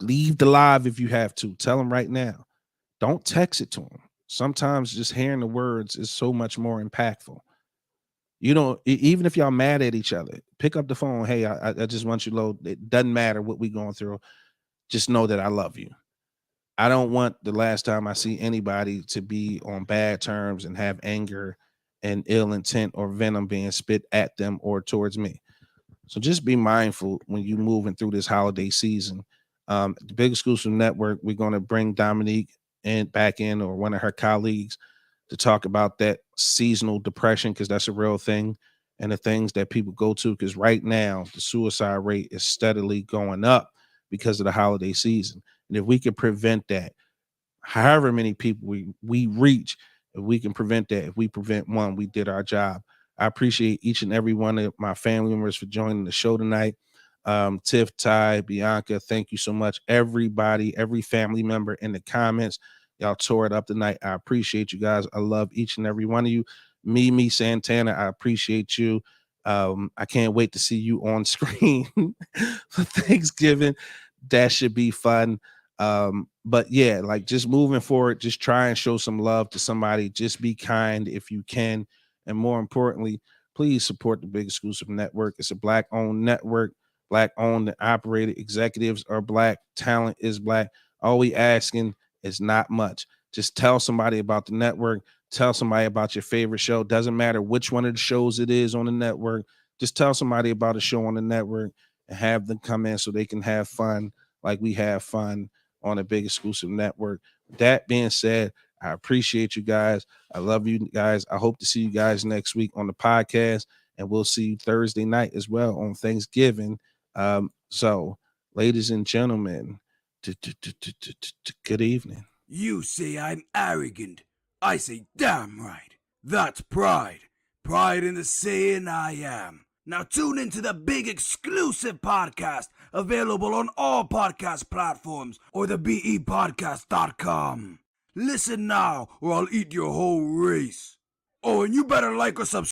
Leave the live if you have to. Tell them right now. Don't text it to them. Sometimes just hearing the words is so much more impactful. You don't, even if y'all mad at each other, pick up the phone. Hey, I just want you to know it doesn't matter what we're going through. Just know that I love you. I don't want the last time I see anybody to be on bad terms and have anger and ill intent or venom being spit at them or towards me. So just be mindful when you're moving through this holiday season. The Big Exclusive Network, we're going to bring Dominique back in, or one of her colleagues, to talk about that seasonal depression, because that's a real thing, and the things that people go to. Because right now, the suicide rate is steadily going up because of the holiday season. And if we can prevent that, however many people we reach, if we can prevent that, if we prevent one, we did our job. I appreciate each and every one of my family members for joining the show tonight. Tiff, Ty, Bianca, thank you so much. Everybody, every family member in the comments, y'all tore it up tonight. I appreciate you guys. I love each and every one of you. Mimi Santana, I appreciate you. I can't wait to see you on screen for Thanksgiving. That should be fun. But yeah, like, just moving forward, just try and show some love to somebody. Just be kind if you can. And more importantly, please support the Big Exclusive Network. It's a Black owned network, Black owned and operated. Executives are Black, talent is Black. All we asking is not much. Just tell somebody about the network. Tell somebody about your favorite show. Doesn't matter which one of the shows it is on the network. Just tell somebody about a show on the network and have them come in so they can have fun like we have fun on a Big Exclusive Network. That being said, I appreciate you guys. I love you guys. I hope to see you guys next week on the podcast, and we'll see you Thursday night as well on Thanksgiving. So, ladies and gentlemen, good evening. You say I'm arrogant. I say damn right. That's pride. Pride in the saying I am. Now tune into the Big Exclusive podcast, available on all podcast platforms or the BEpodcast.com. Listen now, or I'll eat your whole race. Oh, and you better like or subscribe.